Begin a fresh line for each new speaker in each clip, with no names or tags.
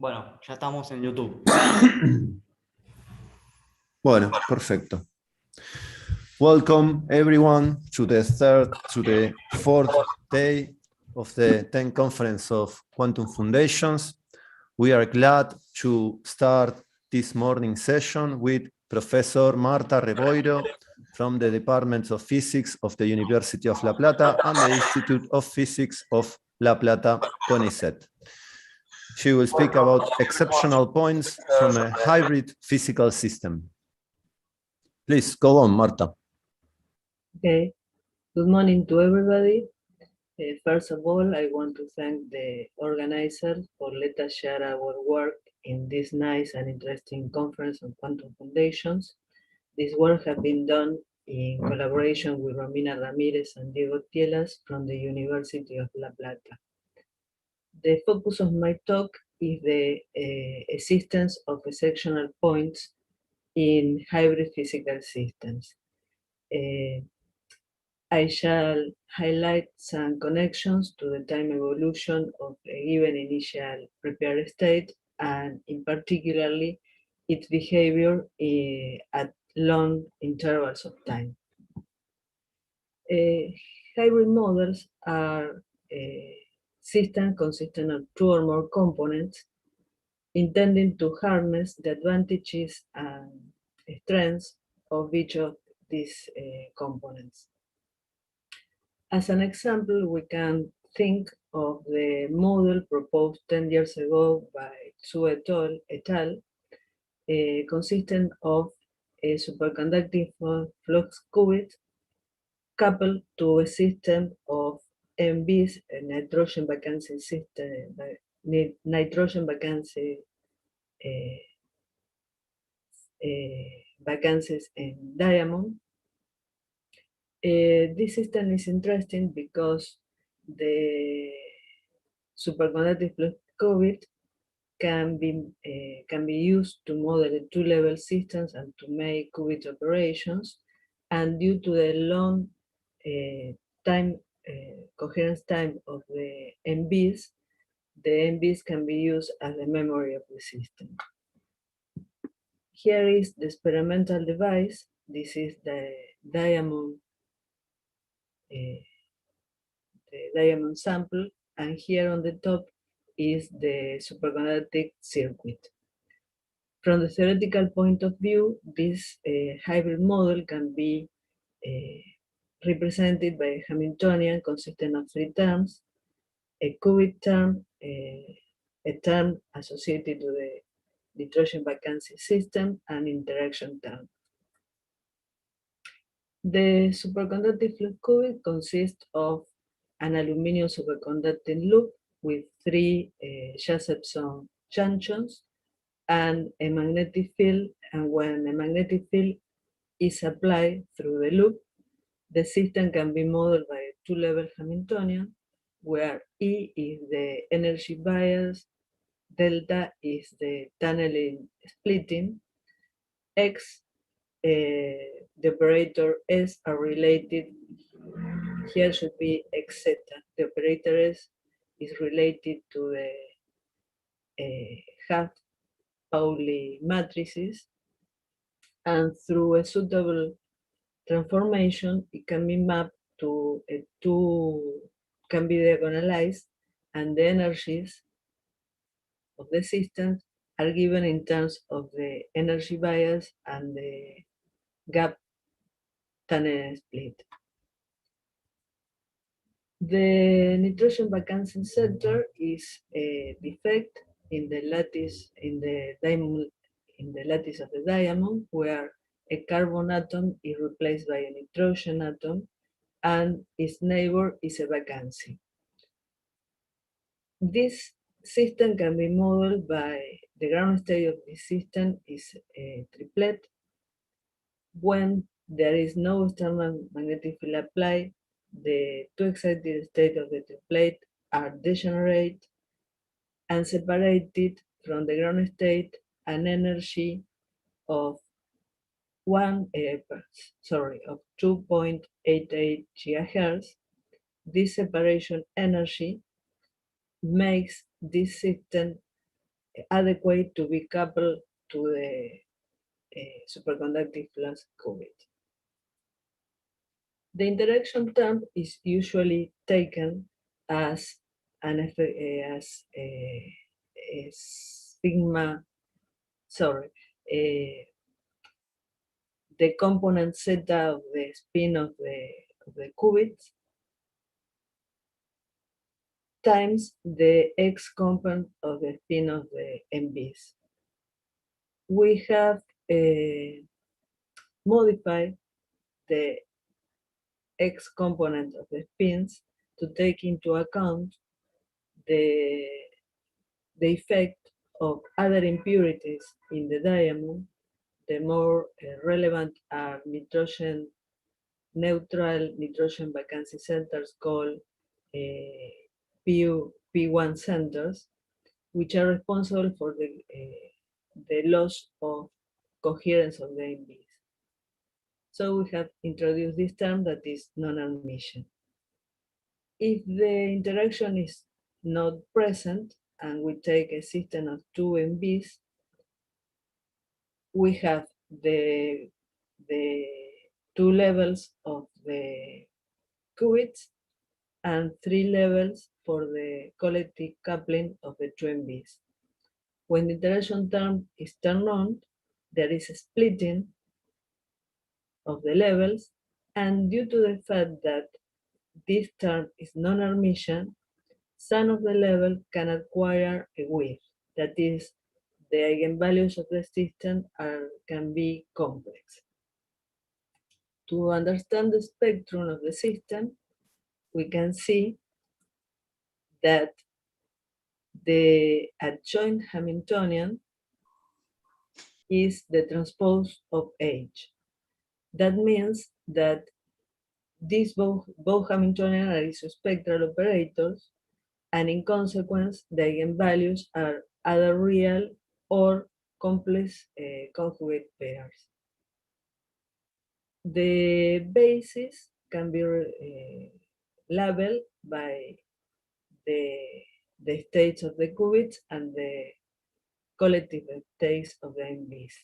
Bueno, ya estamos en YouTube.
Bueno, perfecto. Welcome everyone to the fourth day of the 10th conference of Quantum Foundations. We are glad to start this morning session with Professor Marta Reboiro from the Department of Physics of the University of La Plata and the Institute of Physics of La Plata, CONICET. She will speak about exceptional points from a hybrid physical system. Please go on, Marta.
Okay, good morning to everybody. First of all, I want to thank the organizers for letting us share our work in this nice and interesting conference on quantum foundations. This work has been done in collaboration with Romina Ramirez and Diego Tielas from the University of La Plata. The focus of my talk is the existence of sectional points in hybrid physical systems. I shall highlight some connections to the time evolution of a given initial prepared state, and in particularly its behavior at long intervals of time. Hybrid models are systems consisting of two or more components intending to harness the advantages and strengths of each of these components. As an example, we can think of the model proposed 10 years ago by Zhu et al., consisting of a superconducting flux qubit coupled to a system of MBs, a nitrogen vacancy system, nitrogen vacancy vacancies in diamond. This system is interesting because the superconductive flux qubit can be used to model two-level systems and to make qubit operations. And due to the long coherence time of the MBs can be used as the memory of the system. Here is the experimental device. This is the diamond sample, and here on the top is the superconducting circuit. From the theoretical point of view, this hybrid model can be represented by a Hamiltonian consisting of three terms: a qubit term, a term associated to the nitrogen vacancy system, and interaction term. The superconductive flux qubit consists of an aluminum superconducting loop with three Josephson junctions and a magnetic field, and when a magnetic field is applied through the loop, the system can be modeled by a two-level Hamiltonian, where E is the energy bias, delta is the tunneling splitting, X, the operator S are related. Here should be X zeta. The operator S is related to the half-Pauli matrices, and through a suitable transformation, it can be mapped to can be diagonalized, and the energies of the system are given in terms of the energy bias and the gap tunnel split. The nitrogen vacancy center is a defect in the lattice lattice of the diamond, where a carbon atom is replaced by a nitrogen atom, and its neighbor is a vacancy. This system can be modeled by the ground state of this system is a triplet. When there is no external magnetic field applied, the two excited states of the triplet are degenerate and separated from the ground state an energy of 2.88 GHz. This separation energy makes this system adequate to be coupled to the superconductive flux qubit. The interaction term is usually taken as a sigma, the component zeta of the spin of the qubit times the x component of the spin of the MBs. We have modified the x component of the spins to take into account the effect of other impurities in the diamond. The more relevant are nitrogen neutral nitrogen vacancy centers called P1 centers, which are responsible for the loss of coherence of the MBs. So we have introduced this term that is non-admission. If the interaction is not present and we take a system of two MBs, we have the two levels of the qubits and three levels for the collective coupling of the two MBs. When the interaction term is turned on, there is a splitting of the levels, and due to the fact that this term is non-admission, some of the levels can acquire a width, that is, the eigenvalues of the system can be complex. To understand the spectrum of the system, we can see that the adjoint Hamiltonian is the transpose of H. That means that these both Hamiltonian are isospectral operators, and in consequence, the eigenvalues are either real or complex conjugate pairs. The basis can be labeled by the states of the qubits and the collective states of the MBs.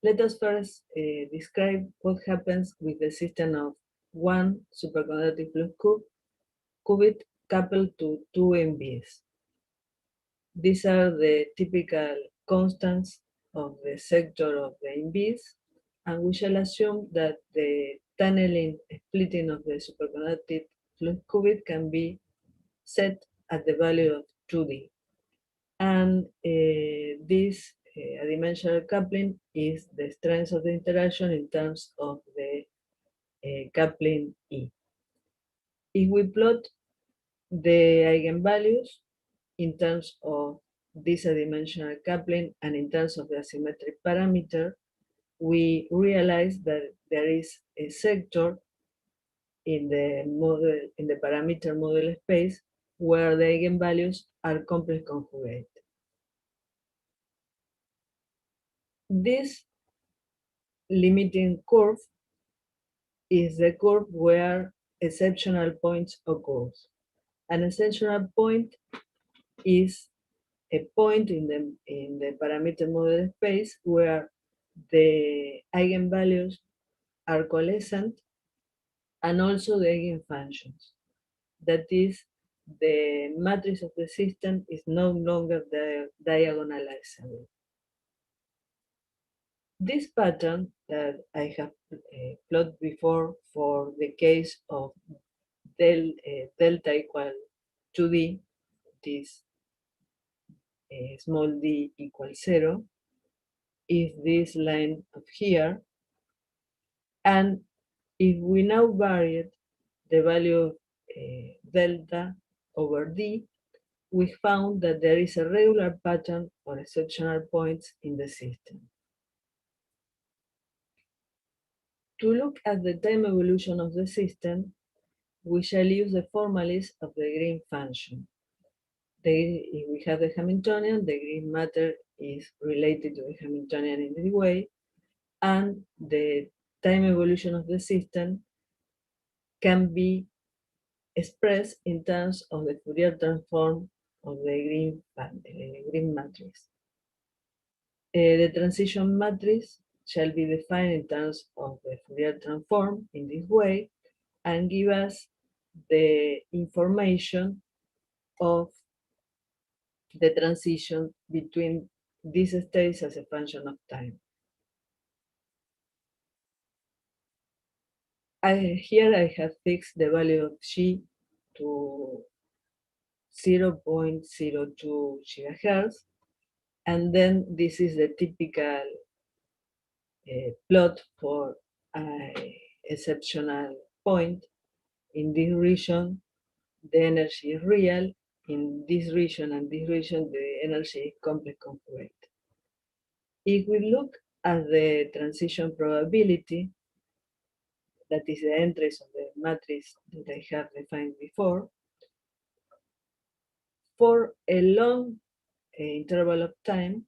Let us first describe what happens with the system of one superconductive flux qubit coupled to two MBs. These are the typical constants of the sector of the MBs, and we shall assume that the tunneling splitting of the superconductive flux qubit can be set at the value of 2D. And this adimensional coupling is the strength of the interaction in terms of the coupling E. If we plot the eigenvalues in terms of this adimensional coupling and in terms of the asymmetric parameter, we realize that there is a sector in the model, in the parameter model space, where the eigenvalues are complex conjugate. This limiting curve is the curve where exceptional points occur. An exceptional point is a point in the parameter model space where the eigenvalues are coalescent and also the eigenfunctions. That is, the matrix of the system is no longer diagonalizable. This pattern that I have plotted before for the case of delta equal 2D, this small d equals 0, is this line of here. And if we now vary the value of delta over d, we found that there is a regular pattern for exceptional points in the system. To look at the time evolution of the system, we shall use the formalism of the green function. If we have the Hamiltonian, the green matter is related to the Hamiltonian in this way, and the time evolution of the system can be expressed in terms of the Fourier transform of the green matrix. The transition matrix shall be defined in terms of the Fourier transform in this way and give us the information of the transition between these states as a function of time. Here I have fixed the value of G to 0.02 gigahertz, and then this is the typical plot for an exceptional point. In this region, the energy is real. In this region and this region, the energy is complex conjugate. If we look at the transition probability, that is the entries of the matrix that I have defined before, for a long interval of time,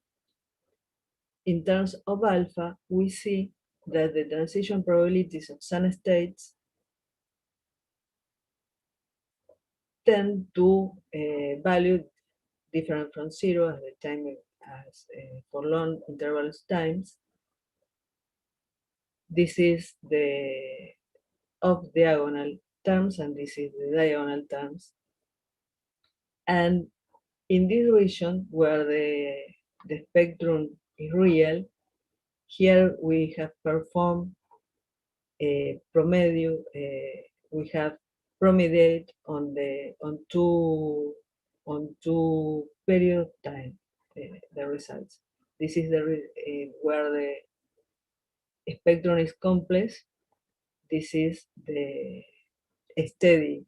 in terms of alpha, we see that the transition probabilities of some states tend to value different from zero as the time as for long intervals times. This is the off-diagonal terms, and this is the diagonal terms. And in this region where the spectrum is real, here we have performed a promedio, we have promediate on two period of time the results. This is where the spectrum is complex. This is the steady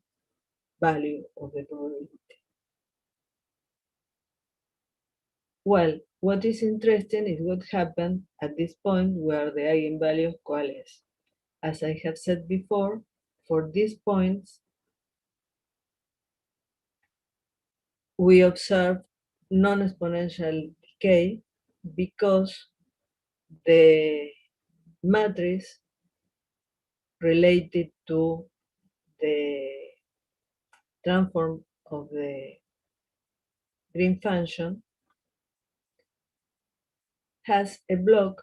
value of the probability. Well, what is interesting is what happened at this point where the eigenvalues coalesce. As I have said before, for these points, we observe non-exponential decay because the matrix related to the transform of the green function has a block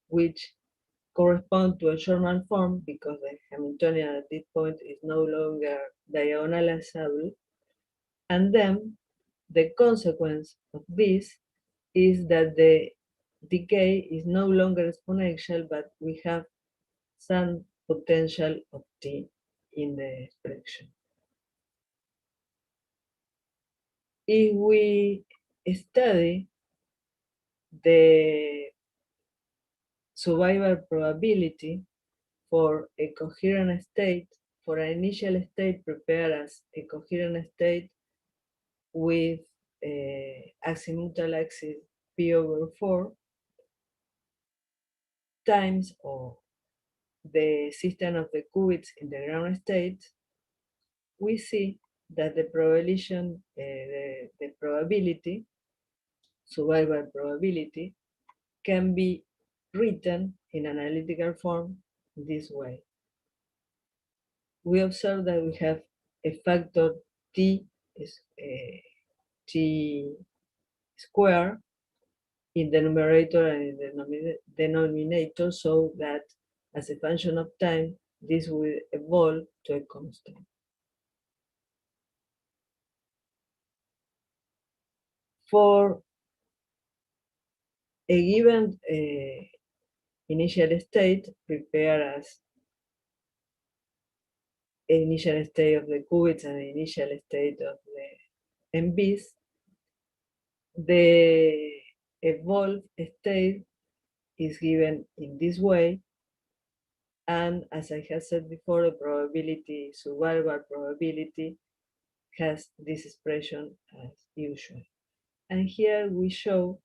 which corresponds to a journal form because the Hamiltonian at this point is no longer diagonalizable. And then the consequence of this is that the decay is no longer exponential, but we have some potential of t in the expression. If we study the survival probability for a coherent state, for an initial state prepared as a coherent state with azimuthal axis p/4 times or the system of the qubits in the ground state, we see that the probability, the probability, survival probability, can be written in analytical form this way. We observe that we have a factor t square in the numerator and in the denominator, so that as a function of time, this will evolve to a constant. For a given initial state prepared as an initial state of the qubits and an initial state of the MBs, the evolved state is given in this way, and as I have said before, the probability, survival probability, has this expression as usual. And here we show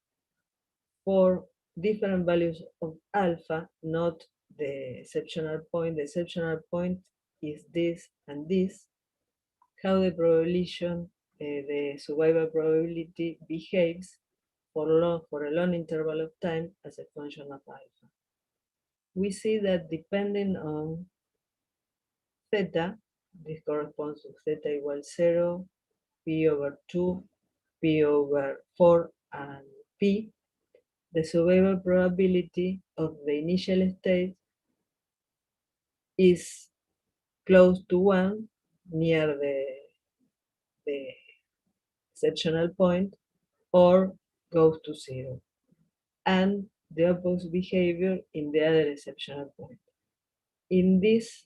for different values of alpha, not the exceptional point. The exceptional point is this and this, how the probability, the survival probability behaves for a long interval of time as a function of alpha. We see that depending on theta, this corresponds to theta equals 0, P over 2, P over 4, and P, the survival probability of the initial state is close to 1 near the exceptional point, or goes to 0, and the opposite behavior in the other exceptional point. In this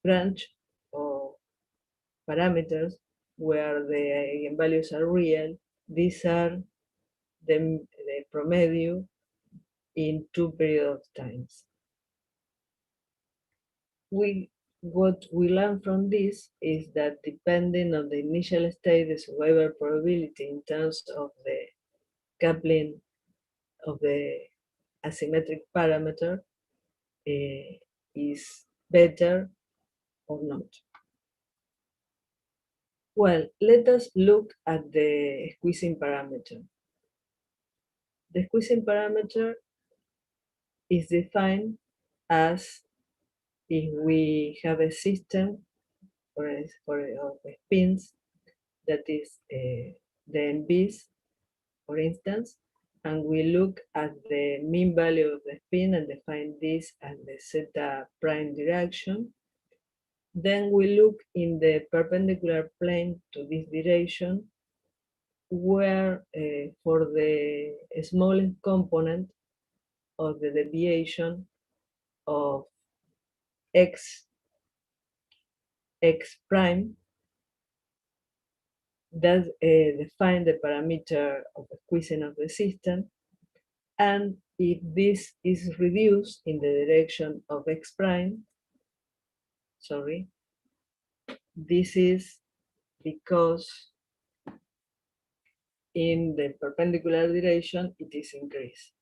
branch of parameters where the eigenvalues are real, these are the promedio in 2 periods of times. What we learn from this is that depending on the initial state, the survival probability in terms of the coupling of the asymmetric parameter is better or not. Well, let us look at the squeezing parameter. The squeezing parameter is defined as if we have a system of spins that is the MBs, for instance, and we look at the mean value of the spin and define this as the zeta prime direction. Then we look in the perpendicular plane to this direction, where for the smallest component of the deviation of x prime, that define the parameter of the squeezing of the system, and if this is reduced in the direction of x prime, this is because in the perpendicular direction it is increased.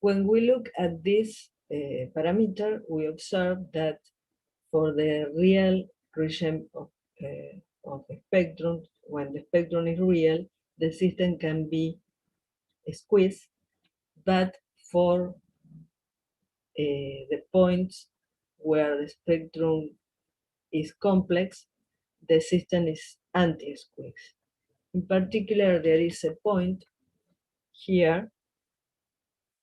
When we look at this parameter, we observe that for the real region of the spectrum, when the spectrum is real, the system can be squeezed, but for the points where the spectrum is complex, the system is anti-squeeze. In particular, there is a point here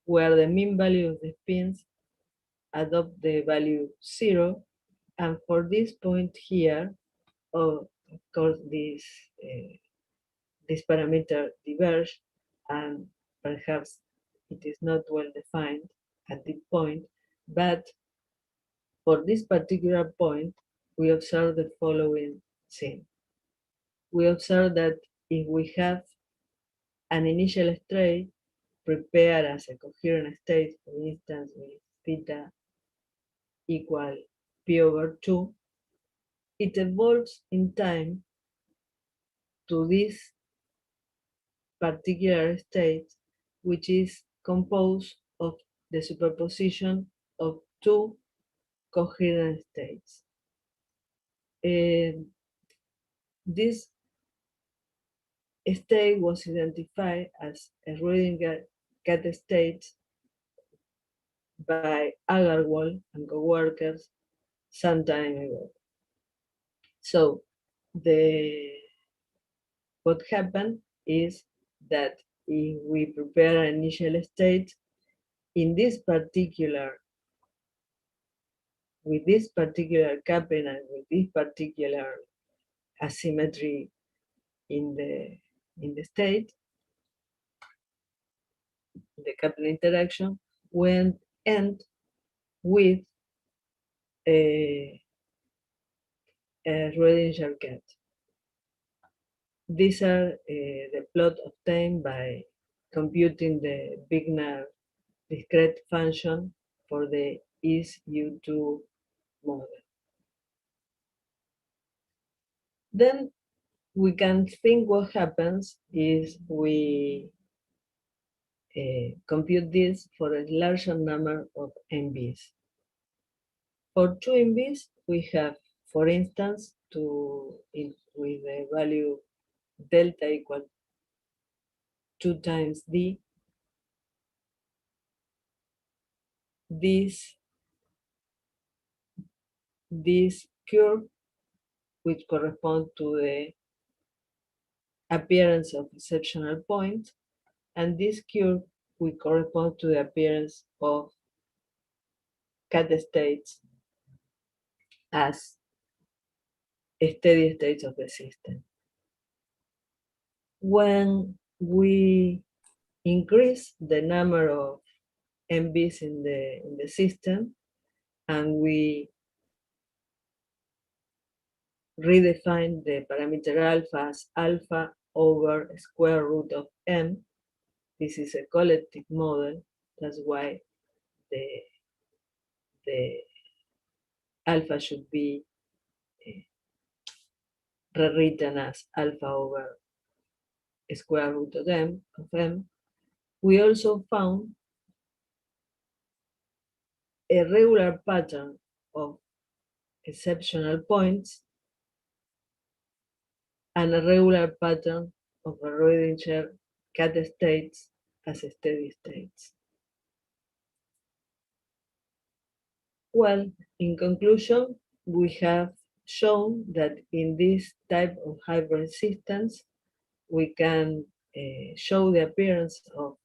where the mean value of the spins adopt the value 0, and for this point here, of course, this parameter diverge, and perhaps it is not well defined at this point, but for this particular point, we observe the following scene. We observe that if we have an initial state prepared as a coherent state, for instance, with theta equal p over 2, it evolves in time to this particular state, which is composed of the superposition of two coherent states. This state was identified as a Schrödinger cat state by Agarwal and co-workers some time ago. So what happened is that if we prepare an initial state in this particular, with this particular coupling and with this particular asymmetry in the state, the coupling interaction will end with a Schrödinger cat. These are the plot obtained by computing the Wigner discrete function for the ISU2 model. Then we can think what happens is we compute this for a larger number of MBs. For 2 MBs, we have, for instance, with the value delta equal 2 times d, this curve, which corresponds to the appearance of exceptional points, and this curve will correspond to the appearance of cat states as steady states of the system. When we increase the number of MBs in the system, and we redefine the parameter alpha as alpha over square root of m. This is a collective model. That's why the alpha should be rewritten as alpha over square root of m. We also found a regular pattern of exceptional points and a regular pattern of a Rödinger cat states as steady states. Well, in conclusion, we have shown that in this type of hybrid systems, we can show the appearance of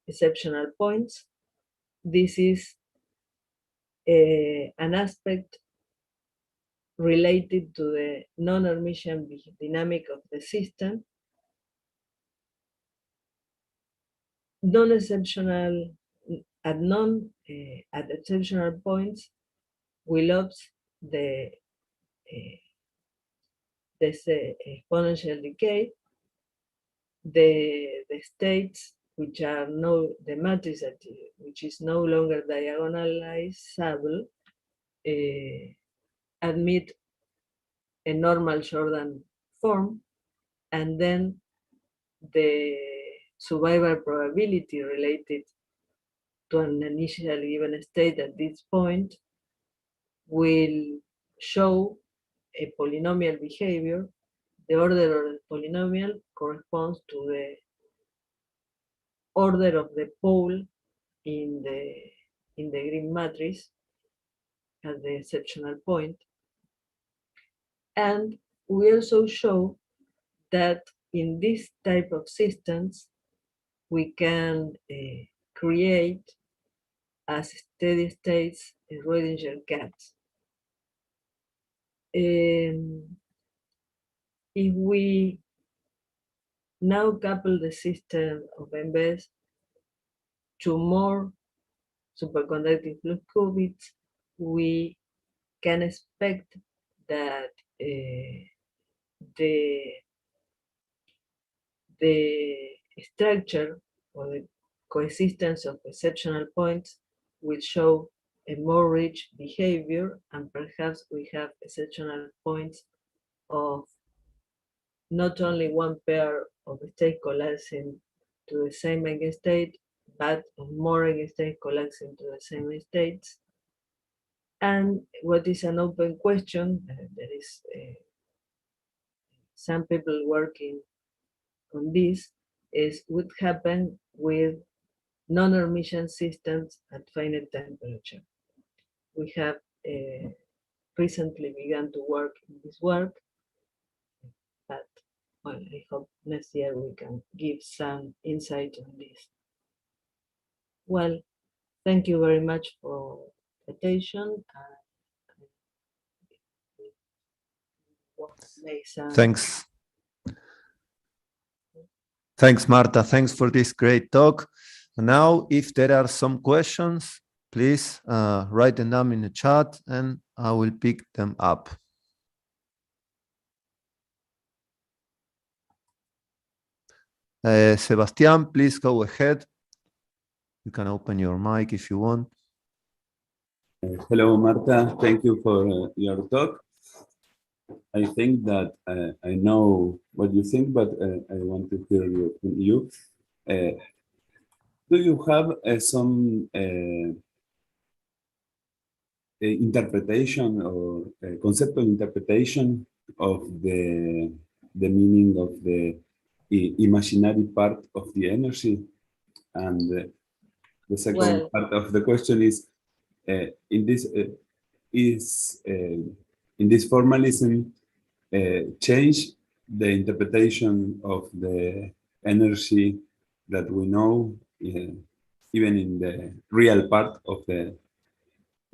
exceptional points. This is an aspect related to the non-Hermitian dynamic of the system. Non-exceptional at exceptional points, we lose the exponential decay. The states which are the matrix which is no longer diagonalizable admit a normal Jordan form, and then the survival probability related to an initially given state at this point will show a polynomial behavior. The order of the polynomial corresponds to the order of the pole in the green matrix at the exceptional point. And we also show that in this type of systems, we can create as steady states Rödinger cats. If we now couple the system of MBs to more superconducting flux qubits, we can expect that the structure or the coexistence of exceptional points will show a more rich behavior, and perhaps we have exceptional points of not only one pair of states collapsing to the same eigenstate, but of more eigenstates collapsing to the same states. And what is an open question, there is some people working on this, is what happened with non-Hermitian systems at finite temperature. We have recently begun to work in this work, but well, I hope next year we can give some insight on this. Well, thank you very much for attention.
Thanks. Thanks, Marta. Thanks for this great talk. Now, if there are some questions, please write them down in the chat and I will pick them up. Sebastian, please go ahead. You can open your mic if you want.
Hello, Marta. Thank you for your talk. I think that I know what you think, but I want to hear you. Do you have some interpretation or conceptual interpretation of the meaning of the imaginary part of the energy? And the second part of the question is, in this formalism change the interpretation of the energy that we know, even in the real part of the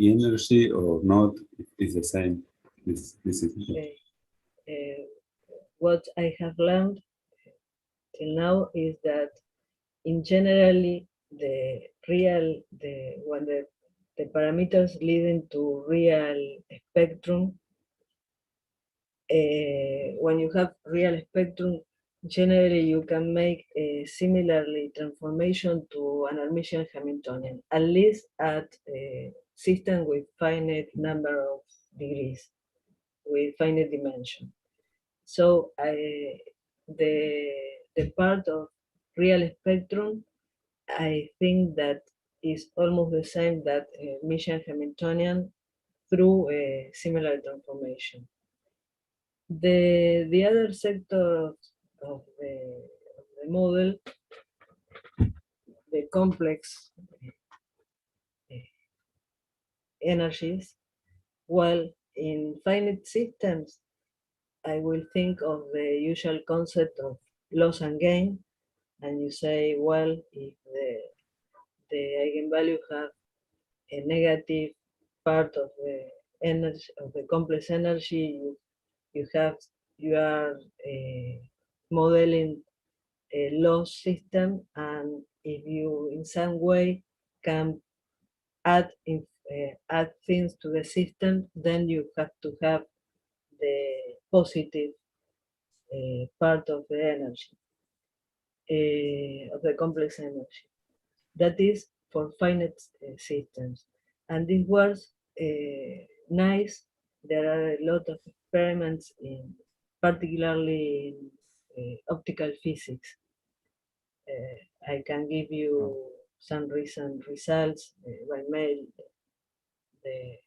energy or not, is the same. This is
what I have learned till now is that in generally when the parameters leading to real spectrum, when you have real spectrum, generally you can make a similarly transformation to an Hermitian Hamiltonian, at least at a system with finite number of degrees, with finite dimension. So the part of real spectrum, I think that is almost the same that Hermitian Hamiltonian through a similar transformation. The other sector of the model, the complex energies, well, in finite systems, I will think of the usual concept of loss and gain, and you say, well, if the eigenvalue have a negative part of the energy of the complex energy, you are modeling a loss system, and if you in some way can add things to the system, then you have to have the positive part of the energy, of the complex energy. That is for finite systems. And this was nice. There are a lot of experiments particularly in optical physics. I can give you some recent results by mail, the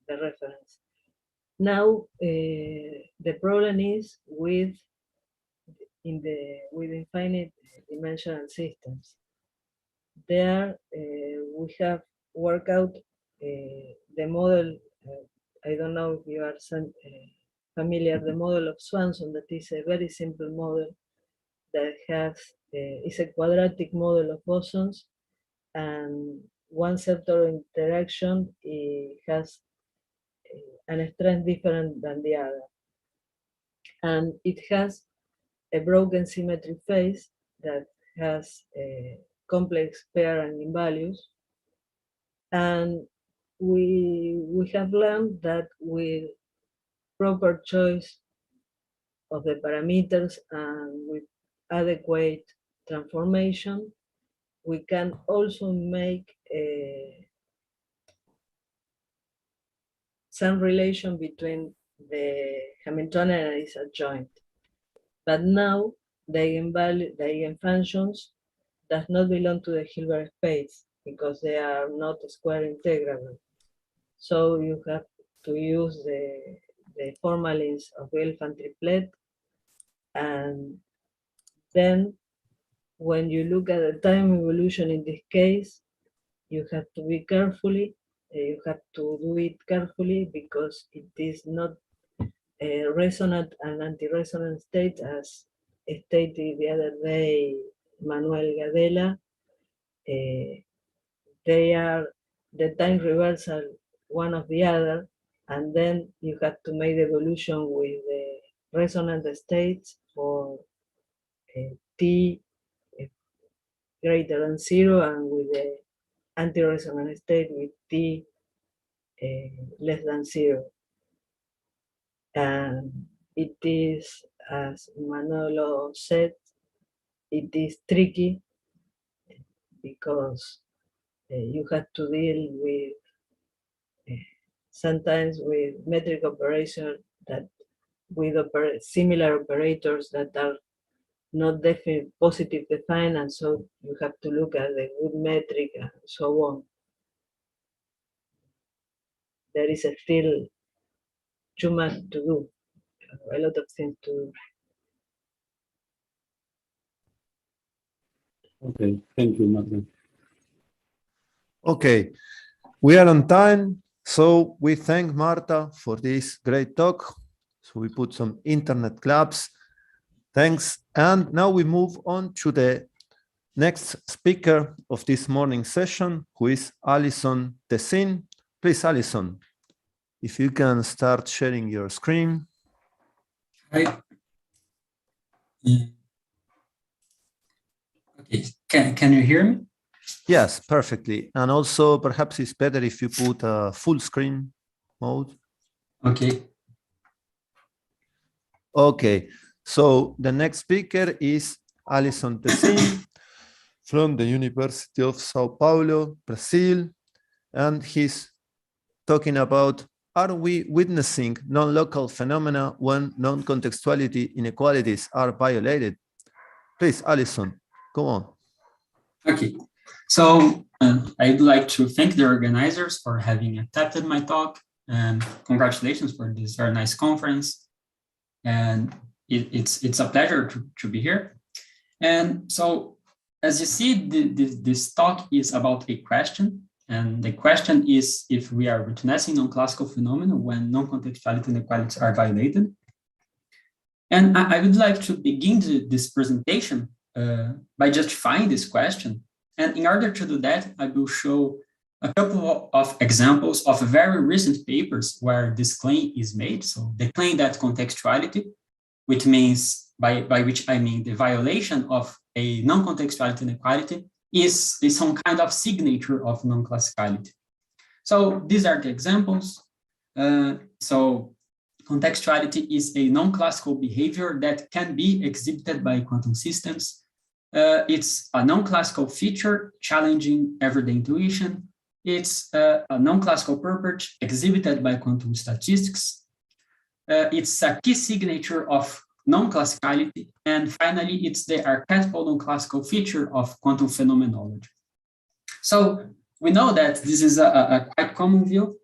reference. Now, the problem is with infinite dimensional systems. There, we have worked out the model. I don't know if you are familiar, the model of Swanson, that is a very simple model that is a quadratic model of bosons, and one sector interaction has an strength different than the other. And it has a broken symmetry phase that has a complex pair and eigenvalues. And we have learned that with proper choice of the parameters and with adequate transformation, we can also make some relation between the Hamiltonian and its adjoint. But now the eigenfunctions does not belong to the Hilbert space because they are not square integrable. So you have to use the formalins of Gelfand triplet, and then when you look at the time evolution in this case, you have to be carefully, you have to do it carefully because it is not a resonant and anti-resonant state as stated the other day Manuel Gadela. They are the time reversal one of the other, and then you have to make the evolution with the resonant states for t greater than 0 and with the anti-resonant state with t less than 0. And it is, as Manolo said, it is tricky because you have to deal with sometimes with metric operation that with similar operators that are not definitely positive defined, and so you have to look at the good metric and so on. There is still too much to do, a lot of things to do.
Okay, thank you, Martin.
Okay, we are on time, so we thank Marta for this great talk. So we put some internet claps Thanks. And now we move on to the next speaker of this morning session, who is Alison Percy. Please, Alison, if you can start sharing your screen.
Hi. Okay, can you hear me?
Yes, perfectly. And also, perhaps it's better if you put a full screen mode.
Okay.
Okay, so the next speaker is Alison Percy from the University of Sao Paulo, Brazil. And he's talking about, are we witnessing non-local phenomena when non-contextuality inequalities are violated? Please, Alison, go on.
Okay, so I'd like to thank the organizers for having accepted my talk, and congratulations for this very nice conference. And it's a pleasure to be here. And so, as you see, this talk is about a question. And the question is if we are witnessing non-classical phenomena when non-contextuality inequalities are violated. And I would like to begin this presentation by justifying this question. And in order to do that, I will show a couple of examples of very recent papers where this claim is made. So the claim that contextuality, which means, by which I mean the violation of a non-contextuality inequality, is some kind of signature of non-classicality. So these are the examples. So contextuality is a non-classical behavior that can be exhibited by quantum systems. It's a non-classical feature challenging everyday intuition. It's a non-classical property exhibited by quantum statistics. It's a key signature of non-classicality. And finally, it's the archetypal non-classical feature of quantum phenomenology. So we know that this is a quite common view.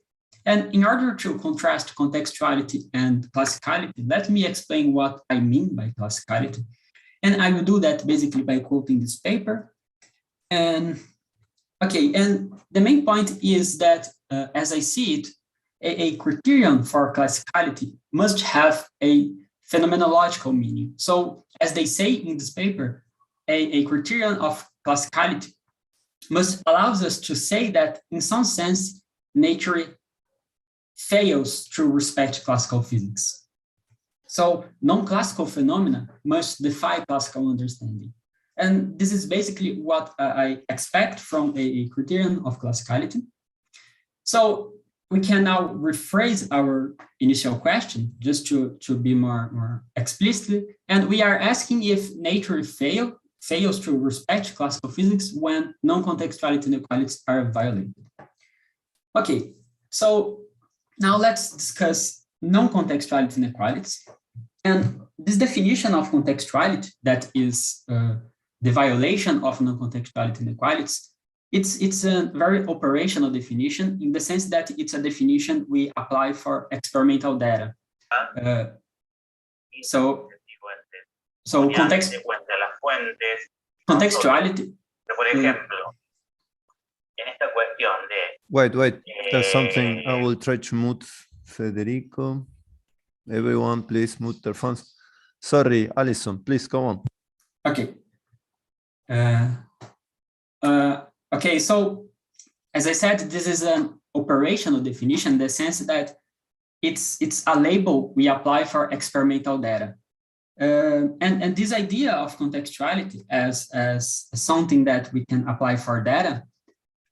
And in order to contrast contextuality and classicality, let me explain what I mean by classicality. And I will do that basically by quoting this paper. And okay, and the main point is that, as I see it, a criterion for classicality must have a phenomenological meaning. So, as they say in this paper, a criterion of classicality must allow us to say that, in some sense, nature fails to respect classical physics. So, non-classical phenomena must defy classical understanding. And this is basically what I expect from a criterion of classicality. So we can now rephrase our initial question just to be more explicit. And we are asking if nature fails to respect classical physics when non-contextuality inequalities are violated. Okay, so now let's discuss non-contextuality inequalities. And this definition of contextuality, that is the violation of non-contextuality inequalities, it's a very operational definition in the sense that it's a definition we apply for experimental data. So contextuality.
Wait, there's something. I will try to mute Federico. Everyone, please mute their phones. Sorry, Alison, please go on.
Okay. Okay, so as I said, this is an operational definition in the sense that it's a label we apply for experimental data. And this idea of contextuality as something that we can apply for data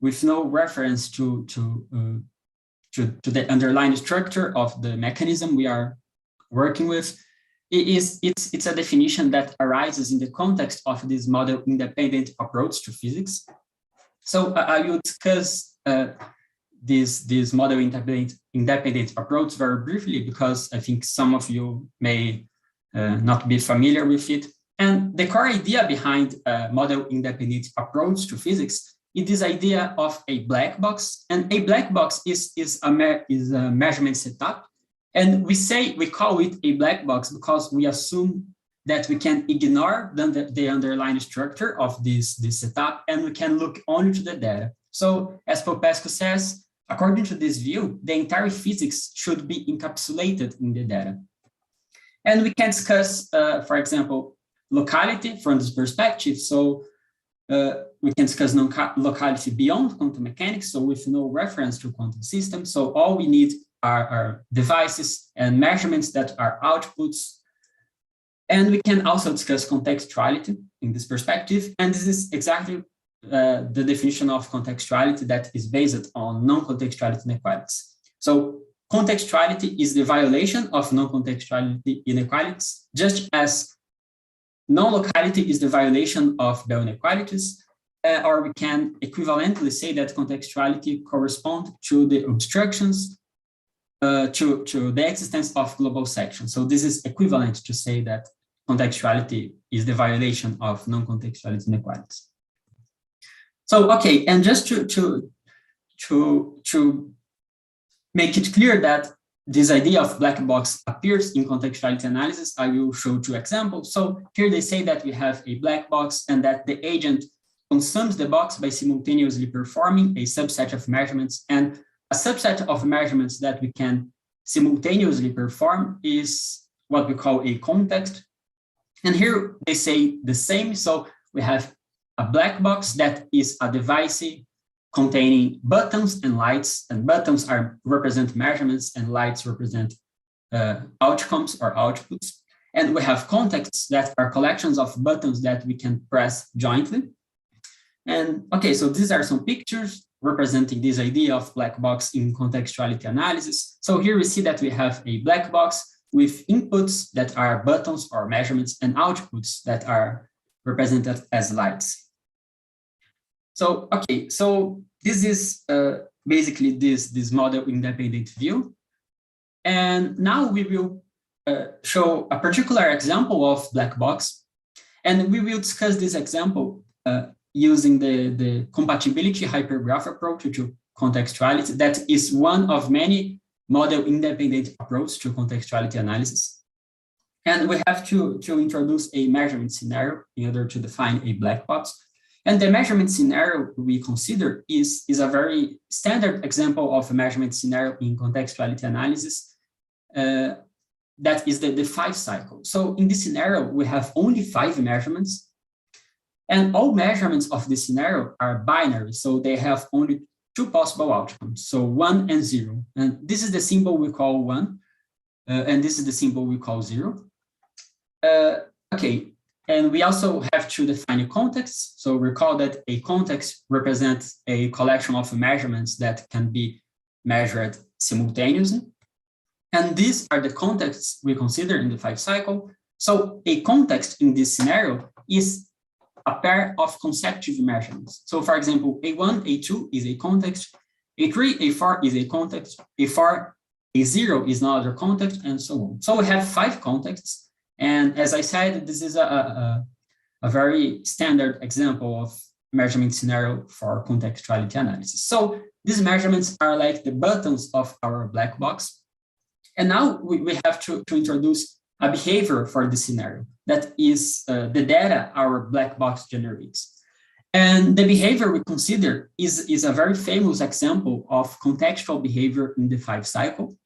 with no reference to the underlying structure of the mechanism we are working with, it's a definition that arises in the context of this model-independent approach to physics. So I will discuss this model-independent approach very briefly, because I think some of you may not be familiar with it. And the core idea behind a model-independent approach to physics is this idea of a black box. And a black box is a measurement setup. And we call it a black box because we assume that we can ignore the underlying structure of this setup, and we can look only to the data. So as Popescu says, according to this view, the entire physics should be encapsulated in the data. And we can discuss, for example, locality from this perspective. So we can discuss locality beyond quantum mechanics, so with no reference to quantum systems. So all we need are devices and measurements that are outputs. And we can also discuss contextuality in this perspective. And this is exactly the definition of contextuality that is based on non-contextuality inequalities. So contextuality is the violation of non-contextuality inequalities, just as non-locality is the violation of Bell inequalities, or we can equivalently say that contextuality corresponds to the obstructions to the existence of global sections. So this is equivalent to say that contextuality is the violation of non-contextuality inequalities. So, okay, and just to make it clear that this idea of black box appears in contextuality analysis, I will show 2 examples. So here they say that we have a black box and that the agent consumes the box by simultaneously performing a subset of measurements, and a subset of measurements that we can simultaneously perform is what we call a context. And here they say the same. So we have a black box that is a device containing buttons and lights, and buttons represent measurements and lights represent outcomes or outputs. And we have contexts that are collections of buttons that we can press jointly. And okay, so these are some pictures representing this idea of black box in contextuality analysis. So here we see that we have a black box with inputs that are buttons or measurements and outputs that are represented as lights. So, okay, so this is basically this model independent view. And now we will show a particular example of black box. And we will discuss this example using the compatibility hypergraph approach to contextuality. That is one of many model independent approaches to contextuality analysis. And we have to introduce a measurement scenario in order to define a black box. And the measurement scenario we consider is a very standard example of a measurement scenario in contextuality analysis. That is the 5 cycle. So in this scenario, we have only 5 measurements. And all measurements of this scenario are binary. So they have only 2 possible outcomes. So 1 and 0. And this is the symbol we call 1. And this is the symbol we call 0. Okay. And we also have to define a context. So recall that a context represents a collection of measurements that can be measured simultaneously. And these are the contexts we consider in the 5 cycle. So a context in this scenario is a pair of consecutive measurements. So for example, A1, A2 is a context, A3, A4 is a context, A4, A0 is another context, and so on. So we have 5 contexts. And as I said, this is a very standard example of measurement scenario for contextuality analysis. So these measurements are like the buttons of our black box. And now we have to introduce a behavior for the scenario that is the data our black box generates. And the behavior we consider is a very famous example of contextual behavior in the 5 cycle.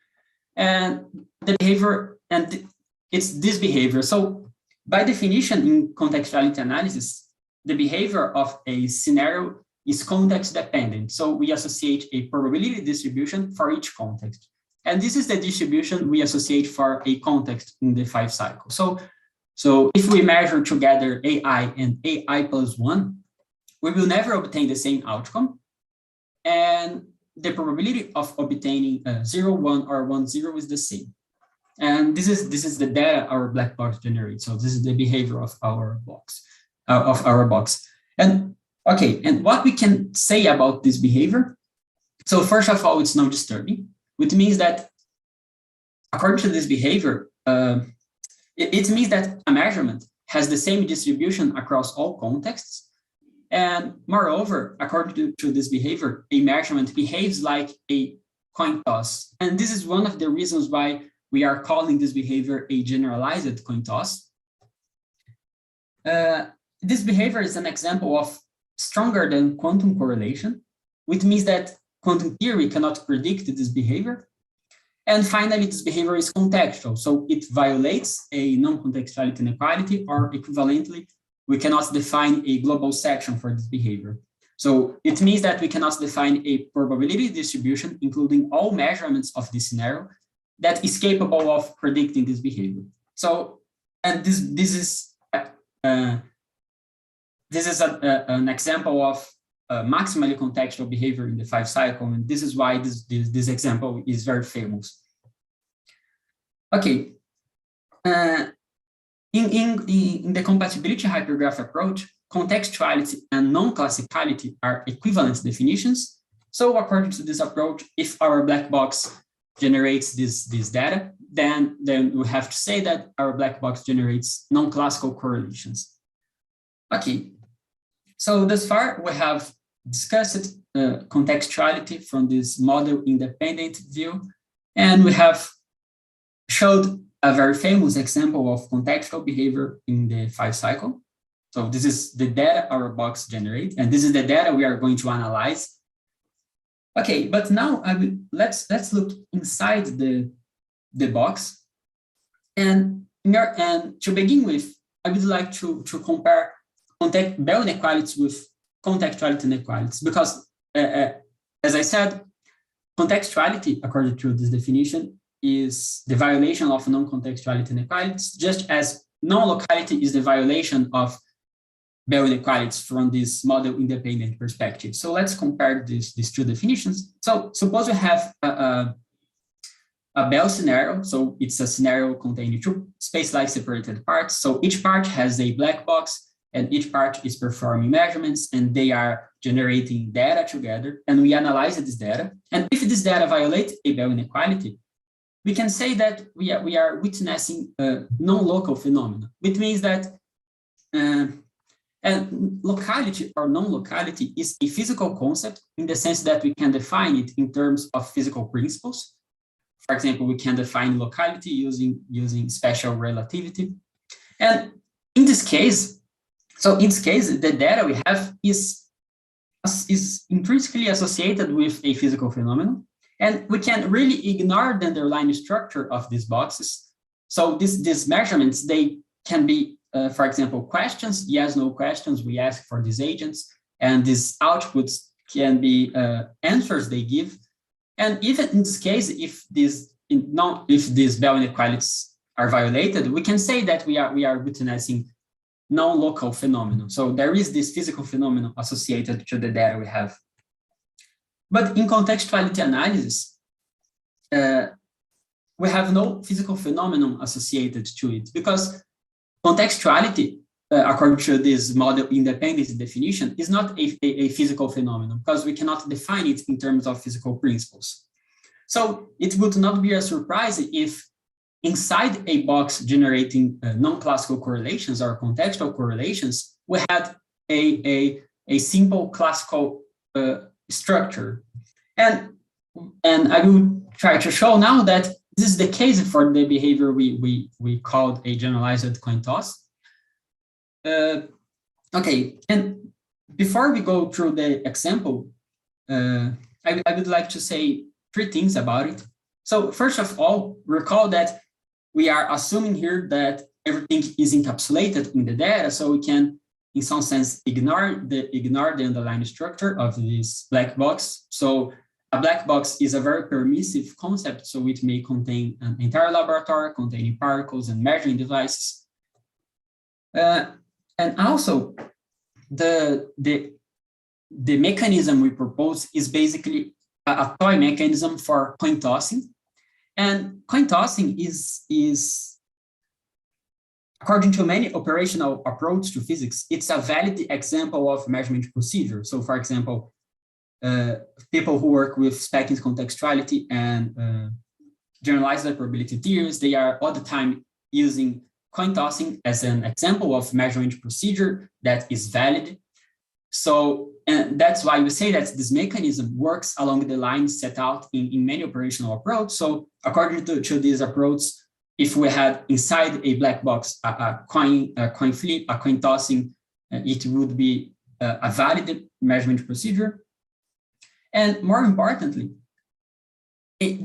And the behavior, and it's this behavior. So by definition in contextuality analysis, the behavior of a scenario is context dependent. So we associate a probability distribution for each context. And this is the distribution we associate for a context in the 5 cycle. So if we measure together AI and AI plus 1, we will never obtain the same outcome. And the probability of obtaining 0, 1, or 1, 0 is the same. And this is the data our black box generates. So this is the behavior of our box, And okay, and what we can say about this behavior? So first of all, it's non-disturbing, which means that according to this behavior, it means that a measurement has the same distribution across all contexts. And moreover, according to this behavior, a measurement behaves like a coin toss. And this is one of the reasons why we are calling this behavior a generalized coin toss. This behavior is an example of stronger than quantum correlation, which means that quantum theory cannot predict this behavior. And finally, this behavior is contextual. So it violates a non-contextuality inequality, or equivalently, we cannot define a global section for this behavior. So it means that we cannot define a probability distribution, including all measurements of this scenario, that is capable of predicting this behavior. So, and this is an example of maximally contextual behavior in the 5 cycle, and this is why this example is very famous. Okay, in the compatibility hypergraph approach, contextuality and non-classicality are equivalent definitions. So according to this approach, if our black box generates this data, then we have to say that our black box generates non-classical correlations. Okay, so thus far we have discussed contextuality from this model-independent view, and we have showed a very famous example of contextual behavior in the 5 cycle. So this is the data our box generates, and this is the data we are going to analyze. Okay, but now let's look inside the box, and to begin with, I would like to compare Bell inequalities with contextuality inequalities, because as I said, contextuality, according to this definition, is the violation of non-contextuality inequalities, just as non-locality is the violation of Bell inequalities from this model-independent perspective. So let's compare these two definitions. So suppose we have a Bell scenario. So it's a scenario containing 2 space-like separated parts. So each part has a black box, and each part is performing measurements, and they are generating data together, and we analyze this data. And if this data violates a Bell inequality, we can say that we are witnessing a non-local phenomenon, which means that and locality or non-locality is a physical concept in the sense that we can define it in terms of physical principles. For example, we can define locality using special relativity. And in this case, the data we have is intrinsically associated with a physical phenomenon, and we can really ignore the underlying structure of these boxes. So these measurements, they can be, for example, questions, yes, no questions we ask for these agents, and these outputs can be answers they give. And even in this case, if these Bell inequalities are violated, we can say that we are witnessing non-local phenomenon. So there is this physical phenomenon associated to the data we have. But in contextuality analysis, we have no physical phenomenon associated to it, because contextuality, according to this model independent definition, is not a physical phenomenon, because we cannot define it in terms of physical principles. So it would not be a surprise if inside a box generating non-classical correlations or contextual correlations, we had a simple classical structure. And I will try to show now that this is the case for the behavior we called a generalized coin toss. Okay, and before we go through the example, I would like to say 3 things about it. So first of all, recall that we are assuming here that everything is encapsulated in the data, so we can, in some sense, ignore the underlying structure of this black box. So a black box is a very permissive concept, so it may contain an entire laboratory containing particles and measuring devices. And also, the mechanism we propose is basically a toy mechanism for coin tossing. And coin tossing is, according to many operational approaches to physics, it's a valid example of measurement procedure. So for example, people who work with specking contextuality and generalized probability theories, they are all the time using coin tossing as an example of measurement procedure that is valid. So, and that's why we say that this mechanism works along the lines set out in many operational approaches. So according to this approach, if we had inside a black box a coin flip, a coin tossing, it would be a valid measurement procedure. And more importantly,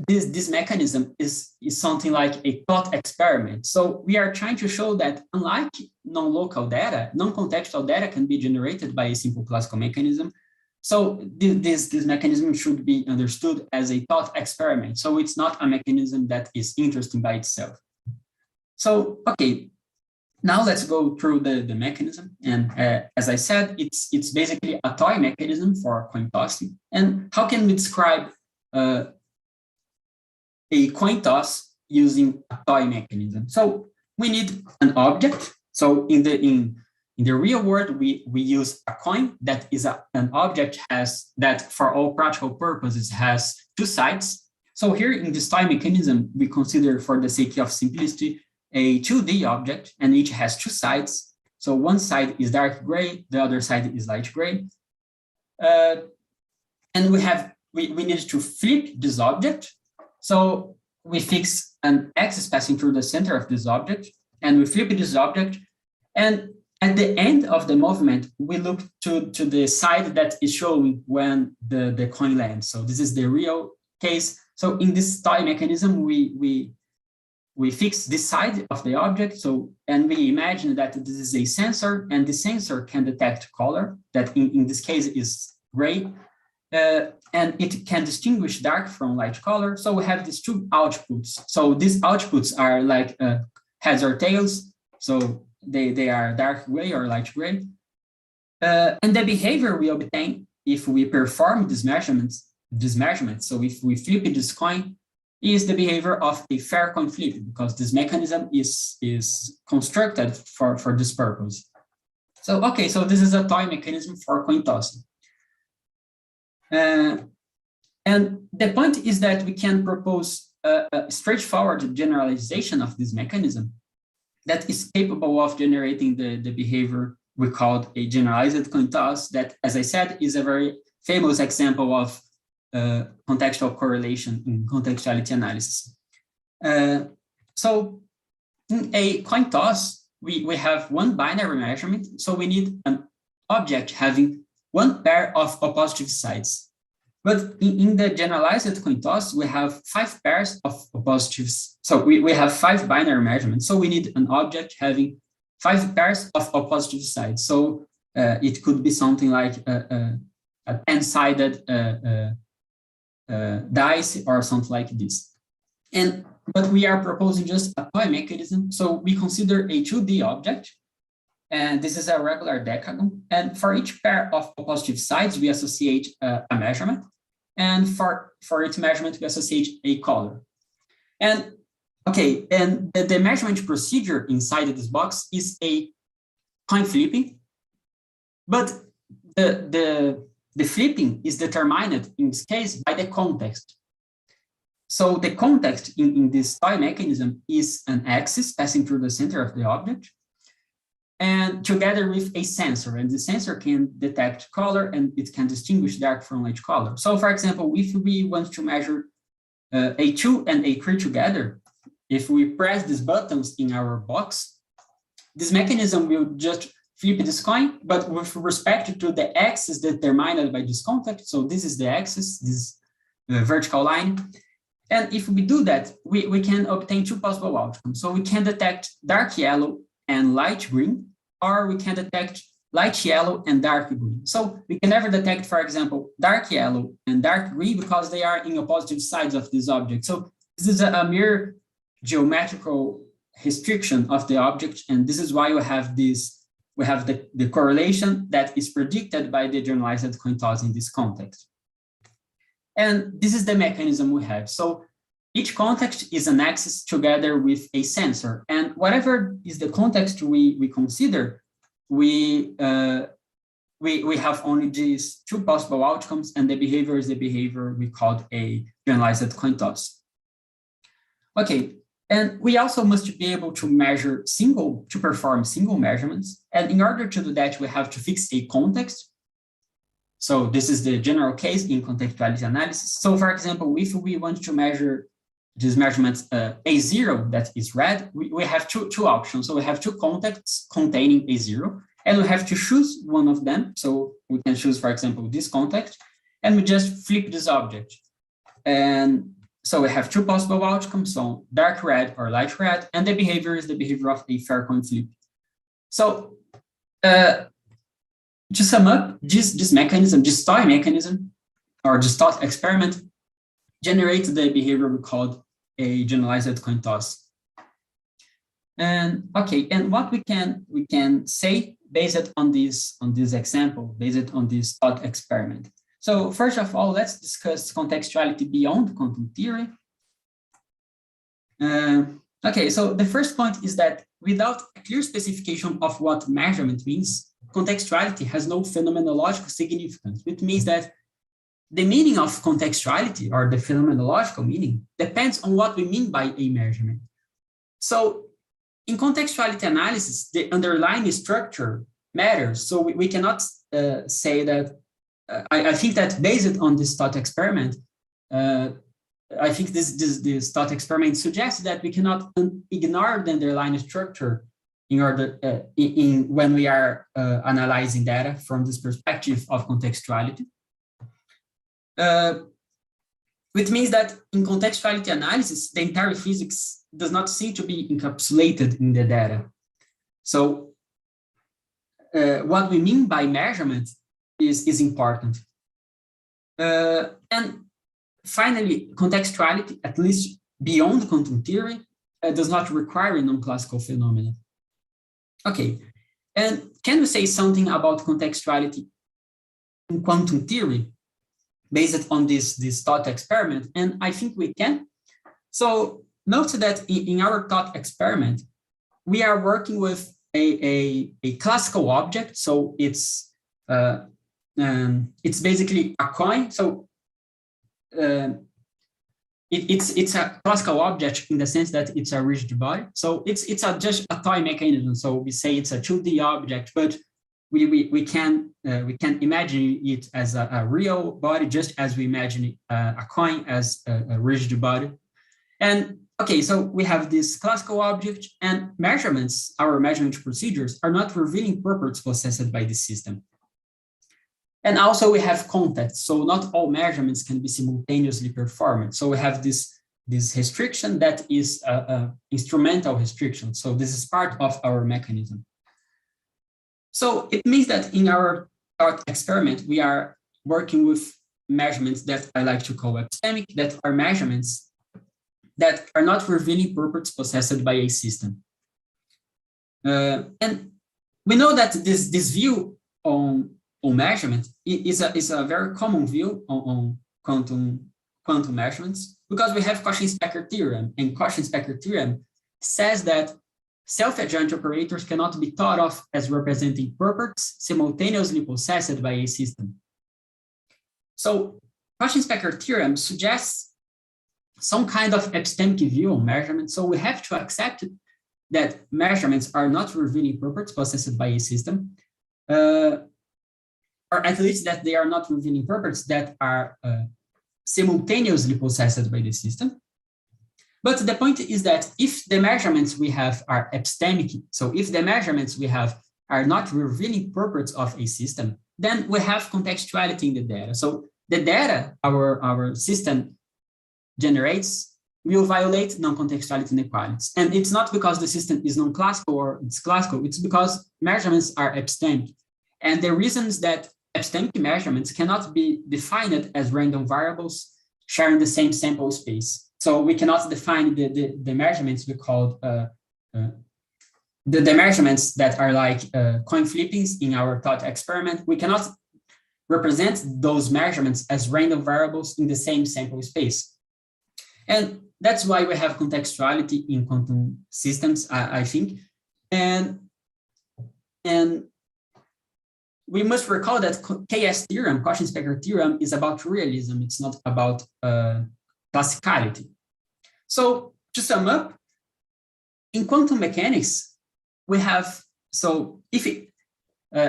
this mechanism is something like a thought experiment. So we are trying to show that unlike non-local data, non-contextual data can be generated by a simple classical mechanism. So this mechanism should be understood as a thought experiment. So it's not a mechanism that is interesting by itself. So, okay, now let's go through the mechanism. And as I said, it's basically a toy mechanism for coin tossing. And how can we describe a coin toss using a toy mechanism? So we need an object. So in the real world, we use a coin that is an object that for all practical purposes has two sides. So here in this toy mechanism, we consider for the sake of simplicity a 2D object, and each has two sides. So one side is dark gray, the other side is light gray. And we need to flip this object. So we fix an axis passing through the center of this object, and we flip this object. And at the end of the movement, we look to the side that is showing when the coin lands. So this is the real case. So in this toy mechanism, we fix this side of the object. So, and we imagine that this is a sensor, and the sensor can detect color that in this case is gray. And it can distinguish dark from light color. So we have these two outputs. So these outputs are like heads or tails. So they are dark gray or light gray. And the behavior we obtain if we perform these measurements. So if we flip this coin, is the behavior of a fair coin flip, because this mechanism is constructed for this purpose. So, okay, so this is a toy mechanism for coin tossing. And the point is that we can propose a straightforward generalization of this mechanism that is capable of generating the behavior we called a generalized coin toss that, as I said, is a very famous example of contextual correlation in contextuality analysis. So in a coin toss, we have one binary measurement. So we need an object having one pair of oppositive sides. But in the generalized coin toss, we have 5 pairs of oppositives. So we have 5 binary measurements. So we need an object having 5 pairs of oppositive sides. So it could be something like a 10-sided dice or something like this. But we are proposing just a toy mechanism. So we consider a 2D object, and this is a regular decagon. And for each pair of oppositive sides, we associate a measurement. And for each measurement, we associate a color. And okay, and the measurement procedure inside this box is a coin flipping, but the flipping is determined in this case by the context. So the context in this toy mechanism is an axis passing through the center of the object, and together with a sensor, and the sensor can detect color and it can distinguish dark from light color. So for example, if we want to measure a 2 and a 3 together, if we press these buttons in our box, this mechanism will just flip this coin, but with respect to the axis determined by this context. So this is the axis, this vertical line. And if we do that, we can obtain 2 possible outcomes. So we can detect dark yellow and light green, or we can detect light yellow and dark green. So we can never detect, for example, dark yellow and dark green because they are in opposite sides of this object. So this is a mere geometrical restriction of the object, and this is why we have this. We have the correlation that is predicted by the generalized coin toss in this context. And this is the mechanism we have. So each context is an axis together with a sensor. And whatever is the context we consider, we have only these 2 possible outcomes, and the behavior is the behavior we called a generalized coin toss. Okay. And we also must be able to perform single measurements. And in order to do that, we have to fix a context. So this is the general case in contextuality analysis. So for example, if we want to measure these measurements A0 that is red, we have two options. So we have 2 contexts containing A0, and we have to choose one of them. So we can choose, for example, this context, and we just flip this object. And so we have two possible outcomes, so dark red or light red, and the behavior is the behavior of a fair coin flip. So to sum up, this mechanism, this toy mechanism, or this thought experiment, generates the behavior we called a generalized coin toss. And okay, and what we can say based on this example, based on this thought experiment. So first of all, let's discuss contextuality beyond quantum theory. Okay, so the first point is that without a clear specification of what measurement means, contextuality has no phenomenological significance, which means that the meaning of contextuality, or the phenomenological meaning, depends on what we mean by a measurement. So in contextuality analysis, the underlying structure matters. So we cannot say that, I think that based on this thought experiment, I think this thought experiment suggests that we cannot ignore the underlying structure in order when we are analyzing data from this perspective of contextuality. Which means that in contextuality analysis, the entire physics does not seem to be encapsulated in the data. So what we mean by measurement is important. And finally, contextuality, at least beyond quantum theory, does not require non-classical phenomena. Okay, and can we say something about contextuality in quantum theory based on this thought experiment? And I think we can. So note that in our thought experiment, we are working with a classical object. So it's basically a coin. So it's a classical object in the sense that it's a rigid body. So it's just a toy mechanism. So we say it's a 2D object, but we can imagine it as a real body, just as we imagine a coin as a rigid body. And okay, so we have this classical object, and measurements, our measurement procedures, are not revealing properties possessed by the system. And also we have context, so not all measurements can be simultaneously performed. So we have this restriction that is an instrumental restriction. So this is part of our mechanism. So it means that in our thought experiment, we are working with measurements that I like to call epistemic, that are measurements that are not revealing properties possessed by a system. And we know that this view on measurement is a very common view on quantum measurements, because we have Cauchy-Specker theorem, and Cauchy-Specker theorem says that self-adjoint operators cannot be thought of as representing properties simultaneously possessed by a system. So Cauchy-Specker theorem suggests some kind of epistemic view on measurement. So we have to accept that measurements are not revealing properties possessed by a system, or at least that they are not revealing properties that are simultaneously possessed by the system. But the point is that if the measurements we have are epistemic, so if the measurements we have are not revealing properties of a system, then we have contextuality in the data. So the data our system generates will violate non-contextuality inequalities. And it's not because the system is non-classical or it's classical, it's because measurements are epistemic. And the reasons that epistemic measurements cannot be defined as random variables sharing the same sample space. So we cannot define the measurements we call the measurements that are like coin flippings in our thought experiment. We cannot represent those measurements as random variables in the same sample space. And that's why we have contextuality in quantum systems, I think. And we must recall that KS theorem, Cauchy-Specker theorem, is about realism. It's not about classicality. So to sum up, in quantum mechanics, we have, so if it,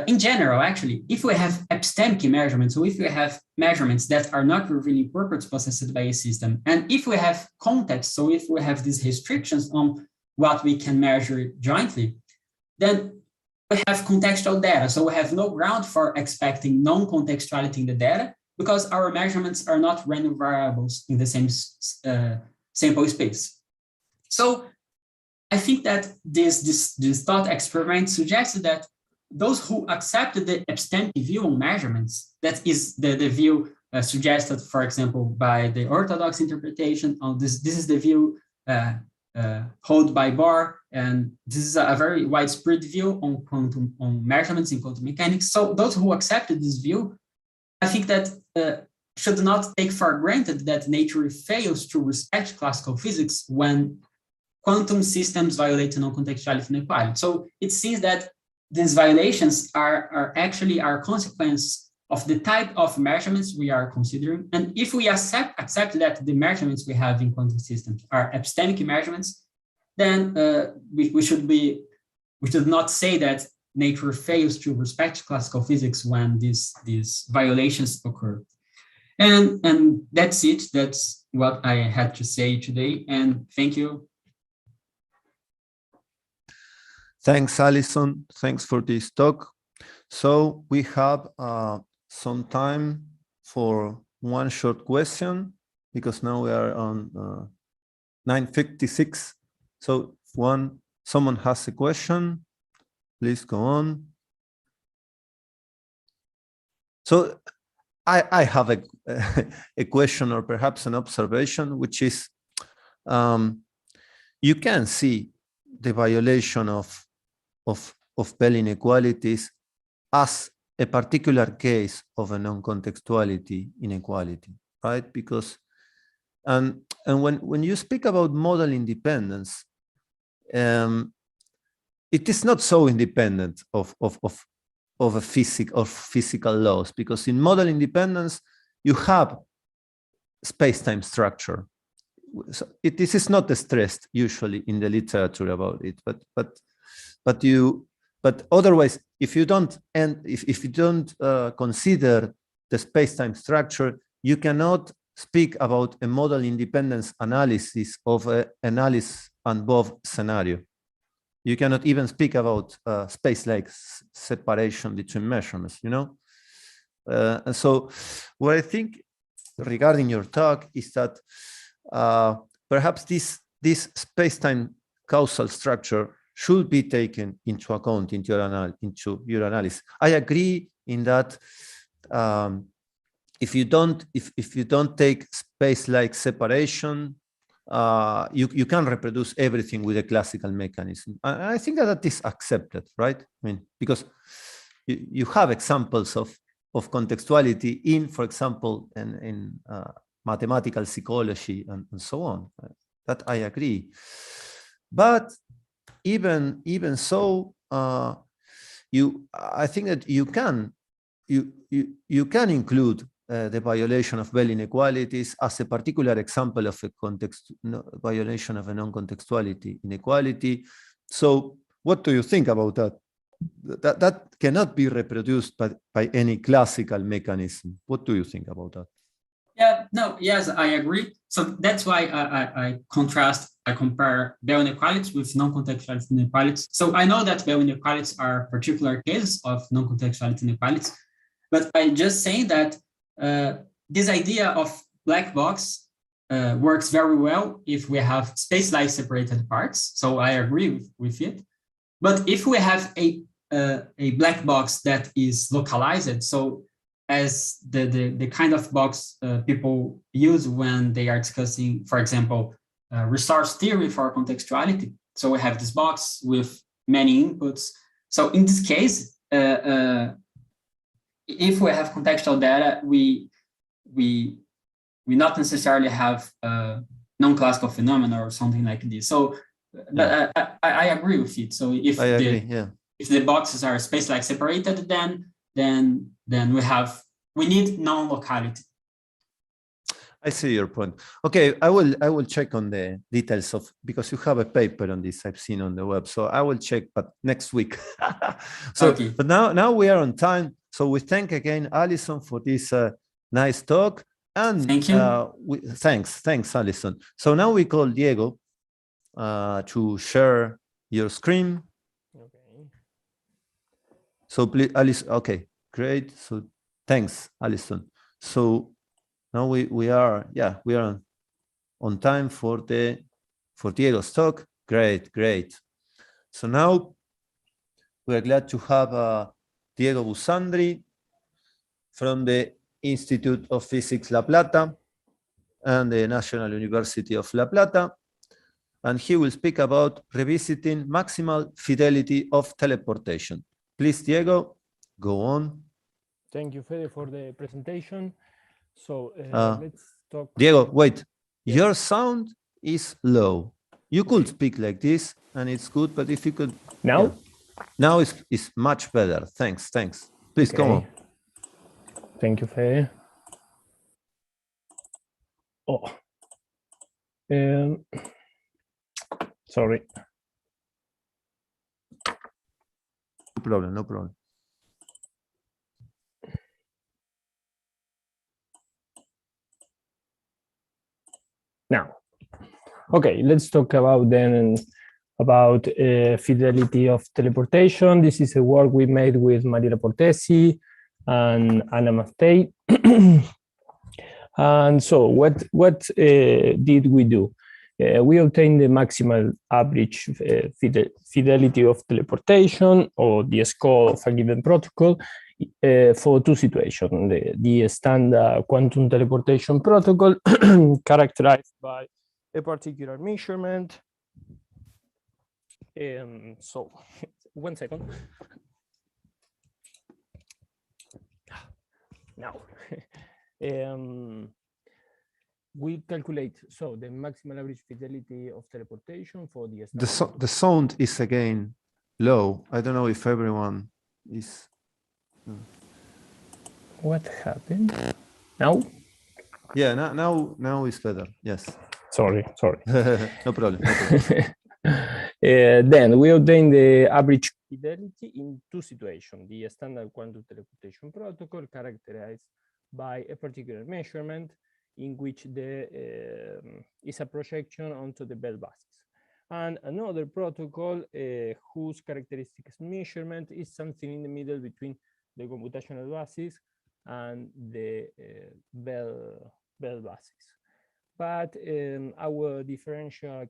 in general, actually, if we have epistemic measurements, so if we have measurements that are not revealing properties possessed by a system, and if we have context, so if we have these restrictions on what we can measure jointly, then we have contextual data. So we have no ground for expecting non-contextuality in the data, because our measurements are not random variables in the same sample space. So I think that this thought experiment suggests that those who accepted the epistemic view on measurements, that is the view suggested, for example, by the orthodox interpretation. This is the view held by Bohr, and this is a very widespread view on measurements in quantum mechanics. So those who accepted this view, I think that should not take for granted that nature fails to respect classical physics when quantum systems violate non-contextuality inequality. So it seems that these violations are actually our consequence of the type of measurements we are considering. And if we accept that the measurements we have in quantum systems are epistemic measurements, then we should not say that nature fails to respect classical physics when these violations occur. And that's it. That's what I had to say today. And thank you.
Thanks, Alison. Thanks for this talk. So we have some time for one short question, because now we are on 9:56. So if someone has a question, please go on. So I have a question, or perhaps an observation, which is you can see the violation of Bell inequalities as a particular case of a non-contextuality inequality, right? Because and when you speak about model independence, it is not so independent of physical laws, because in model independence you have space-time structure. So this is not stressed usually in the literature about it, but otherwise, if you don't consider the space-time structure, you cannot speak about a model independence analysis of an Alice and Bob scenario. You cannot even speak about space-like separation between measurements, you know? And so what I think regarding your talk is that perhaps this space-time causal structure should be taken into account into your analysis. I agree in that if you don't take space-like separation, you can reproduce everything with a classical mechanism. I think that is accepted, right? I mean, because you have examples of contextuality in, for example, in mathematical psychology and so on. That I agree. But even so, I think that you can include the violation of Bell inequalities as a particular example of a violation of a non-contextuality inequality. So what do you think about that? That cannot be reproduced by any classical mechanism. What do you think about that?
Yeah, no, yes, I agree. So that's why I compare Bell inequalities with non-contextuality inequalities. So I know that Bell inequalities are particular cases of non-contextuality inequalities, but I just say that this idea of black box works very well if we have space-like separated parts. So I agree with it. But if we have a black box that is localized, so as the kind of box people use when they are discussing, for example, resource theory for contextuality. So we have this box with many inputs. So in this case, if we have contextual data, we not necessarily have non-classical phenomena or something like this. So, but I agree with it. So if the boxes are space-like separated, then we need non-locality.
I see your point. Okay, I will check on the details because you have a paper on this I've seen on the web. So I will check, but next week. So, okay. But now we are on time. So we thank again Alison for this nice talk. And
thank you.
Thanks, Alison. So now we call Diego to share your screen. Okay. So please, Alison. Okay, great. So thanks, Alison. So now we are on time for Diego's talk. Great. So now we are glad to have Diego Busandri from the Institute of Physics La Plata and the National University of La Plata. And he will speak about revisiting maximal fidelity of teleportation. Please, Diego, go on.
Thank you, Fede, for the presentation. So let's talk.
Diego, wait.
Yes.
Your sound is low. You could speak like this, and it's good, but if you could...
Now?
Yeah. Now it's much better. Thanks. Please, come on.
Thank you, Fede. Oh. Sorry.
No problem.
Now, okay, let's talk about fidelity of teleportation. This is a work we made with Mariela Portesi and Anna Mattei. And so what did we do? We obtained the maximal average fidelity of teleportation, or the score of a given protocol, for two situations. The standard quantum teleportation protocol, characterized by a particular measurement. So, 1 second. Now, we calculate the maximal average fidelity of teleportation for the
the sound is again low. I don't know if everyone is.
What happened now?
Yeah, now it's better. Yes.
Sorry.
No problem.
Then we obtain the average fidelity in two situations: the standard quantum teleportation protocol, characterized by a particular measurement, in which there is a projection onto the bell basis, and another protocol whose characteristics measurement is something in the middle between the computational basis and the bell basis. But our differential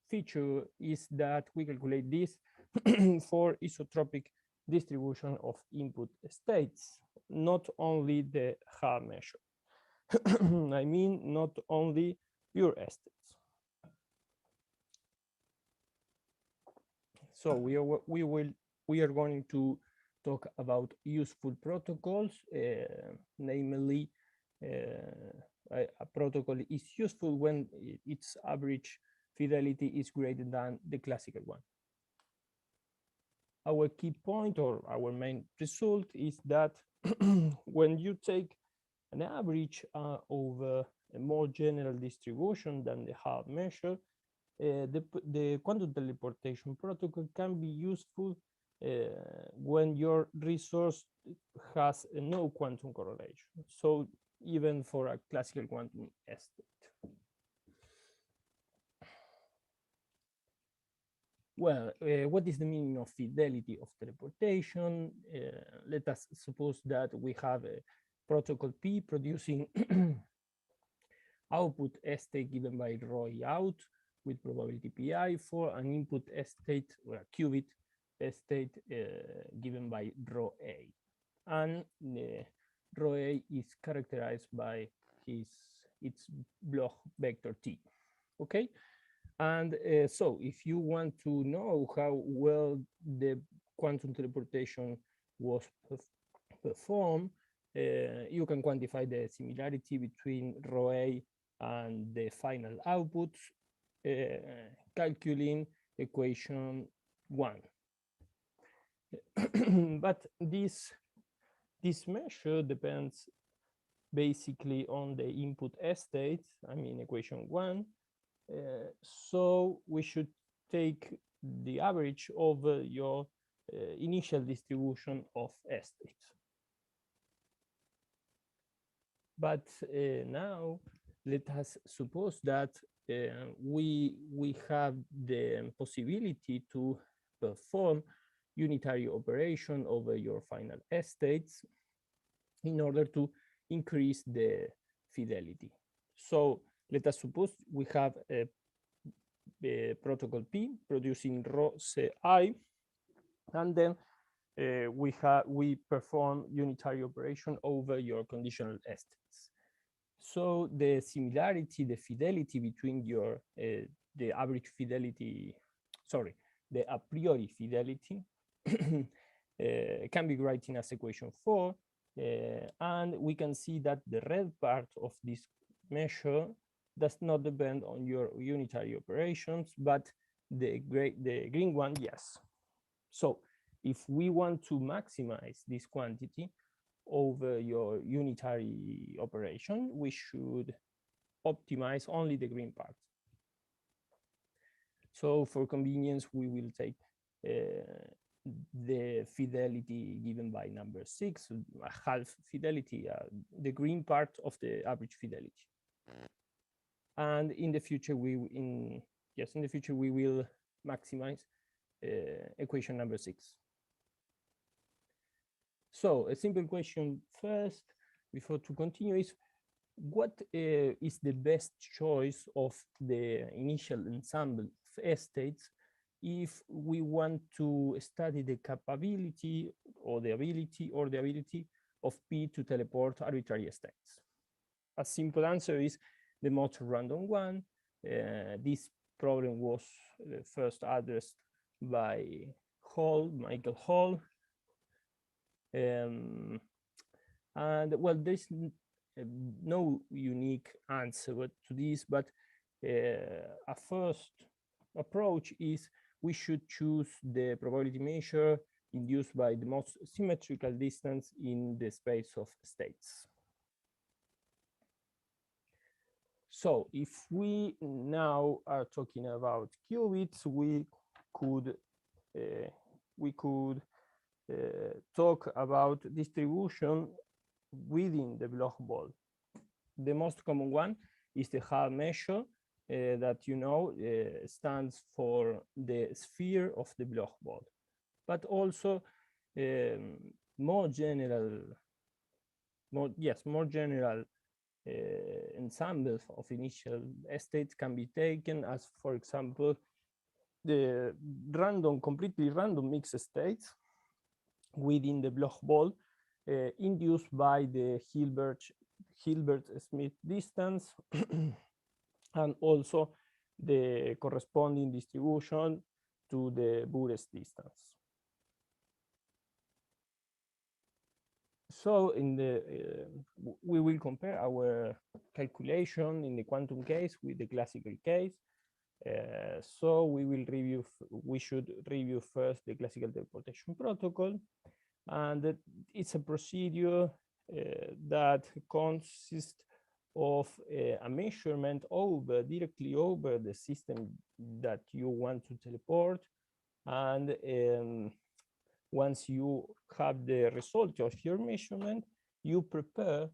feature is that we calculate this for isotropic distribution of input states, not only the Haar measure. I mean, not only pure estates. So we are going to talk about useful protocols, namely a protocol is useful when its average fidelity is greater than the classical one. Our key point, or our main result, is that when you take an average over a more general distribution than the Haar measure, the quantum teleportation protocol can be useful when your resource has no quantum correlation. So even for a classical quantum estate. Well, what is the meaning of fidelity of teleportation? Let us suppose that we have a protocol P producing output state given by rho out with probability pi for an input state, or a qubit state given by rho a. And rho a is characterized by its Bloch vector T. Okay? And so if you want to know how well the quantum teleportation was performed, you can quantify the similarity between rho a and the final outputs, calculating equation 1. But this measure depends basically on the input states, I mean equation 1. So we should take the average over your initial distribution of states. But now let us suppose that we have the possibility to perform unitary operation over your final states in order to increase the fidelity. So let us suppose we have a protocol P producing rho Ci, and then we perform unitary operation over your conditional estates. So the similarity, the fidelity between your the average fidelity, sorry, the a priori fidelity can be written as equation 4, and we can see that the red part of this measure does not depend on your unitary operations, but the green one, yes. So if we want to maximize this quantity over your unitary operation, we should optimize only the green part. So for convenience, we will take the fidelity given by number 6, half fidelity, the green part of the average fidelity. And in the future, we will maximize equation number 6. So a simple question first, before to continue, is what is the best choice of the initial ensemble of states if we want to study the capability or the ability of P to teleport arbitrary states? A simple answer is the most random one. This problem was first addressed by Michael Hall. And well, there's no unique answer to this, but a first approach is we should choose the probability measure induced by the most symmetrical distance in the space of states. So if we now are talking about qubits, we could talk about distribution within the Bloch ball. The most common one is the Hall measure that stands for the sphere of the Bloch ball, but also more general ensembles of initial states can be taken as, for example, the completely random mixed states within the Bloch ball induced by the Hilbert-Smith distance and also the corresponding distribution to the Bures distance. So we will compare our calculation in the quantum case with the classical case. So we should review first the classical teleportation protocol, and it's a procedure that consists of a measurement directly over the system that you want to teleport, and once you have the result of your measurement, you prepare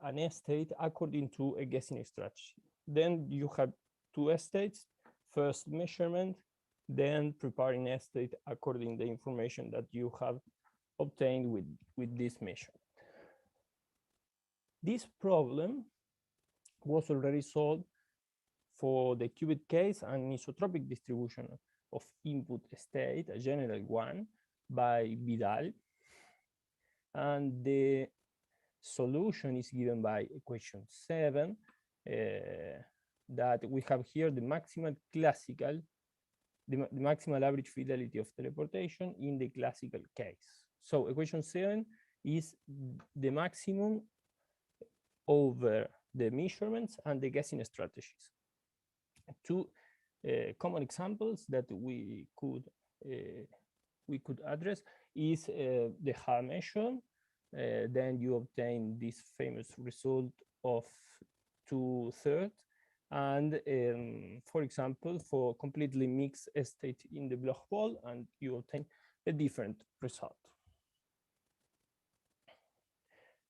an state according to a guessing strategy. Then you have two states: first measurement, then preparing a state according to the information that you have obtained with this measurement. This problem was already solved for the qubit case and isotropic distribution of input state, a general one, by Vidal. And the solution is given by equation 7, that we have here the maximal average fidelity of teleportation in the classical case. So equation 7 is the maximum over the measurements and the guessing strategies. Two common examples that we could address is the Hall measure. Then you obtain this famous result of 2/3, and for example, for completely mixed state in the Bloch ball, and you obtain a different result.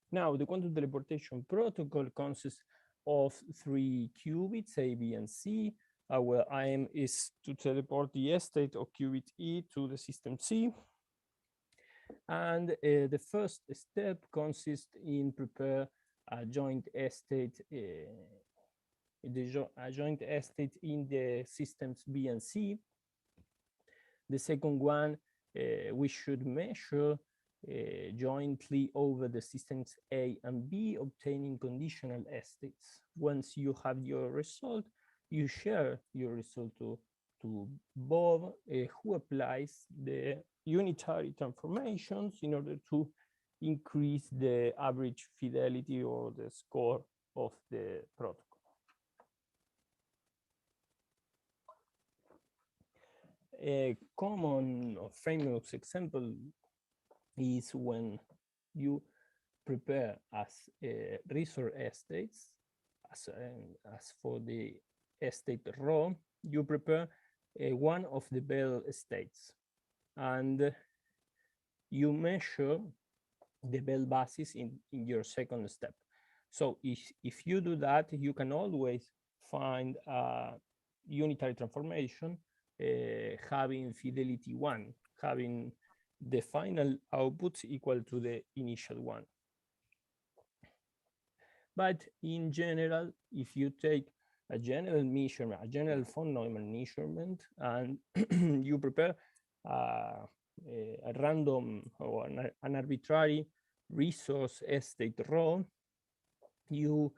Now, the quantum teleportation protocol consists of 3 qubits, A, B, and C. Our aim is to teleport the state of qubit E to the system C. And the first step consists in prepare a joint estate, a joint estate in the systems B and C. The second one, we should measure jointly over the systems A and B, obtaining conditional estates. Once you have your result, you share your result to Bob, who applies the unitary transformations in order to increase the average fidelity or the score of the protocol. A common frameworks example is when you prepare as resource estates, as for the estate row, you prepare one of the Bell states, and you measure the Bell basis in your second step. So if you do that, you can always find a unitary transformation having fidelity 1, having the final outputs equal to the initial one. But in general, if you take a general measurement, a general von Neumann measurement, and you prepare a random or an arbitrary resource estate row, you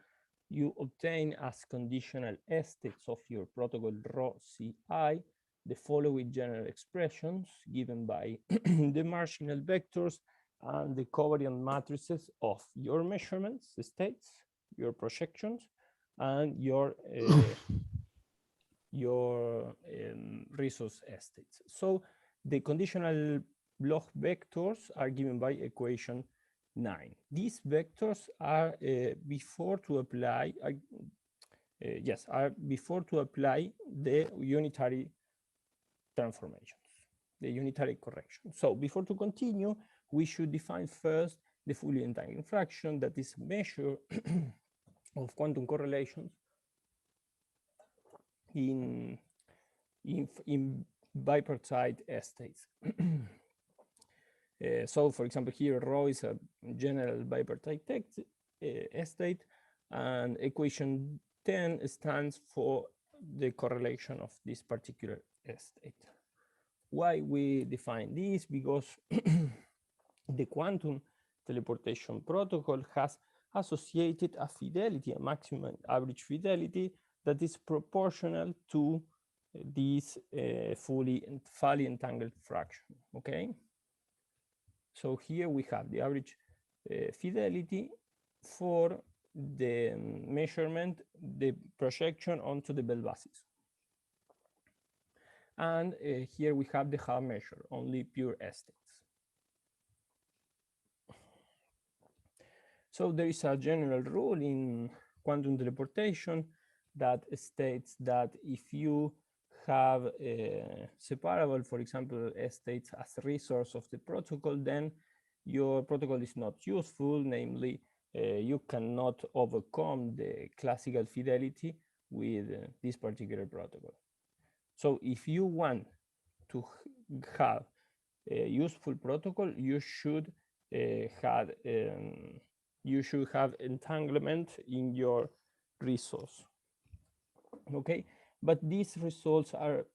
obtain as conditional estates of your protocol row CI the following general expressions given by the marginal vectors and the covariant matrices of your measurements, states, your projections, and your resource estates. So the conditional Bloch vectors are given by equation 9. These vectors are before to apply the unitary transformations, the unitary correction. So before to continue, we should define first the fully entangled fraction, that is a measure of quantum correlations in bipartite estates. So for example, here rho is a general bipartite estate, and equation 10 stands for the correlation of this particular estate. Why we define this? Because the quantum teleportation protocol has associated a fidelity, a maximum average fidelity that is proportional to this fully entangled fraction, okay? So here we have the average fidelity for the measurement, the projection onto the Bell basis. And here we have the half measure, only pure estates. So there is a general rule in quantum teleportation that states that if you have separable, for example, estates as a resource of the protocol, then your protocol is not useful, namely, you cannot overcome the classical fidelity with this particular protocol. So if you want to have a useful protocol, you should have entanglement in your resource. Okay, but these results are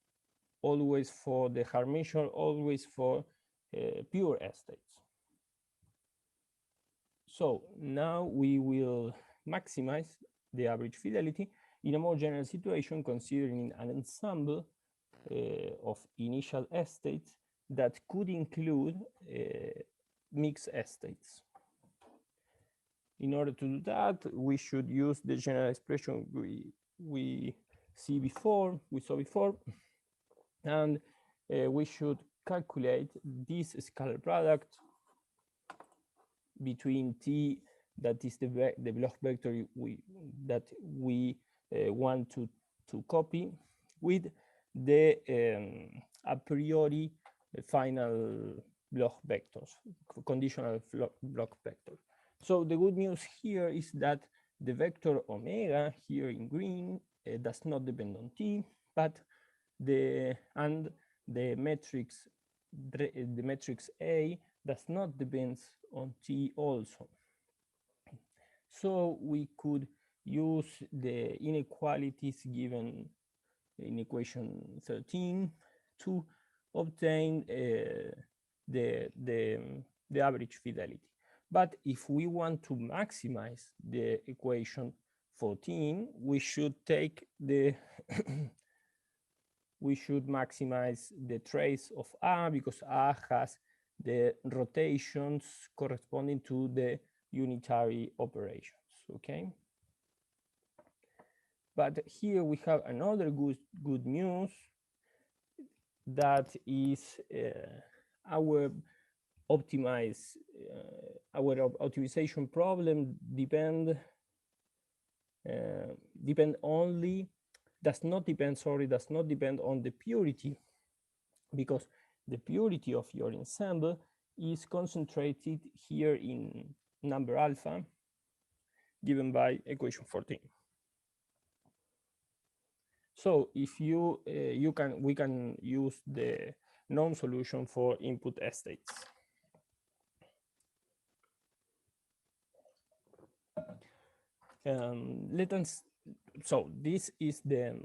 always for the half measure, always for pure estates. So now we will maximize the average fidelity in a more general situation, considering an ensemble of initial estates that could include mixed estates. In order to do that, we should use the general expression we saw before, and we should calculate this scalar product between T, that is the Bloch vector that we want to copy, with the a priori final Bloch vectors, conditional Bloch vector. So the good news here is that the vector omega here in green does not depend on T, but the matrix A does not depend on T also. So we could use the inequalities given in equation 13 to obtain the average fidelity. But if we want to maximize the equation 14, we should take the we should maximize the trace of A, because A has the rotations corresponding to the unitary operations, okay? But here we have another good news, that is our optimization problem does not depend on the purity, because the purity of your ensemble is concentrated here in number alpha, given by equation 14. So if we can use the norm solution for input states. So this is the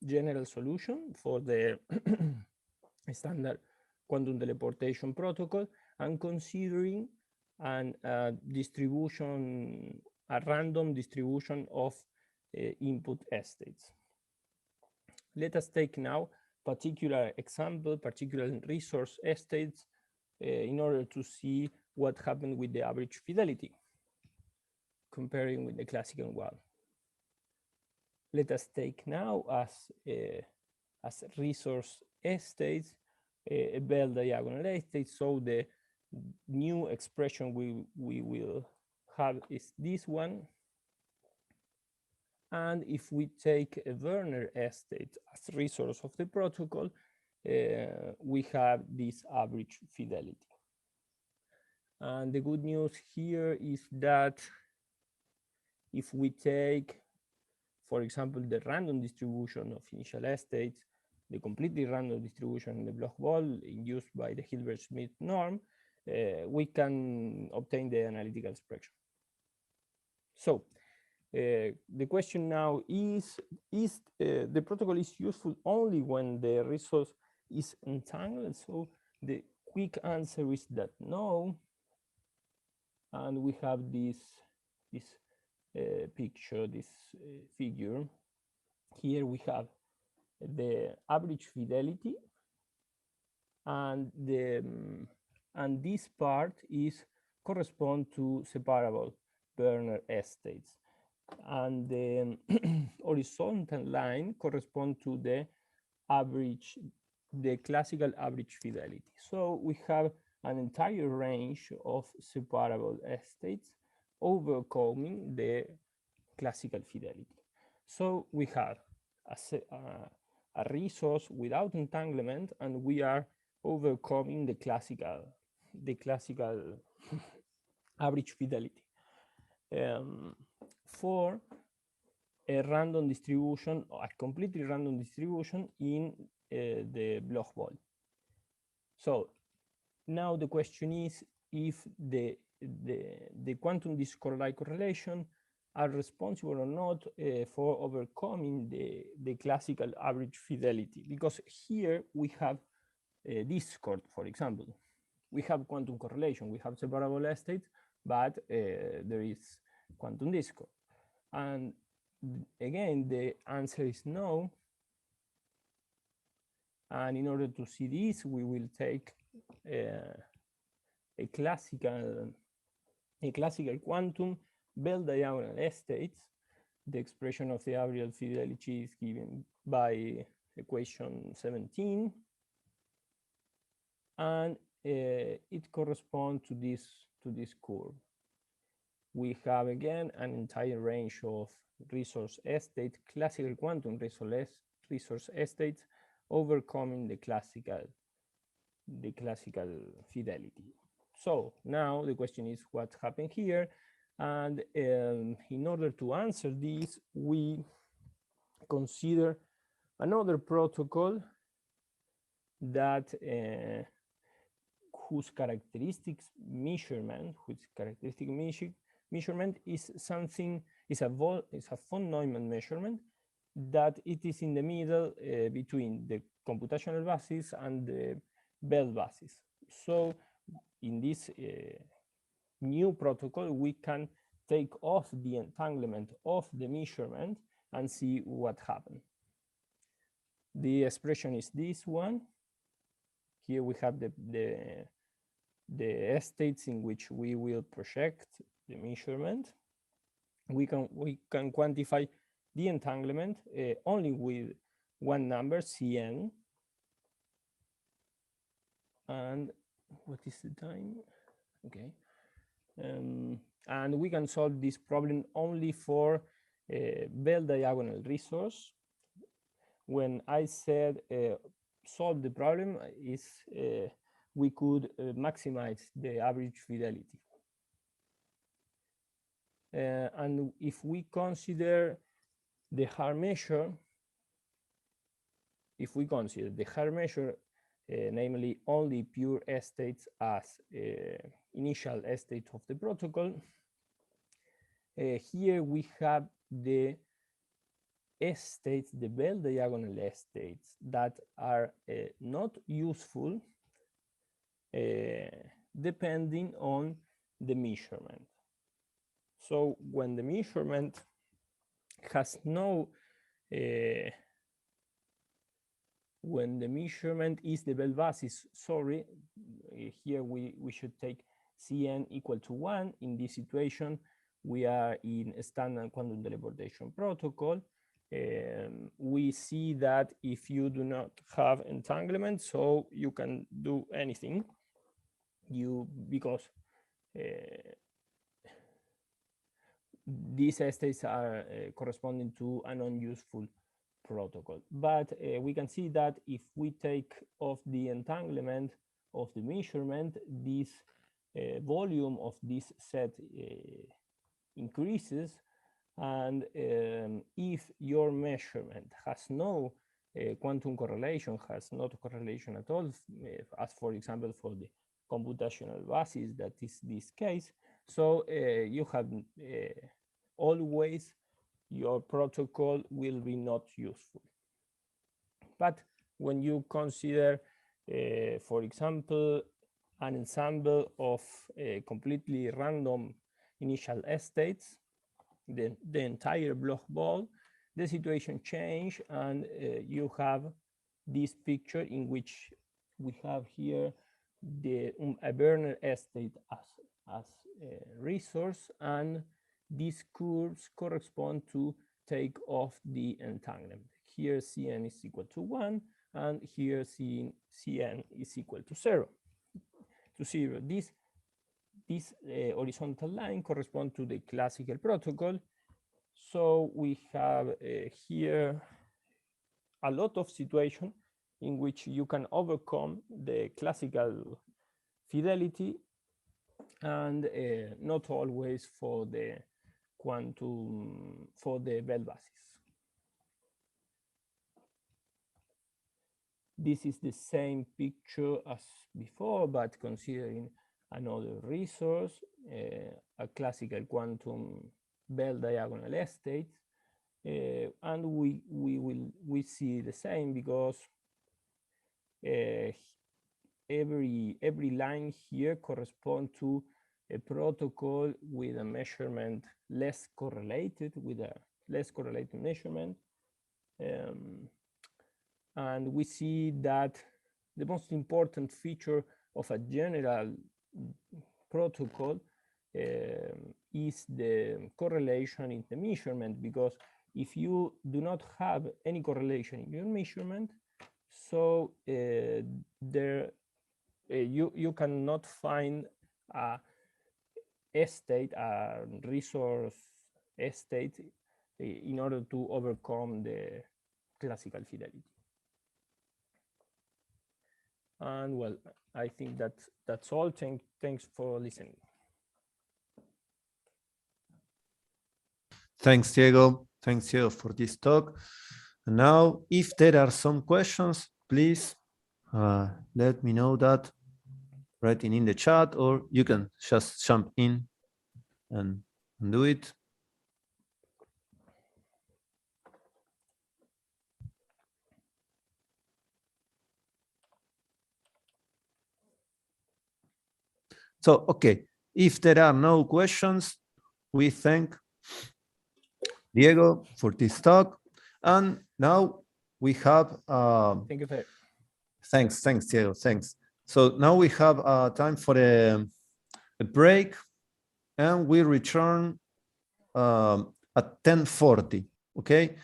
general solution for the standard quantum teleportation protocol, and considering a random distribution of input states. Let us take now particular example, particular resource states, in order to see what happened with the average fidelity, comparing with the classical one. Let us take now as resource states a Bell diagonal state. So the new expression we will have is this one. And if we take a Werner state as resource of the protocol, we have this average fidelity. And the good news here is that if we take, for example, the random distribution of initial states, the completely random distribution in the Bloch ball induced by the Hilbert-Smith norm, we can obtain the analytical expression. So the question now is the protocol is useful only when the resource is entangled? So the quick answer is that no. And we have this picture, this figure. Here we have the average fidelity, and this part correspond to separable Werner states, and the horizontal line correspond to the classical average fidelity. So we have an entire range of separable states overcoming the classical fidelity. So we have a resource without entanglement, and we are overcoming the classical average fidelity. For a random distribution, a completely random distribution in the Bloch ball. So now the question is if the quantum disk-Coriolis correlation are responsible or not for overcoming the classical average fidelity, because here we have discord, for example. We have quantum correlation, we have separable states, but there is quantum discord. And again, the answer is no. And in order to see this, we will take a classical quantum Bell diagonal states. The expression of the average fidelity is given by equation 17, and it corresponds to this curve. We have again an entire range of resource states, classical quantum resource states, overcoming the classical fidelity. So now the question is what happened here, and in order to answer this, we consider another protocol that whose characteristic measurement is something, is a von Neumann measurement that it is in the middle between the computational basis and the Bell basis. So in this new protocol, we can take off the entanglement of the measurement and see what happened. The expression is this one. Here we have the states in which we will project the measurement. We can quantify the entanglement only with one number, Cn. And what is the time? Okay. And we can solve this problem only for Bell diagonal resource. When I said solve the problem, is we could maximize the average fidelity. And if we consider the Haar measure, namely only pure estates as initial estate of the protocol, here we have the estates, the Bell diagonal estates that are not useful depending on the measurement. So when the measurement has no, when the measurement is the Bell basis, sorry, here we should take Cn equal to 1. In this situation, we are in a standard quantum teleportation protocol. We see that if you do not have entanglement, so you can do anything, because these estates are corresponding to a non-useful protocol. But we can see that if we take off the entanglement of the measurement, this volume of this set increases. And if your measurement has no quantum correlation, has not correlation at all, as for example for the computational basis, that is this case, so you have always your protocol will be not useful. But when you consider, for example, an ensemble of completely random initial estates, the entire block ball, the situation change, and you have this picture in which we have here the a Werner estate as a resource, and these curves correspond to take off the entanglement. Here Cn is equal to 1, and here Cn is equal to 0. This horizontal line corresponds to the classical protocol. So we have here a lot of situations in which you can overcome the classical fidelity, and not always for the quantum, for the Bell basis. This is the same picture as before, but considering another resource, a classical quantum Bell diagonal estate, and we see the same, because every line here corresponds to a protocol with a measurement less correlated, with a less correlated measurement. And we see that the most important feature of a general protocol is the correlation in the measurement, because if you do not have any correlation in your measurement, so you cannot find a estate, a resource estate, in order to overcome the classical fidelity. And well, I think that's all. Thanks for listening.
Thanks, Diego. Thanks, Diego, for this talk. And now, if there are some questions, please let me know that. writing in the chat, or you can just jump in and do it. So, okay, if there are no questions, we thank Diego for this talk. And now we have,
Thank you, Fede.
thanks, Diego, thanks. So now we have time for a break, and we return at 10:40, okay?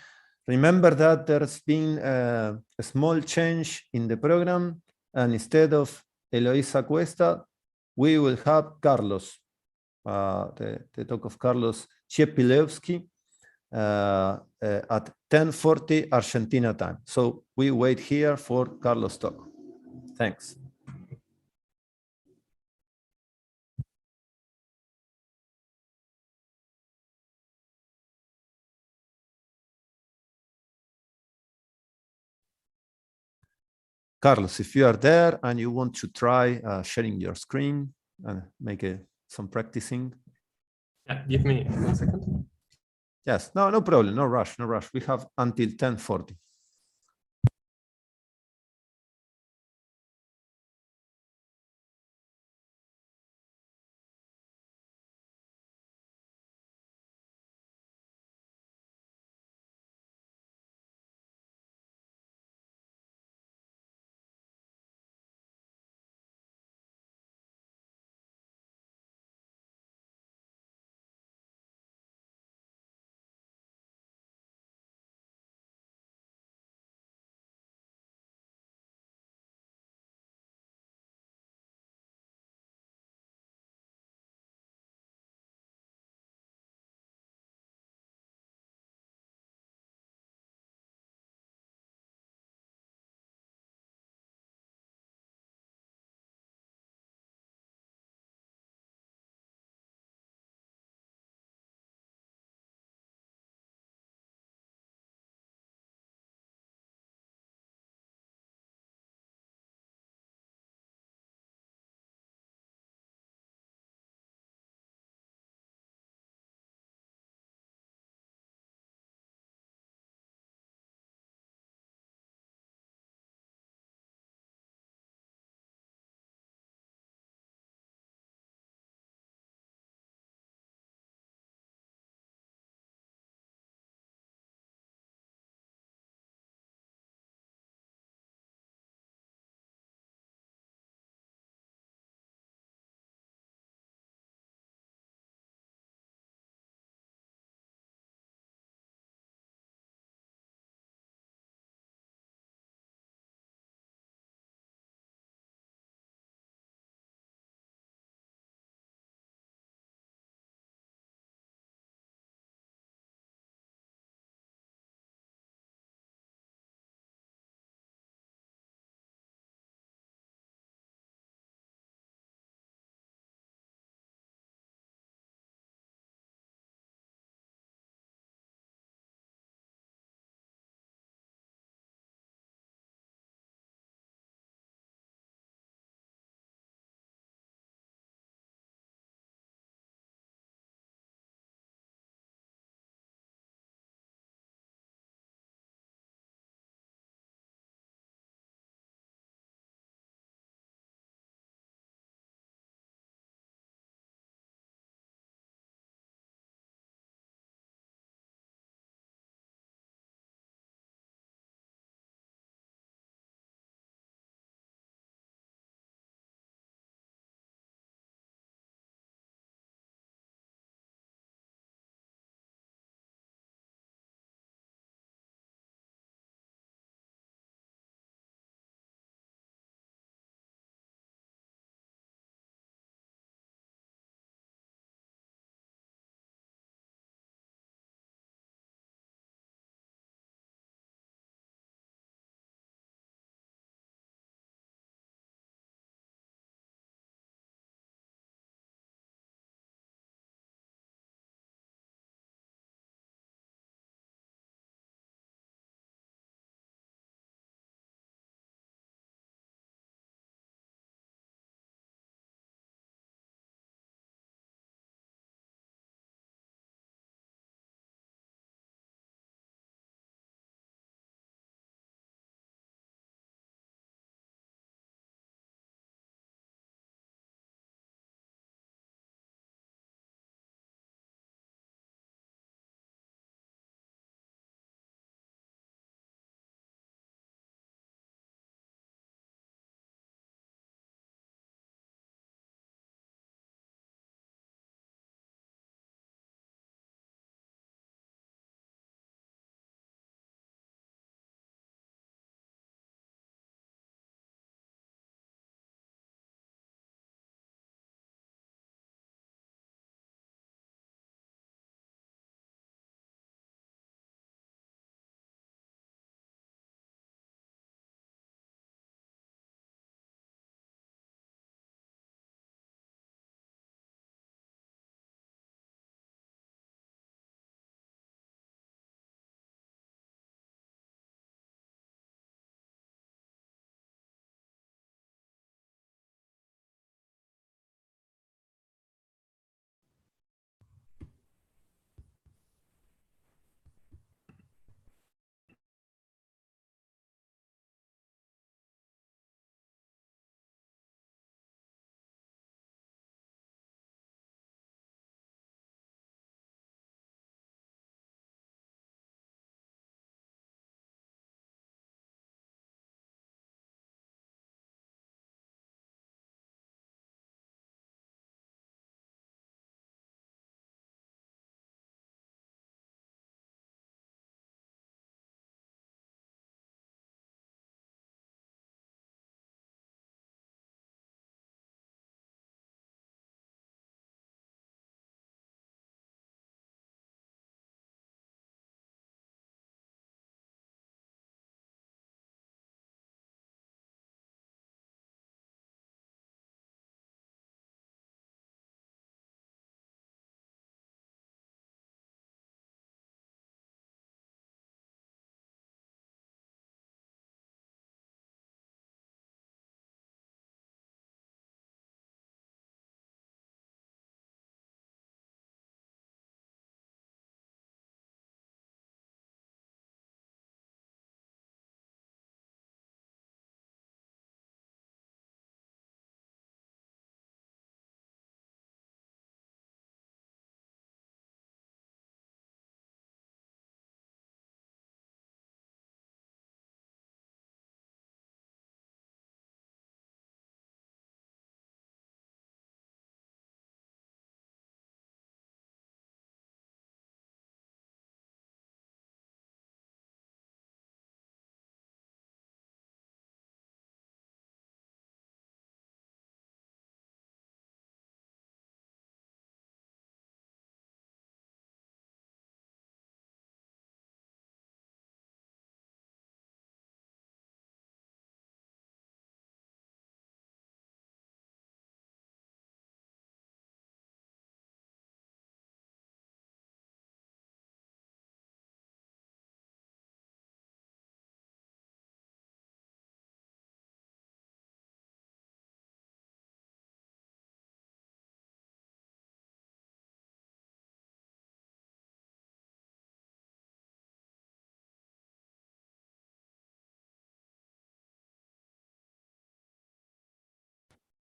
Remember that there's been a small change in the program, and instead of Eloisa Cuesta, we will have Carlos, the talk of Carlos Ciepilewski at 10:40 Argentina time. So we wait here for Carlos' talk. Thanks. Carlos, if you are there and you want to try sharing your screen and make some practicing.
Yeah, give me 1 second.
Yes, no problem, no rush. We have until 10:40.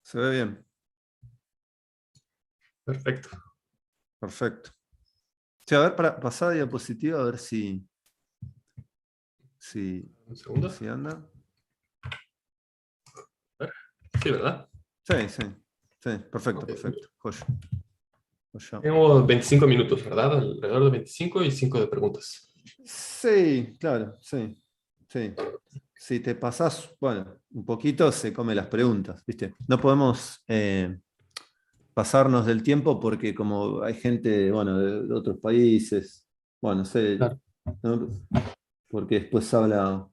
Se ve bien.
Perfecto.
Perfecto. Sí, a ver, para pasar a diapositiva, a ver si
Un segundo.
anda.
Sí, ¿verdad?
Sí, sí. Sí, perfecto,
Ok.
perfecto. Joya. Joya.
Tengo 25 minutos, ¿verdad? Alrededor de 25 y 5 de preguntas.
Sí, claro, sí. Sí. Si te pasás, bueno, un poquito se come las preguntas, ¿viste? No podemos pasarnos del tiempo porque como hay gente, bueno, de otros países, bueno, no sé,
Claro.
¿no? Porque después habla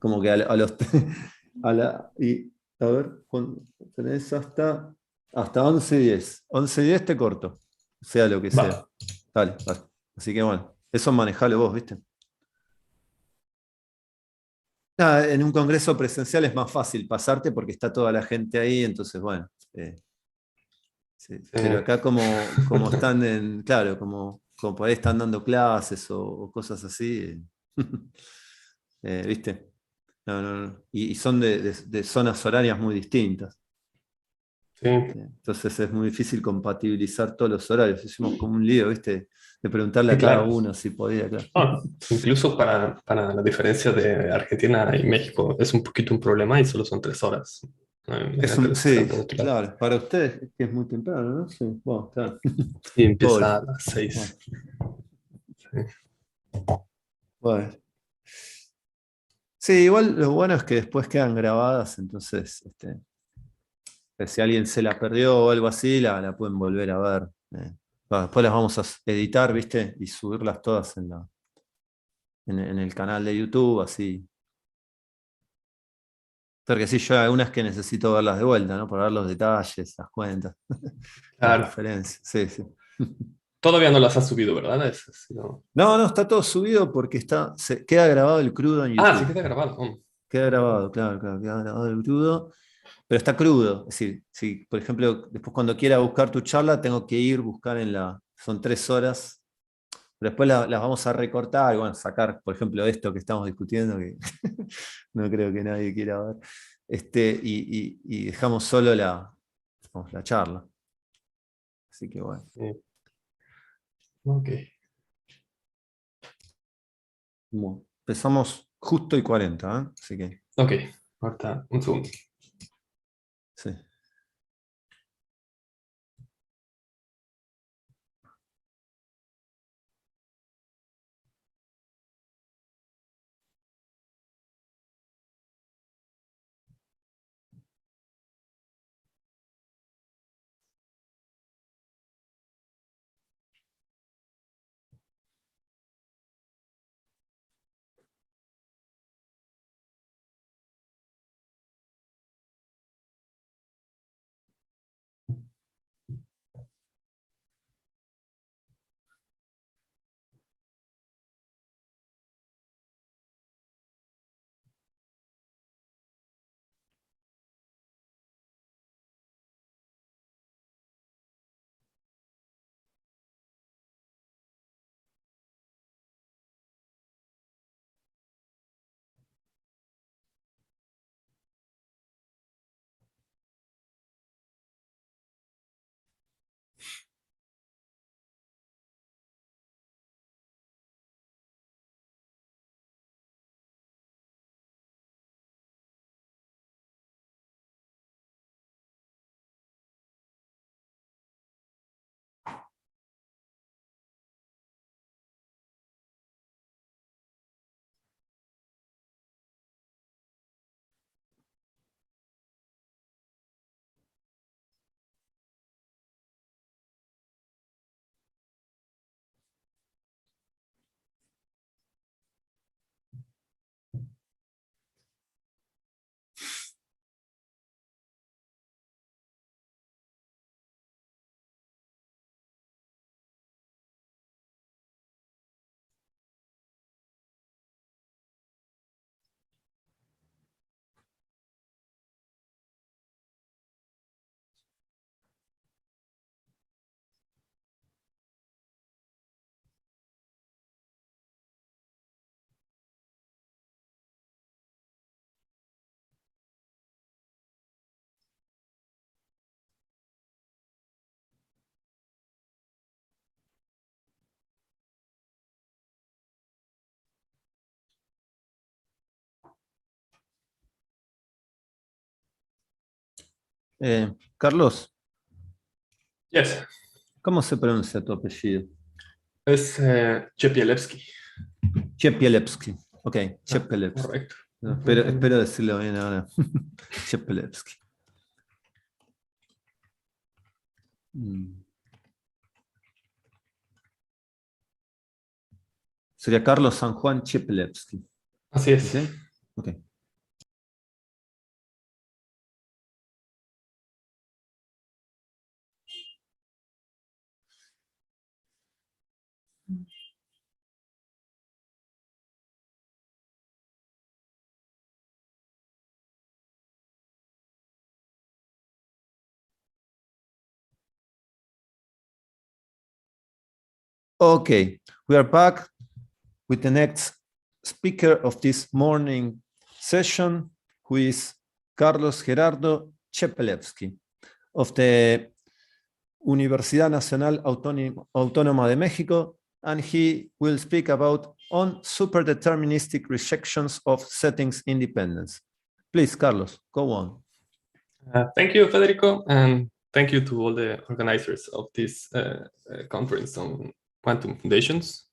como que a los y a ver, tenés hasta 11:10. 11:10 te corto, sea lo que sea.
Va.
Dale, dale. Así que bueno, eso manejalo vos, ¿viste? Nada, en un congreso presencial es más fácil pasarte porque está toda la gente ahí, entonces bueno. Sí. Pero acá como están claro, como por ahí están dando clases o cosas así, ¿viste? No. Y son de zonas horarias muy distintas.
Sí.
Entonces es muy difícil compatibilizar todos los horarios. Hicimos como un lío, ¿viste? De preguntarle
Sí,
a cada
claro.
uno si podía, claro.
Ah, incluso para la diferencia de Argentina y México es un poquito un problema y solo son 3 horas. Imagínate los que
Sí,
están del otro lado.
claro. Para ustedes que es muy temprano, ¿no? Sí, bueno, claro.
Y empieza
Pobre.
a las 6.
Bueno. Sí, igual lo bueno es que después quedan grabadas, entonces si alguien se la perdió o algo así, la pueden volver a ver. Después las vamos a editar, ¿viste? Y subirlas todas en el canal de YouTube, así. Porque sí, yo hay algunas que necesito verlas de vuelta, ¿no? Para ver los detalles, las cuentas, las
Claro.
referencias. Sí, sí.
Todavía no las has subido, ¿verdad? No.
No, está todo subido porque queda grabado el crudo en
Ah, sí
YouTube.
queda grabado.
Queda grabado, claro, queda grabado el crudo. Pero está crudo. Es decir, si por ejemplo, después cuando quiera buscar tu charla, tengo que ir, buscar son 3 horas. Pero después las vamos a recortar y bueno, sacar, por ejemplo, esto que estamos discutiendo, que no creo que nadie quiera ver. Y dejamos solo la charla. Así que bueno.
Sí. Ok.
Bueno, empezamos justo y 40, ¿eh? Así que
Ok. Ahorita, un segundo.
sí. Carlos,
Yes,
¿cómo se pronuncia tu apellido?
es Chepielewski.
Chepielewski. Ok, Chepielewski.
Correcto.
Espero decirlo bien ahora. Chepielewski. Sería Carlos San Juan Chepielewski.
Así es.
Ok. Okay, we are back with the next speaker of this morning session, who is Carlos Gerardo Chepielewski of the Universidad Nacional Autónoma de México, and he will speak about on superdeterministic rejections of settings independence. Please, Carlos, go on.
Thank you, Federico, and thank you to all the organizers of this conference on quantum foundations.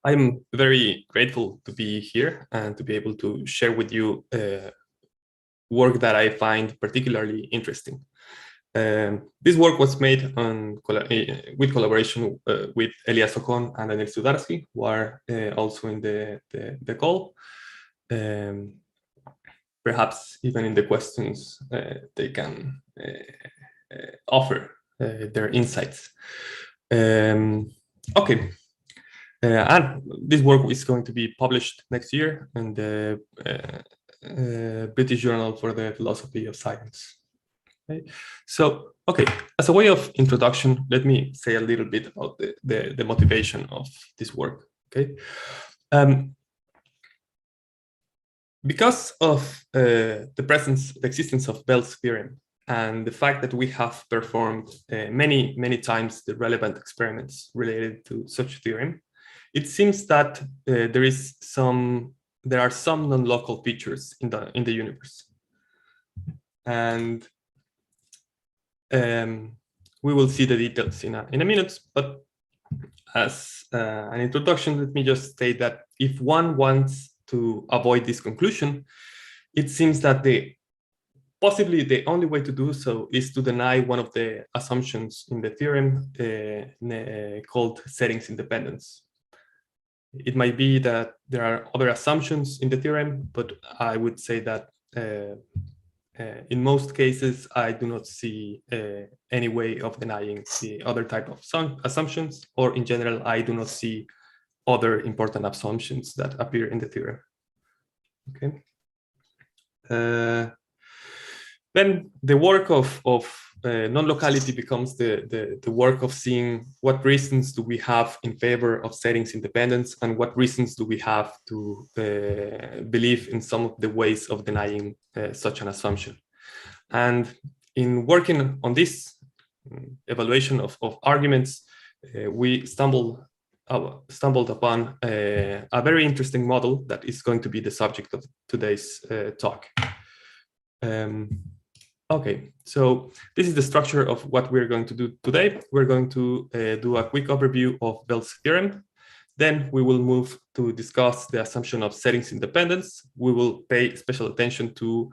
I'm very grateful to be here and to be able to share with you work that I find particularly interesting. This work was made with collaboration with Elias Ocon and Daniel Sudarsky, who are also in the call. Perhaps even in the questions, they can offer their insights. Okay. And this work is going to be published next year in the British Journal for the Philosophy of Science. Okay. So, okay, as a way of introduction, let me say a little bit about the motivation of this work. Okay. Because of the existence of Bell's theorem and the fact that we have performed many times the relevant experiments related to such theorem, it seems that there are some non-local features in the universe, and we will see the details in a minute. But as an introduction, let me just state that if one wants to avoid this conclusion, it seems that possibly the only way to do so is to deny one of the assumptions in the theorem called settings independence. It might be that there are other assumptions in the theorem, but I would say that in most cases, I do not see any way of denying the other type of assumptions, or in general, I do not see other important assumptions that appear in the theorem. Okay. Then the work of non-locality becomes the work of seeing what reasons do we have in favor of settings independence and what reasons do we have to believe in some of the ways of denying such an assumption. And in working on this evaluation of arguments, we stumbled upon a very interesting model that is going to be the subject of today's talk. Okay, so this is the structure of what we're going to do today. We're going to do a quick overview of Bell's theorem. Then we will move to discuss the assumption of settings independence. We will pay special attention to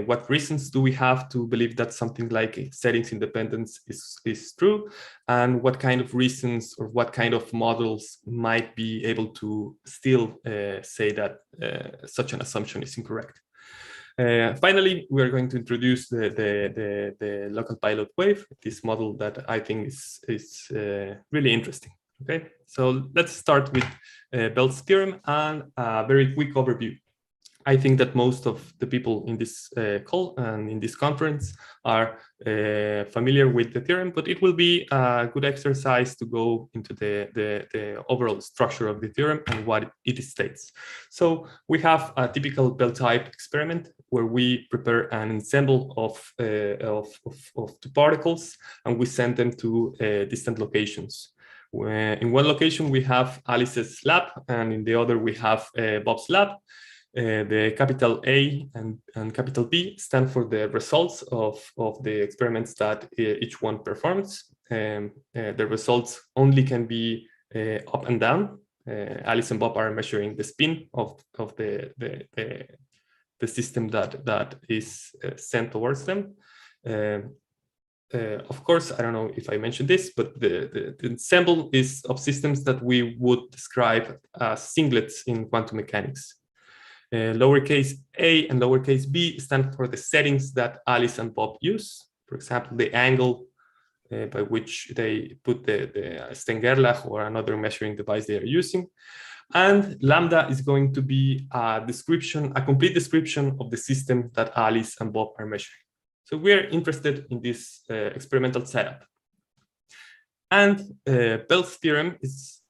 what reasons do we have to believe that something like settings independence is true, and what kind of reasons or what kind of models might be able to still say that such an assumption is incorrect. Finally, we are going to introduce the local pilot wave, this model that I think is really interesting. Okay, so let's start with Bell's theorem and a very quick overview. I think that most of the people in this call and in this conference are familiar with the theorem, but it will be a good exercise to go into the overall structure of the theorem and what it states. So we have a typical Bell-type experiment where we prepare an ensemble of two particles and we send them to distant locations. In one location we have Alice's lab, and in the other we have Bob's lab. The capital A and capital B stand for the results of the experiments that each one performs. The results only can be up and down. Alice and Bob are measuring the spin of the system that is sent towards them. Of course, I don't know if I mentioned this, but the ensemble is of systems that we would describe as singlets in quantum mechanics. Lowercase a and lowercase b stand for the settings that Alice and Bob use. For example, the angle by which they put the Stengerlach or another measuring device they are using. And lambda is going to be a complete description of the system that Alice and Bob are measuring. So we're interested in this experimental setup. And Bell's theorem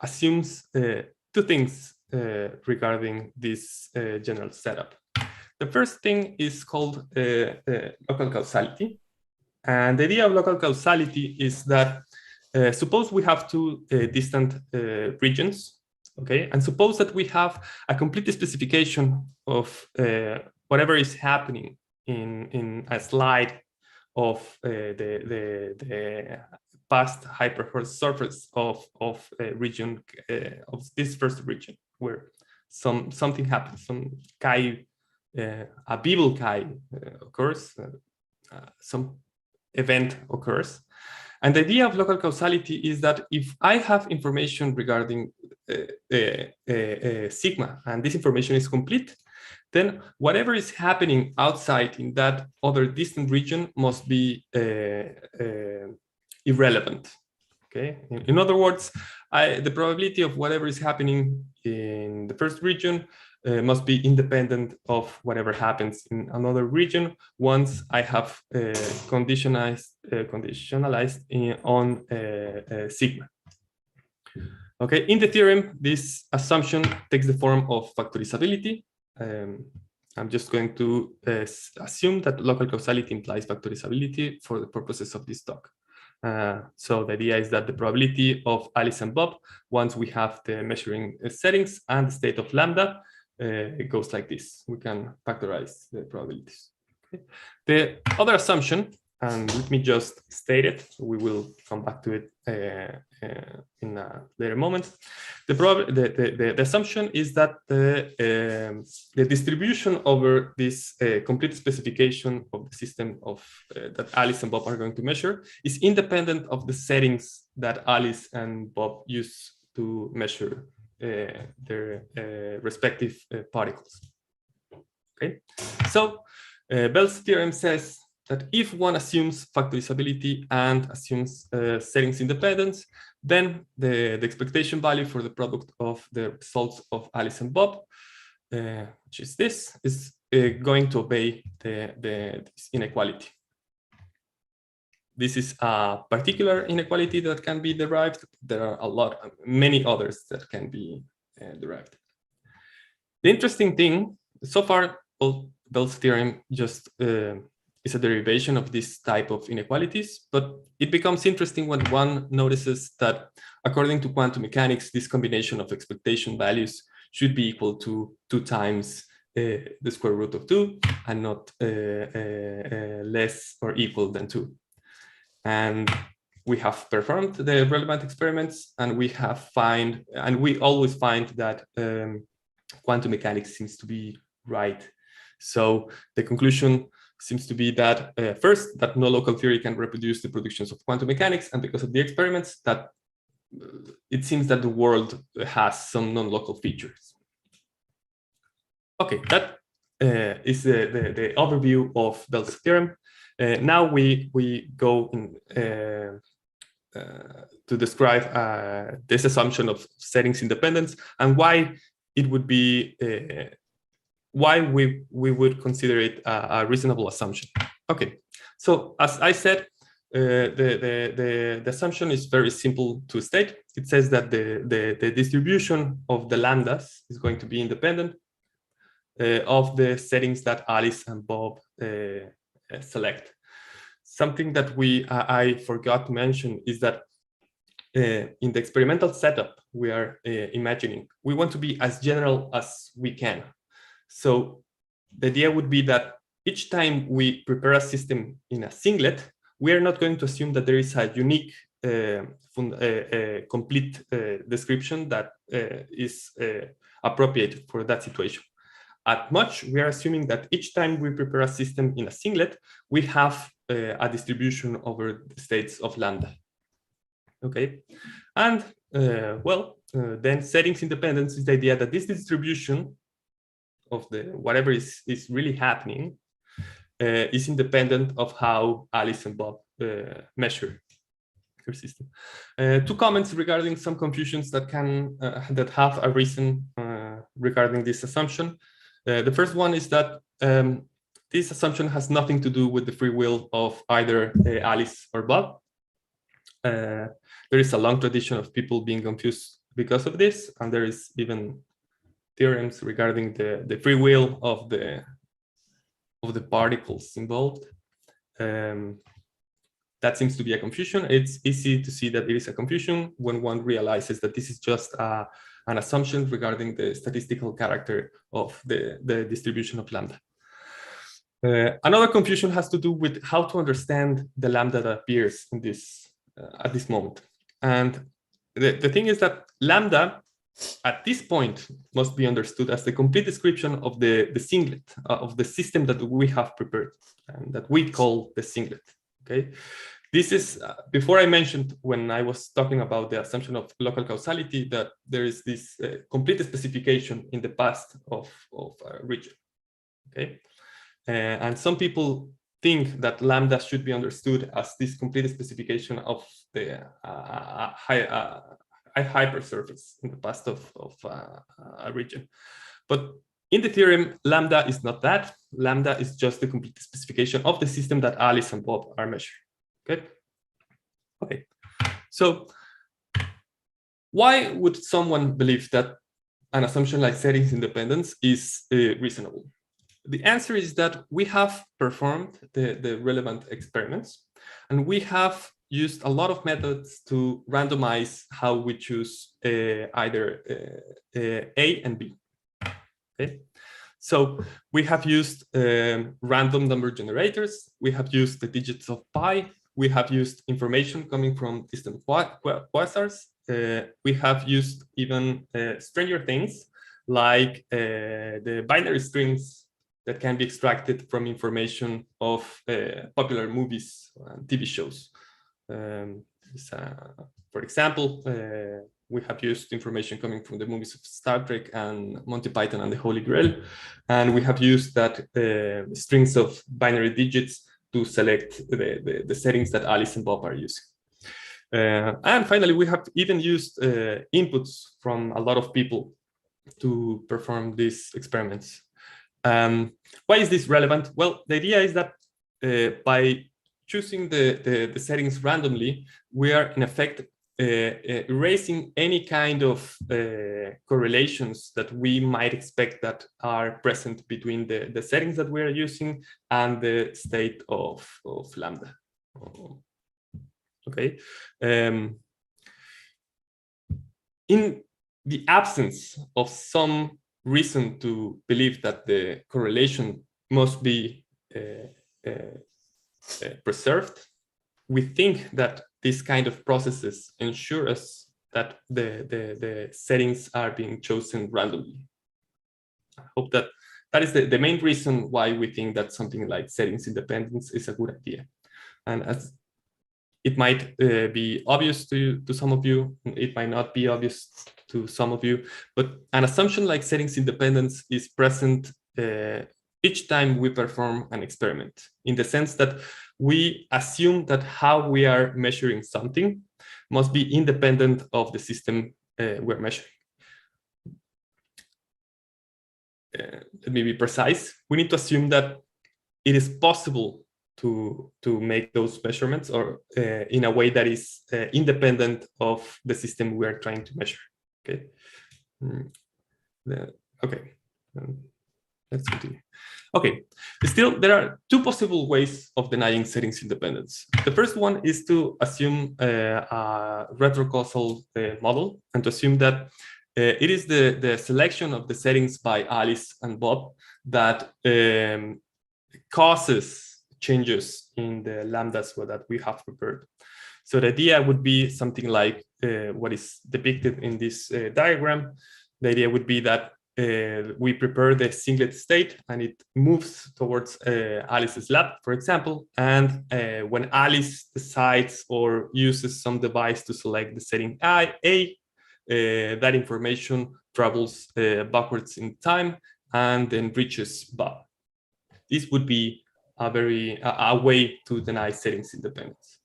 assumes two things regarding this general setup. The first thing is called local causality. And the idea of local causality is that suppose we have two distant regions, okay? And suppose that we have a complete specification of whatever is happening in a slide of the past hyperforce surface of a region of this first region, where something happens, some chi, a Bibel chi occurs, some event occurs. And the idea of local causality is that if I have information regarding sigma, and this information is complete, then whatever is happening outside in that other distant region must be irrelevant. Okay. In other words, the probability of whatever is happening in the first region must be independent of whatever happens in another region once I have conditionalized on sigma. Okay, in the theorem, this assumption takes the form of factorizability. I'm just going to assume that local causality implies factorizability for the purposes of this talk. So the idea is that the probability of Alice and Bob, once we have the measuring settings and the state of lambda, it goes like this. We can factorize the probabilities. Okay. The other assumption, and let me just state it, we will come back to it in a later moment. The assumption is that the distribution over this complete specification of the system of that Alice and Bob are going to measure is independent of the settings that Alice and Bob use to measure their respective particles. Okay, so Bell's theorem says that if one assumes factorizability and assumes settings independence, then the expectation value for the product of the results of Alice and Bob, which is this, is going to obey this inequality. This is a particular inequality that can be derived. There are many others that can be derived. The interesting thing, so far, Bell's theorem just is a derivation of this type of inequalities, but it becomes interesting when one notices that according to quantum mechanics, this combination of expectation values should be equal to 2 times the square root of 2 and not less or equal than 2. And we have performed the relevant experiments, and we always find that quantum mechanics seems to be right. So the conclusion seems to be that first, that no local theory can reproduce the predictions of quantum mechanics, and because of the experiments, that it seems that the world has some non-local features. Okay, that is the overview of Bell's theorem. Now we go in, to describe this assumption of settings independence and why it would be why we would consider it a reasonable assumption. Okay, so as I said, the assumption is very simple to state. It says that the distribution of the lambdas is going to be independent of the settings that Alice and Bob select. Something that I forgot to mention is that in the experimental setup we are imagining, we want to be as general as we can. So the idea would be that each time we prepare a system in a singlet, we are not going to assume that there is a unique, complete description that is appropriate for that situation. At much, we are assuming that each time we prepare a system in a singlet, we have a distribution over the states of lambda. Okay, and then settings independence is the idea that this distribution of the whatever is really happening is independent of how Alice and Bob measure her system. Two comments regarding some confusions that that have arisen regarding this assumption. The first one is that this assumption has nothing to do with the free will of either Alice or Bob. There is a long tradition of people being confused because of this, and there is even theorems regarding the free will of the particles involved. That seems to be a confusion. It's easy to see that it is a confusion when one realizes that this is just an assumption regarding the statistical character of the distribution of lambda. Another confusion has to do with how to understand the lambda that appears in this at this moment. And the thing is that lambda at this point must be understood as the complete description of the singlet of the system that we have prepared and that we call the singlet. Okay, this is before I mentioned when I was talking about the assumption of local causality that there is this complete specification in the past of a region. Okay, and some people think that lambda should be understood as this complete specification of the hypersurface in the past of a region. But in the theorem, lambda is not that. Lambda is just the complete specification of the system that Alice and Bob are measuring. Okay. Okay. So why would someone believe that an assumption like settings independence is reasonable? The answer is that we have performed the relevant experiments, and we have used a lot of methods to randomize how we choose either A and B. Okay, so we have used random number generators. We have used the digits of pi. We have used information coming from distant quasars. We have used even stranger things like the binary strings that can be extracted from information of popular movies and TV shows. For example, we have used information coming from the movies of Star Trek and Monty Python and the Holy Grail, and we have used that strings of binary digits to select the settings that Alice and Bob are using. And finally, we have even used inputs from a lot of people to perform these experiments. Why is this relevant? Well, the idea is that by choosing the settings randomly, we are in effect erasing any kind of correlations that we might expect that are present between the settings that we are using and the state of lambda. Okay. In the absence of some reason to believe that the correlation must be preserved, we think that this kind of processes ensure us that the settings are being chosen randomly. I hope that is the main reason why we think that something like settings independence is a good idea. And as it might be obvious to some of you, it might not be obvious to some of you, but an assumption like settings independence is present each time we perform an experiment, in the sense that we assume that how we are measuring something must be independent of the system we're measuring. Let me be precise. We need to assume that it is possible to make those measurements or in a way that is independent of the system we are trying to measure. Okay. Okay. Let's continue. Okay. Still, there are two possible ways of denying settings independence. The first one is to assume a retrocausal model and to assume that It is the selection of the settings by Alice and Bob that causes changes in the lambdas that we have prepared. So the idea would be something like what is depicted in this diagram. The idea would be that we prepare the singlet state and it moves towards Alice's lab, for example. And when Alice decides or uses some device to select the setting A, that information travels backwards in time and then reaches Bob. This would be a way to deny settings independence.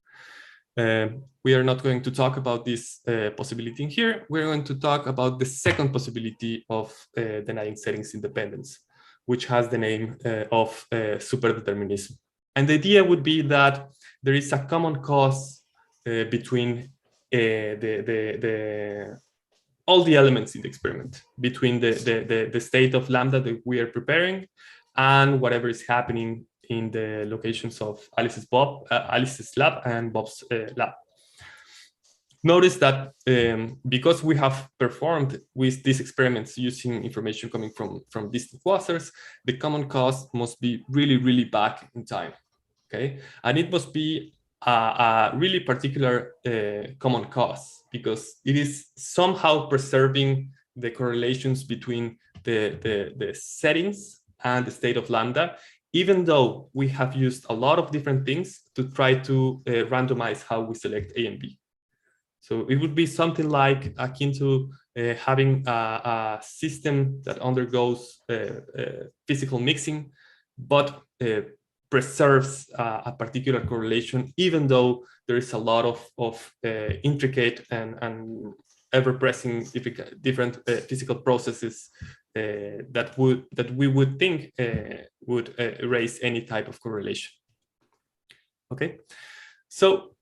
We are not going to talk about this possibility in here. We're going to talk about the second possibility of denying settings independence, which has the name of superdeterminism. And the idea would be that there is a common cause between all the elements in the experiment, between the state of lambda that we are preparing and whatever is happening in the locations of Alice's lab and Bob's lab. Notice that because we have performed with these experiments using information coming from distant quasars, the common cause must be really, really back in time, okay? And it must be a really particular common cause, because it is somehow preserving the correlations between the settings and the state of lambda, even though we have used a lot of different things to try to randomize how we select A and B. So it would be something like akin to having a system that undergoes physical mixing, but preserves a particular correlation, even though there is a lot of intricate and ever-present different physical processes that we would think would erase any type of correlation. Okay, so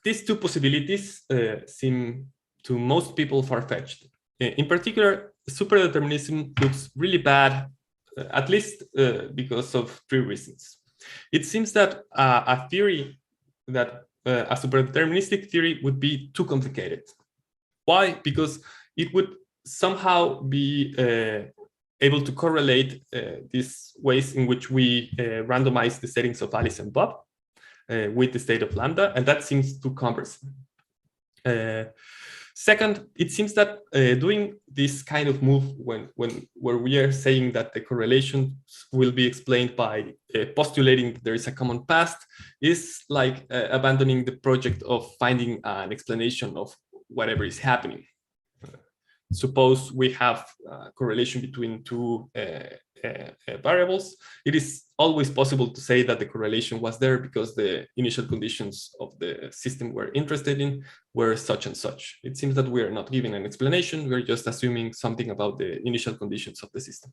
these two possibilities seem to most people far-fetched. In particular, superdeterminism looks really bad, at least because of three reasons. It seems that a theory that a superdeterministic theory would be too complicated. Why? Because it would somehow be able to correlate these ways in which we randomize the settings of Alice and Bob with the state of lambda, and that seems too cumbersome. Second, it seems that doing this kind of move where we are saying that the correlations will be explained by postulating that there is a common past is like abandoning the project of finding an explanation of whatever is happening. Suppose we have a correlation between two variables. It is always possible to say that the correlation was there because the initial conditions of the system we're interested in were such and such. It seems that we are not giving an explanation. We're just assuming something about the initial conditions of the system.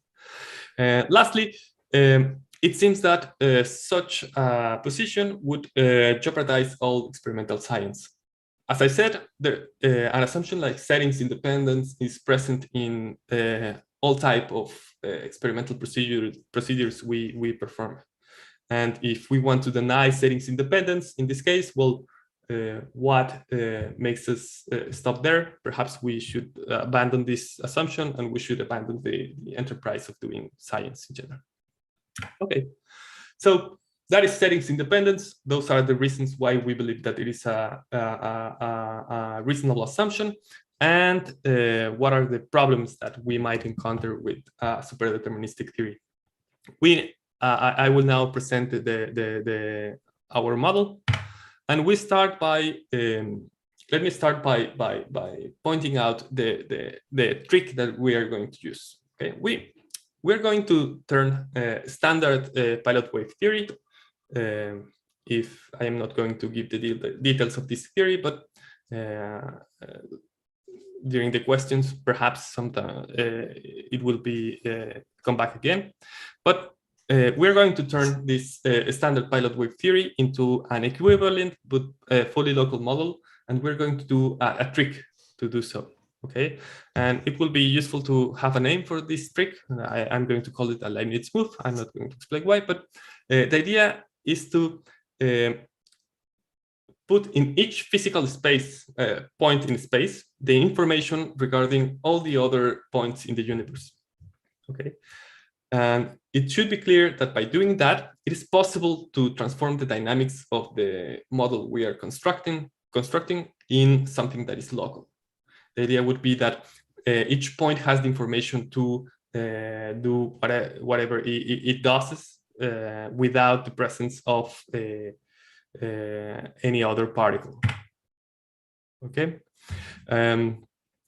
Lastly, it seems that such a position would jeopardize all experimental science. As I said, an assumption like settings independence is present in all type of experimental procedures we perform. And if we want to deny settings independence, in this case, well, what makes us stop there? Perhaps we should abandon this assumption and we should abandon the enterprise of doing science in general. Okay, so that is settings independence. Those are the reasons why we believe that it is a reasonable assumption. And what are the problems that we might encounter with superdeterministic theory? I will now present our model, and we start by let me start by pointing out the trick that we are going to use. Okay, we're going to turn standard pilot wave theory. If I am not going to give the details of this theory, but during the questions, perhaps sometime it will be come back again. But we're going to turn this standard pilot wave theory into an equivalent but fully local model, and we're going to do a trick to do so. Okay, and it will be useful to have a name for this trick. I'm going to call it a Leibniz move. I'm not going to explain why, but the idea is to put in each physical space point in space the information regarding all the other points in the universe. Okay, and it should be clear that by doing that, it is possible to transform the dynamics of the model we are constructing in something that is local. The idea would be that each point has the information to do whatever it does without the presence of any other particle. Okay.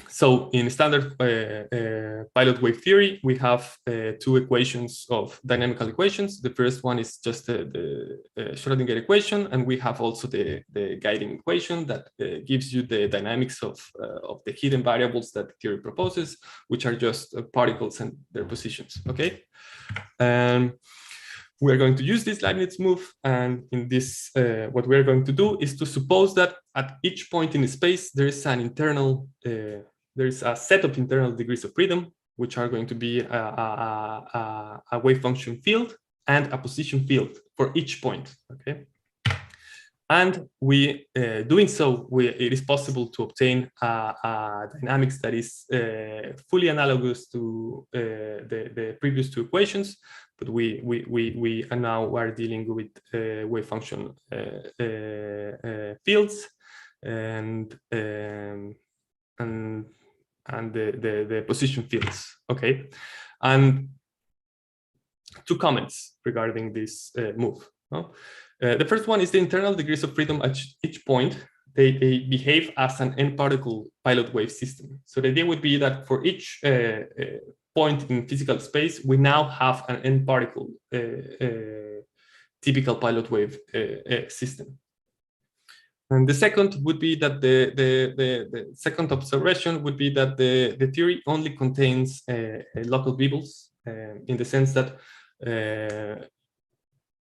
So in standard pilot wave theory, we have two equations of dynamical equations. The first one is just the Schrödinger equation, and we have also the guiding equation that gives you the dynamics of the hidden variables that the theory proposes, which are just particles and their positions. Okay. We are going to use this Leibniz move, and in this, what we are going to do is to suppose that at each point in space there is an internal, there is a set of internal degrees of freedom, which are going to be a wave function field and a position field for each point. Okay, and doing so, it is possible to obtain a dynamics that is fully analogous to the previous two equations. But we are now dealing with wave function fields and the position fields. Okay, and two comments regarding this move. No? The first one is the internal degrees of freedom at each point. They behave as an n-particle pilot wave system. So the idea would be that for each point in physical space, we now have an n-particle typical pilot wave system. And the second would be that the second observation would be that the theory only contains local bubbles in the sense that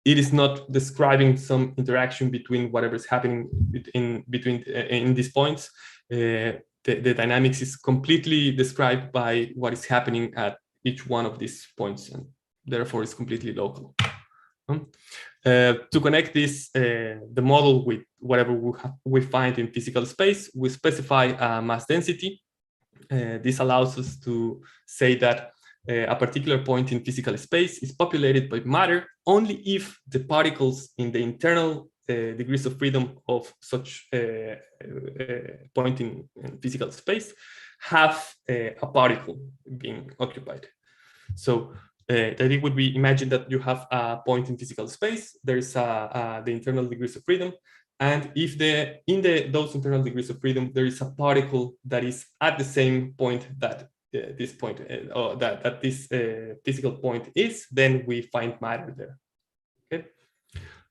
it is not describing some interaction between whatever is happening in these points. The dynamics is completely described by what is happening at each one of these points, and therefore is completely local. To connect this, the model with whatever we find in physical space, we specify a mass density. This allows us to say that a particular point in physical space is populated by matter only if the particles in the internal degrees of freedom of such point in physical space have a particle being occupied. So the idea would be, imagine that you have a point in physical space, there is the internal degrees of freedom, and if those internal degrees of freedom, there is a particle that is at the same point that this point, or that this physical point is, then we find matter there. Okay.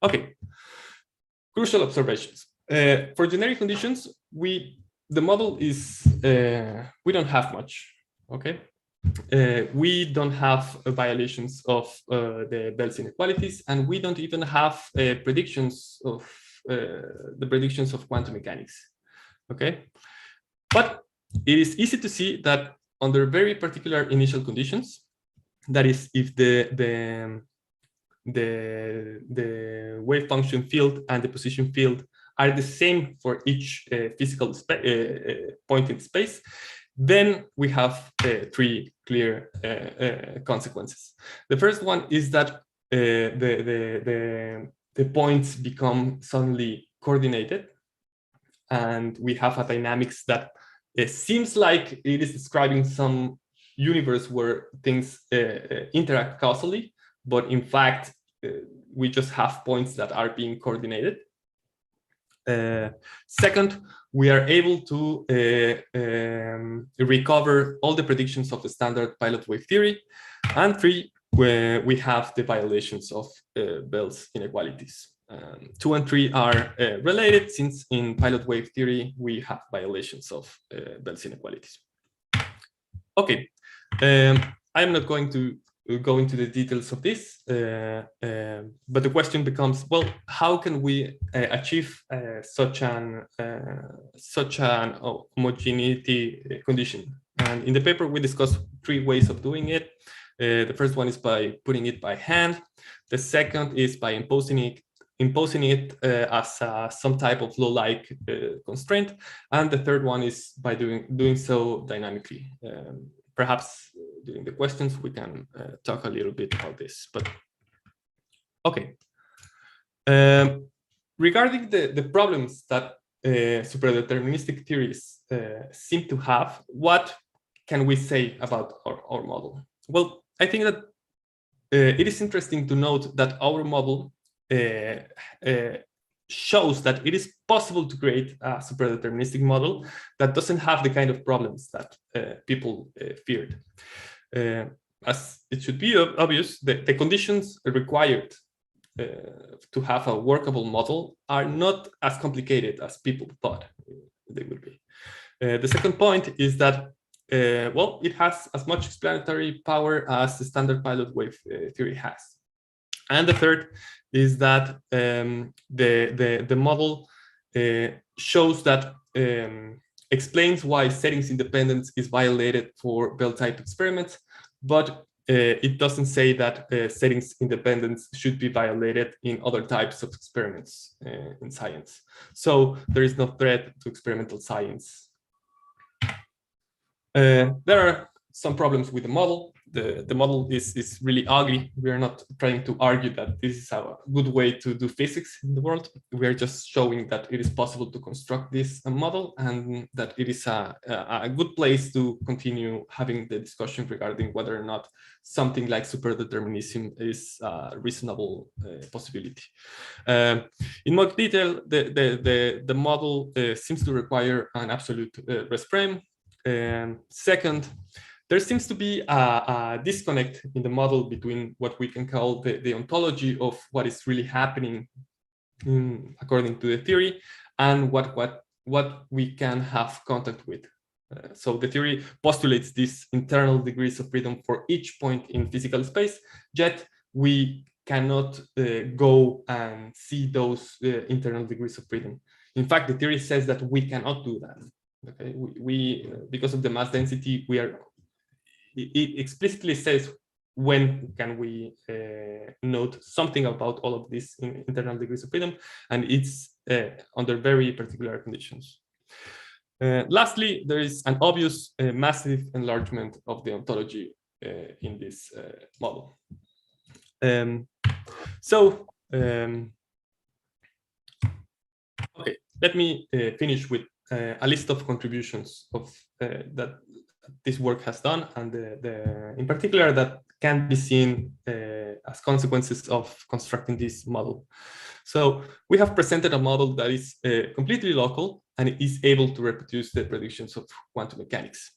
Okay. Crucial observations. For generic conditions, the model is we don't have much. Okay. We don't have violations of the Bell's inequalities, and we don't even have predictions of the predictions of quantum mechanics. Okay. But it is easy to see that under very particular initial conditions, that is, if the wave function field and the position field are the same for each physical point in space, then we have three clear consequences. The first one is that the points become suddenly coordinated, and we have a dynamics that seems like it is describing some universe where things interact causally, but in fact, we just have points that are being coordinated. Second, we are able to recover all the predictions of the standard pilot wave theory. And three, where we have the violations of Bell's inequalities. 2 and 3 are related, since in pilot wave theory, we have violations of Bell's inequalities. Okay, I'm not going to go into the details of this, but the question becomes, well, how can we achieve such an homogeneity condition? And in the paper, we discuss 3 ways of doing it. The first one is by putting it by hand. The second is by imposing imposing it as some type of law-like constraint. And the third one is by doing so dynamically. Perhaps during the questions, we can talk a little bit about this, but okay. Regarding the problems that superdeterministic theories seem to have, what can we say about our model? Well, I think that it is interesting to note that our model shows that it is possible to create a superdeterministic model that doesn't have the kind of problems that people feared. As it should be obvious, the conditions required to have a workable model are not as complicated as people thought they would be. The second point is that, well, it has as much explanatory power as the standard pilot wave theory has. And the third is that the model shows that explains why settings independence is violated for Bell-type experiments, but it doesn't say that settings independence should be violated in other types of experiments in science. So there is no threat to experimental science. There are some problems with the model. The model is really ugly. We are not trying to argue that this is a good way to do physics in the world. We are just showing that it is possible to construct this model and that it is a good place to continue having the discussion regarding whether or not something like superdeterminism is a reasonable possibility. In more detail, the model seems to require an absolute rest frame. Second, there seems to be a disconnect in the model between what we can call the ontology of what is really happening according to the theory and what we can have contact with. So the theory postulates these internal degrees of freedom for each point in physical space, yet we cannot go and see those internal degrees of freedom. In fact, the theory says that we cannot do that. Okay, we because of the mass density, it explicitly says when can we note something about all of these internal degrees of freedom, and it's under very particular conditions. Lastly, there is an obvious massive enlargement of the ontology in this model. Okay, let me finish with a list of contributions of that this work has done, and in particular that can be seen as consequences of constructing this model. So we have presented a model that is completely local and it is able to reproduce the predictions of quantum mechanics.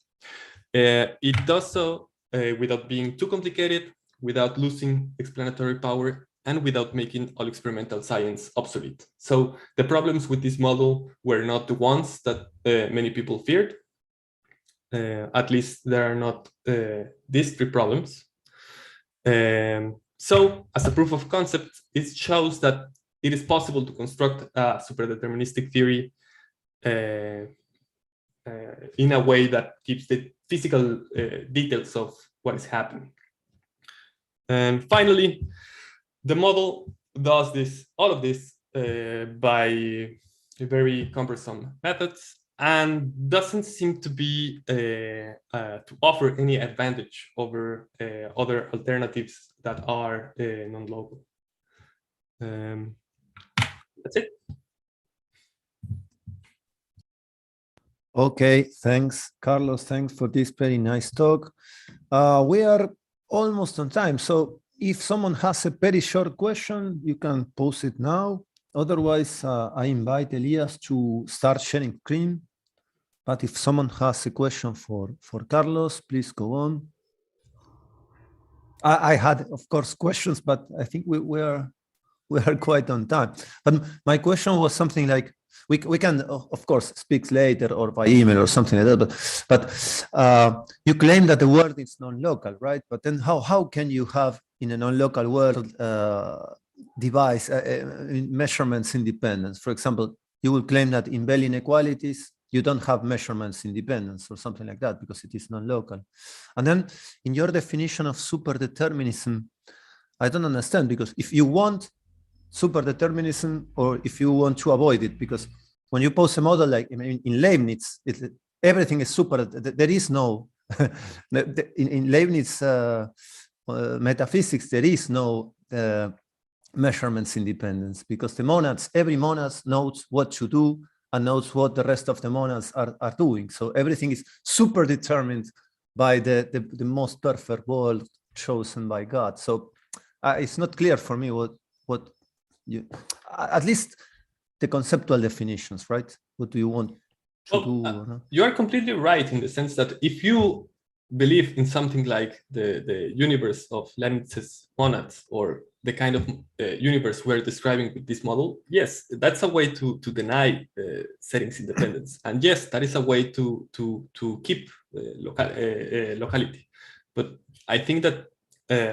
It does so without being too complicated, without losing explanatory power, and without making all experimental science obsolete. So the problems with this model were not the ones that many people feared. At least there are not these three problems. So as a proof of concept, it shows that it is possible to construct a superdeterministic theory in a way that keeps the physical details of what is happening. And finally, the model does all of this by very cumbersome methods and doesn't seem to be to offer any advantage over other alternatives that are non-local. That's it.
Okay, thanks, Carlos. Thanks for this very nice talk. We are almost on time, so if someone has a very short question, you can pose it now. Otherwise, I invite Elias to start sharing screen. But if someone has a question for Carlos, please go on. I had, of course, questions, but I think we are quite on time. But my question was something like, we can, of course, speak later or by email or something like that. But you claim that the world is non-local, right? But then how can you have in a non-local world device measurements independence? For example, you will claim that in Bell inequalities, you don't have measurements independence or something like that because it is non-local. And then in your definition of superdeterminism, I don't understand, because if you want superdeterminism or if you want to avoid it, because when you pose a model like in Leibniz, everything is super. There is no in Leibniz metaphysics. There is no measurements independence, because the monads, every monad knows what to do and knows what the rest of the monads are doing. So everything is super determined by the most perfect world chosen by God. So it's not clear for me what you, at least the conceptual definitions, right? What do you want to do? Or not?
You are completely right in the sense that if you believe in something like the universe of Leibniz's monads, or the kind of universe we're describing with this model, yes, that's a way to deny settings independence. And yes, that is a way to keep locality. But I think that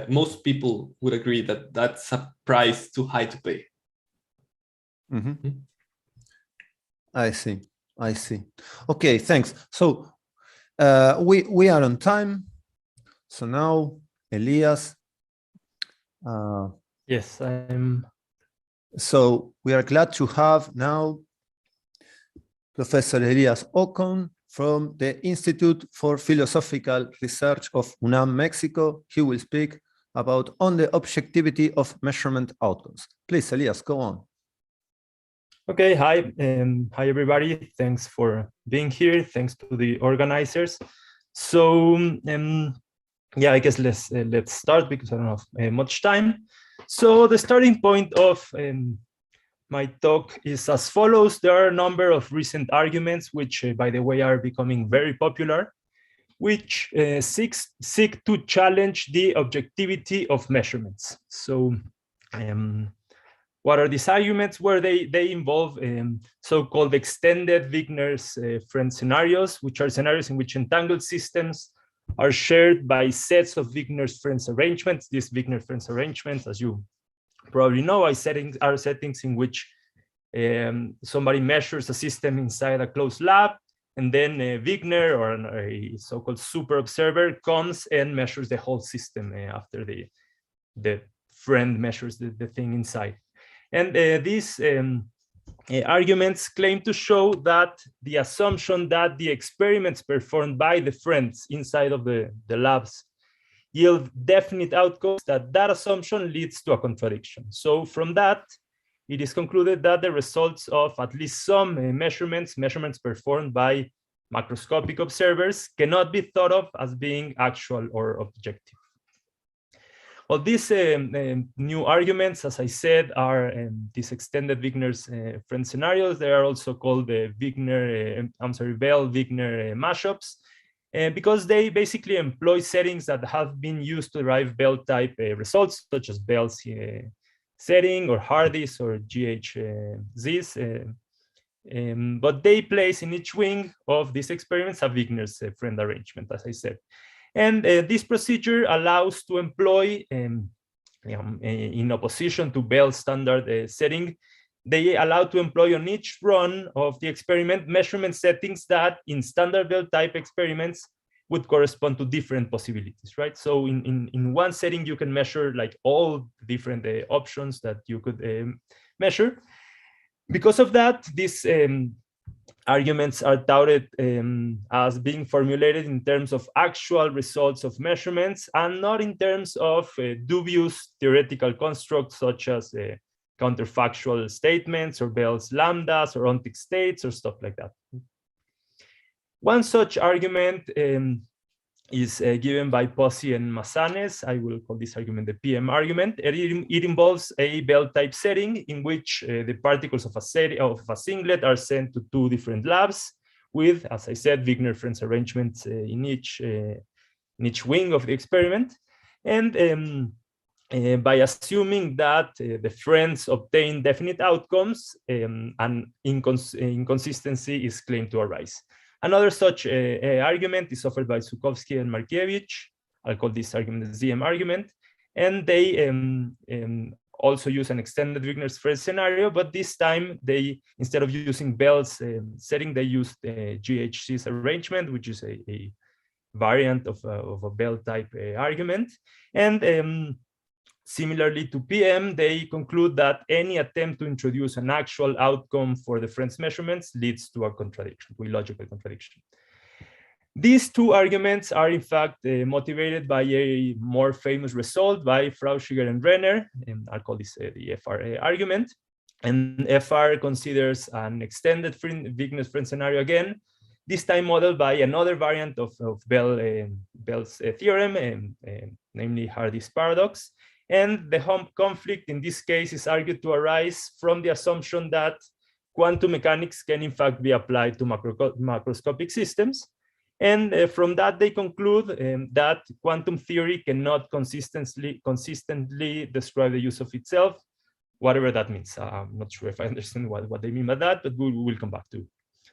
most people would agree that that's a price too high to pay.
Mm-hmm. Mm-hmm. I see. Okay, thanks. So we are on time. So now, Elias.
Yes, I'm.
So we are glad to have now Professor Elias Ocon from the Institute for Philosophical Research of UNAM, Mexico. He will speak about on the objectivity of measurement outcomes. Please, Elias, go on.
Okay, hi everybody. Thanks for being here. Thanks to the organizers. So yeah, I guess let's start because I don't have much time. So the starting point of my talk is as follows. There are a number of recent arguments, which by the way are becoming very popular, which seek to challenge the objectivity of measurements. So what are these arguments? Where they involve so-called extended Wigner's friend scenarios, which are scenarios in which entangled systems are shared by sets of Wigner's friends arrangements. These Wigner friends arrangements, as you probably know, are settings in which somebody measures a system inside a closed lab, and then a Wigner or a so-called super observer comes and measures the whole system after the friend measures the thing inside. And these arguments claim to show that the assumption that the experiments performed by the friends inside of the labs yield definite outcomes, that assumption leads to a contradiction. So from that, it is concluded that the results of at least some measurements performed by macroscopic observers cannot be thought of as being actual or objective. Well, these new arguments, as I said, are these extended Wigner's friend scenarios. They are also called the Bell-Wigner mashups, because they basically employ settings that have been used to derive Bell-type results, such as Bell's setting or Hardy's or GHZ's. But they place in each wing of these experiments a Wigner's friend arrangement, as I said. And this procedure allows to employ, in opposition to Bell's standard setting, they allow to employ on each run of the experiment measurement settings that in standard Bell type experiments would correspond to different possibilities, right? So in one setting, you can measure like all different options that you could measure. Because of that, these arguments are touted as being formulated in terms of actual results of measurements and not in terms of dubious theoretical constructs such as counterfactual statements or Bell's lambdas or ontic states or stuff like that. One such argument is given by Percy and Massanes. I will call this argument the PM argument. It involves a Bell-type setting in which the particles of a singlet are sent to two different labs with, as I said, Wigner friends arrangements in each wing of the experiment. And by assuming that the friends obtain definite outcomes, an inconsistency is claimed to arise. Another such argument is offered by Zukowski and Markiewicz. I'll call this argument the ZM argument. And they also use an extended Wigner's friend scenario, but this time they, instead of using Bell's setting, they used GHC's arrangement, which is a variant of a Bell type argument. And Similarly to PM, they conclude that any attempt to introduce an actual outcome for the friend's measurements leads to a contradiction, to a logical contradiction. These two arguments are in fact motivated by a more famous result by Frauschiger and Renner, and I'll call this the FR argument. And FR considers an extended Wigner's friend scenario again, this time modeled by another variant of Bell's theorem, namely Hardy's paradox. And the home conflict in this case is argued to arise from the assumption that quantum mechanics can in fact be applied to macroscopic systems. And from that, they conclude that quantum theory cannot consistently describe the use of itself, whatever that means. I'm not sure if I understand what they mean by that, but we will come back to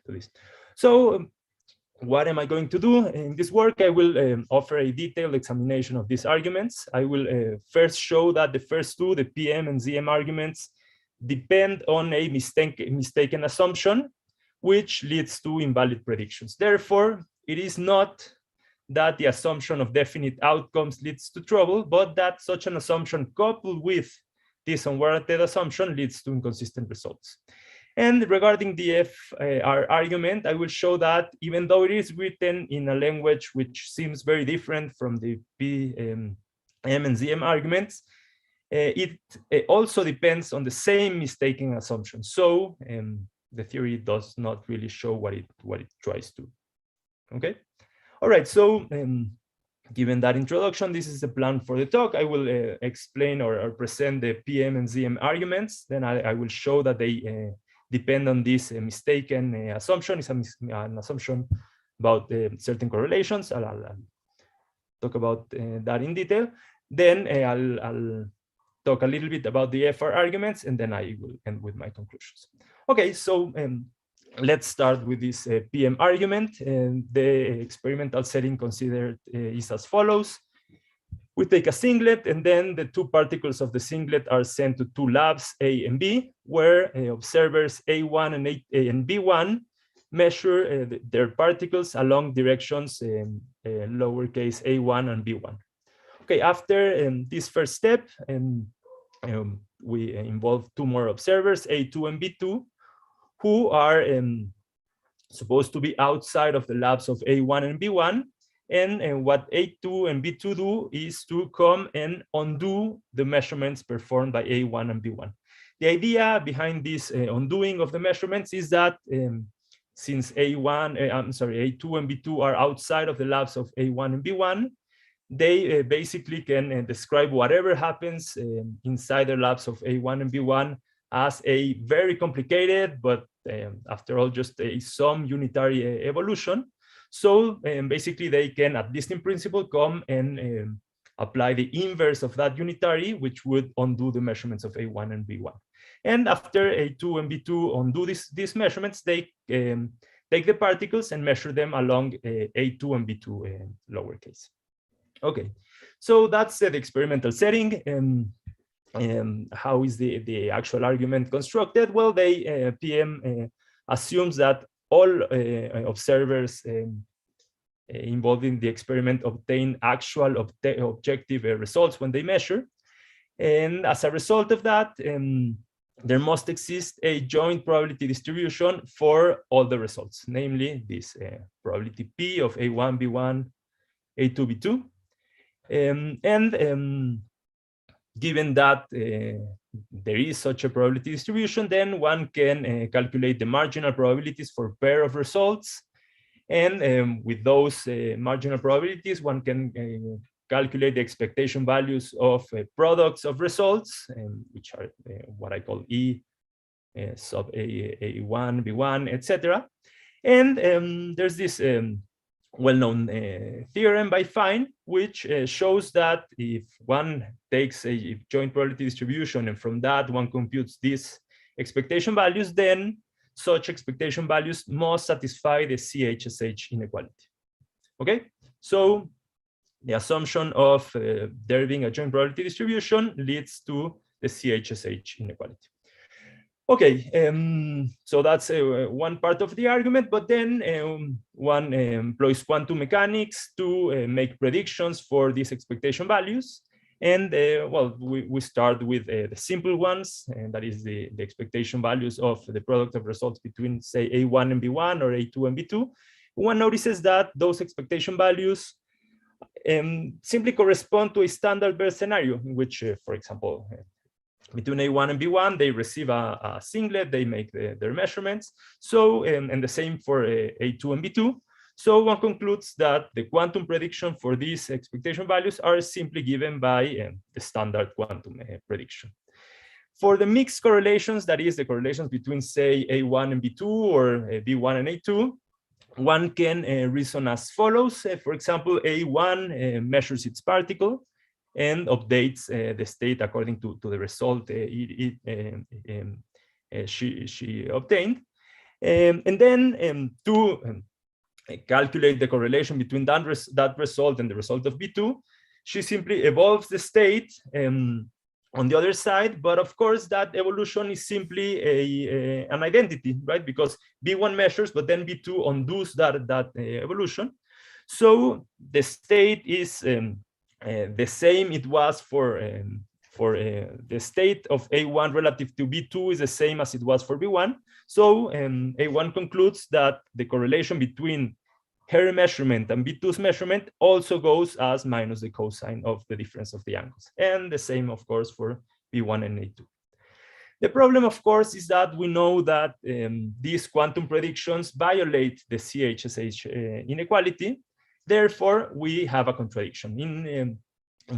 this. So what am I going to do? In this work, I will offer a detailed examination of these arguments. I will first show that the first two, the PM and ZM arguments, depend on a mistaken assumption, which leads to invalid predictions. Therefore, it is not that the assumption of definite outcomes leads to trouble, but that such an assumption coupled with this unwarranted assumption leads to inconsistent results. And regarding the FR argument, I will show that even though it is written in a language which seems very different from the PM and ZM arguments, it also depends on the same mistaken assumption. So the theory does not really show what it tries to. Okay. All right. So given that introduction, this is the plan for the talk. I will explain or present the PM and ZM arguments. Then I will show that they depend on this mistaken assumption. It's an assumption about certain correlations. I'll talk about that in detail. Then I'll talk a little bit about the FR arguments, and then I will end with my conclusions. Okay, so let's start with this PM argument. The experimental setting considered is as follows. We take a singlet, and then the two particles of the singlet are sent to two labs, A and B, where observers A1 and B1 measure their particles along directions lowercase a1 and b1. Okay, after this first step, we involve two more observers, A2 and B2, who are supposed to be outside of the labs of A1 and B1. And what A2 and B2 do is to come and undo the measurements performed by A1 and B1. The idea behind this undoing of the measurements is that since A2 and B2 are outside of the labs of A1 and B1, they basically can describe whatever happens inside the labs of A1 and B1 as a very complicated, but after all, just some unitary evolution. So basically they can, at least in principle, come and apply the inverse of that unitary, which would undo the measurements of A1 and B1. And after A2 and B2 undo these measurements, they take the particles and measure them along A2 and B2 lowercase. Okay, so that's the experimental setting. How is the actual argument constructed? Well, PM assumes that all observers involved in the experiment obtain actual objective results when they measure. And as a result of that, there must exist a joint probability distribution for all the results, namely this probability P of A1, B1, A2, B2. Given that there is such a probability distribution, then one can calculate the marginal probabilities for a pair of results. And with those marginal probabilities, one can calculate the expectation values of products of results, which are what I call E sub A1, B1, etc. And there's this well-known theorem by Fine, which shows that if one takes a joint probability distribution and from that one computes these expectation values, then such expectation values must satisfy the CHSH inequality. Okay, so the assumption of there being a joint probability distribution leads to the CHSH inequality. Okay, so that's one part of the argument, but then one employs quantum mechanics to make predictions for these expectation values. And well, we start with the simple ones, and that is the expectation values of the product of results between, say, A1 and B1 or A2 and B2. One notices that those expectation values simply correspond to a standard Bell scenario in which, for example, between A1 and B1, they receive a singlet, they make their measurements. So, and the same for A2 and B2. So one concludes that the quantum prediction for these expectation values are simply given by the standard quantum prediction. For the mixed correlations, that is the correlations between, say, A1 and B2 or B1 and A2, one can reason as follows. For example, A1 measures its particle and updates the state according to the result she obtained. And then to calculate the correlation between that result and the result of B2, she simply evolves the state on the other side, but of course that evolution is simply an identity, right? Because B1 measures, but then B2 undoes that evolution. So the state is the same it was for the state of A1 relative to B2 is the same as it was for B1. So A1 concludes that the correlation between her measurement and B2's measurement also goes as minus the cosine of the difference of the angles. And the same, of course, for B1 and A2. The problem, of course, is that we know that these quantum predictions violate the CHSH inequality. Therefore, we have a contradiction. In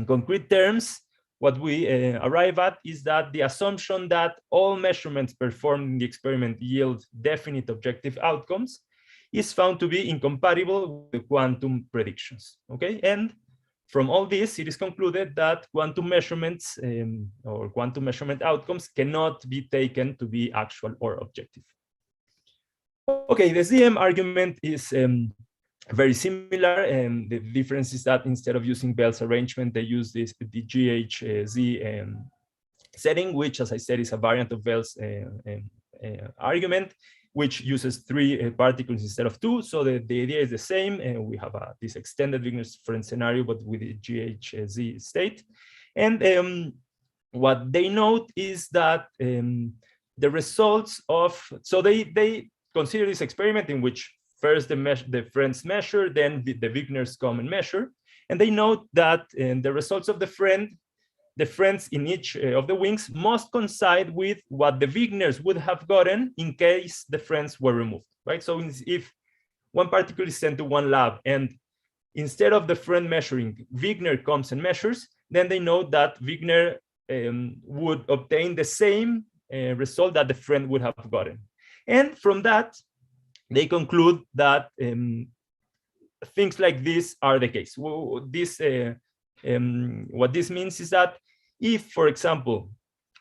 concrete terms, what we arrive at is that the assumption that all measurements performed in the experiment yield definite objective outcomes is found to be incompatible with the quantum predictions, okay? And from all this, it is concluded that quantum measurements or quantum measurement outcomes cannot be taken to be actual or objective. Okay, the ZM argument is very similar, and the difference is that instead of using Bell's arrangement, they use the GHZ setting, which, as I said, is a variant of Bell's argument, which uses 3 particles instead of 2. So the idea is the same, and we have this extended Wigner's difference scenario, but with the GHZ state. And what they note is that the results of, so they consider this experiment in which first the friends measure, then the Wigners come and measure. And they note that the results of the friends in each of the wings must coincide with what the Wigners would have gotten in case the friends were removed, right? So if one particle is sent to one lab and instead of the friend measuring, Wigner comes and measures, then they know that Wigner would obtain the same result that the friend would have gotten. And from that, they conclude that things like this are the case. What this means is that if, for example,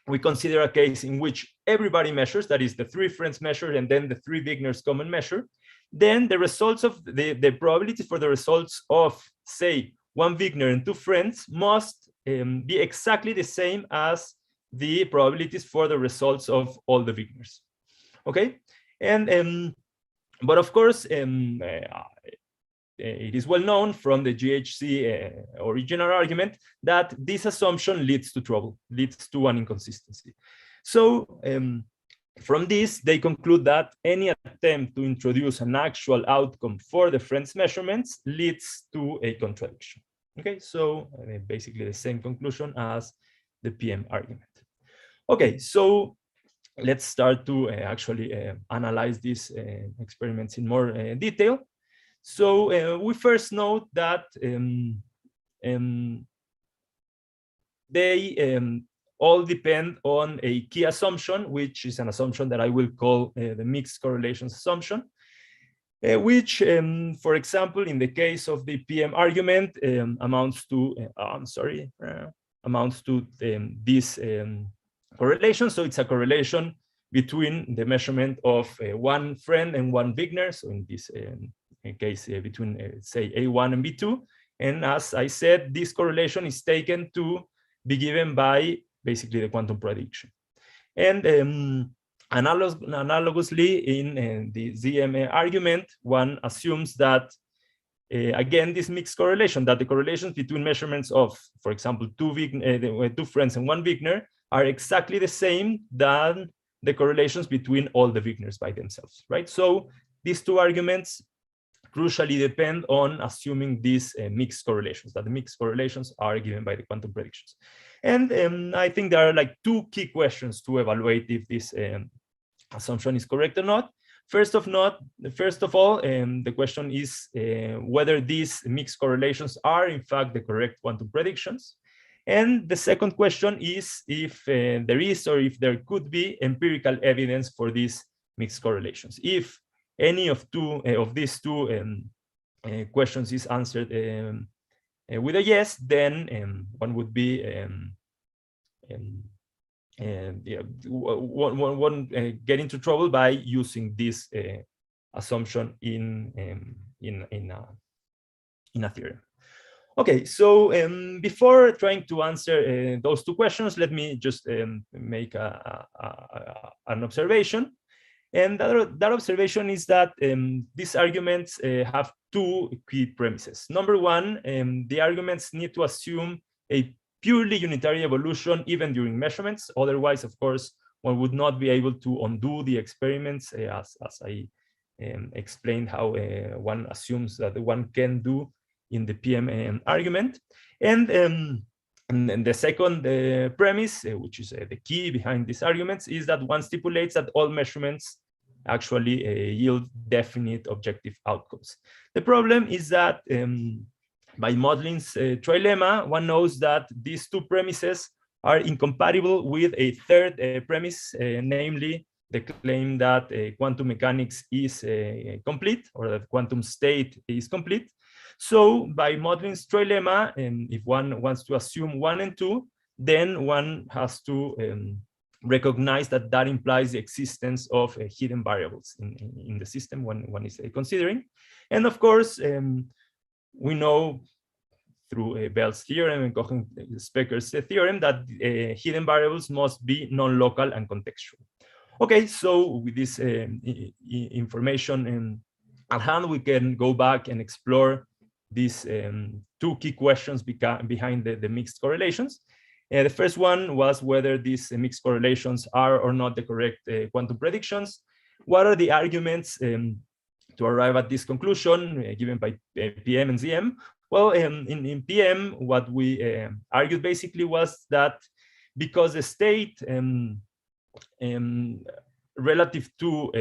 we consider a case in which everybody measures, that is the 3 friends measure and then the 3 Wigners come and measure, then the results of the probability for the results of, say, 1 Wigner and 2 friends must be exactly the same as the probabilities for the results of all the Wigners. Okay, and but of course, it is well known from the GHZ original argument that this assumption leads to trouble, leads to an inconsistency. So from this, they conclude that any attempt to introduce an actual outcome for the friends measurements leads to a contradiction. Okay, so basically the same conclusion as the PM argument. Okay, so let's start to actually analyze these experiments in more detail. So we first note that they all depend on a key assumption, which is an assumption that I will call the mixed correlations assumption, which, for example, in the case of the PM argument, amounts to this correlation. So it's a correlation between the measurement of 1 friend and 1 Wigner. So in this case, between say A1 and B2. And as I said, this correlation is taken to be given by basically the quantum prediction. And analogously in the ZM argument, one assumes that again, this mixed correlation, that the correlations between measurements of, for example, two friends and one Wigner are exactly the same than the correlations between all the Wigners by themselves, right? So these two arguments crucially depend on assuming these mixed correlations, that the mixed correlations are given by the quantum predictions. And I think there are like two key questions to evaluate if this assumption is correct or not. First of all, the question is whether these mixed correlations are in fact the correct quantum predictions. And the second question is if there is or if there could be empirical evidence for these mixed correlations. If any of these two questions is answered with a yes, then one would be get into trouble by using this assumption in a theorem. Okay, so before trying to answer those two questions, let me just make an observation. And that observation is that these arguments have two key premises. Number one, the arguments need to assume a purely unitary evolution even during measurements. Otherwise, of course, one would not be able to undo the experiments as I explained how one assumes that one can do in the PM argument. And the second premise, which is the key behind these arguments, is that one stipulates that all measurements actually yield definite objective outcomes. The problem is that by Modlin's trilemma, one knows that these two premises are incompatible with a third premise, namely the claim that quantum mechanics is complete, or that quantum state is complete. So by Modlin's trilemma, if one wants to assume 1 and 2, then one has to recognize that that implies the existence of hidden variables in the system one is considering. And of course, we know through Bell's theorem and Cohen-Specker's theorem that hidden variables must be non-local and contextual. Okay, so with this information at hand, we can go back and explore these two key questions behind the mixed correlations. The first one was whether these mixed correlations are or not the correct quantum predictions. What are the arguments to arrive at this conclusion given by PM and ZM? Well, in PM, what we argued basically was that because the state relative to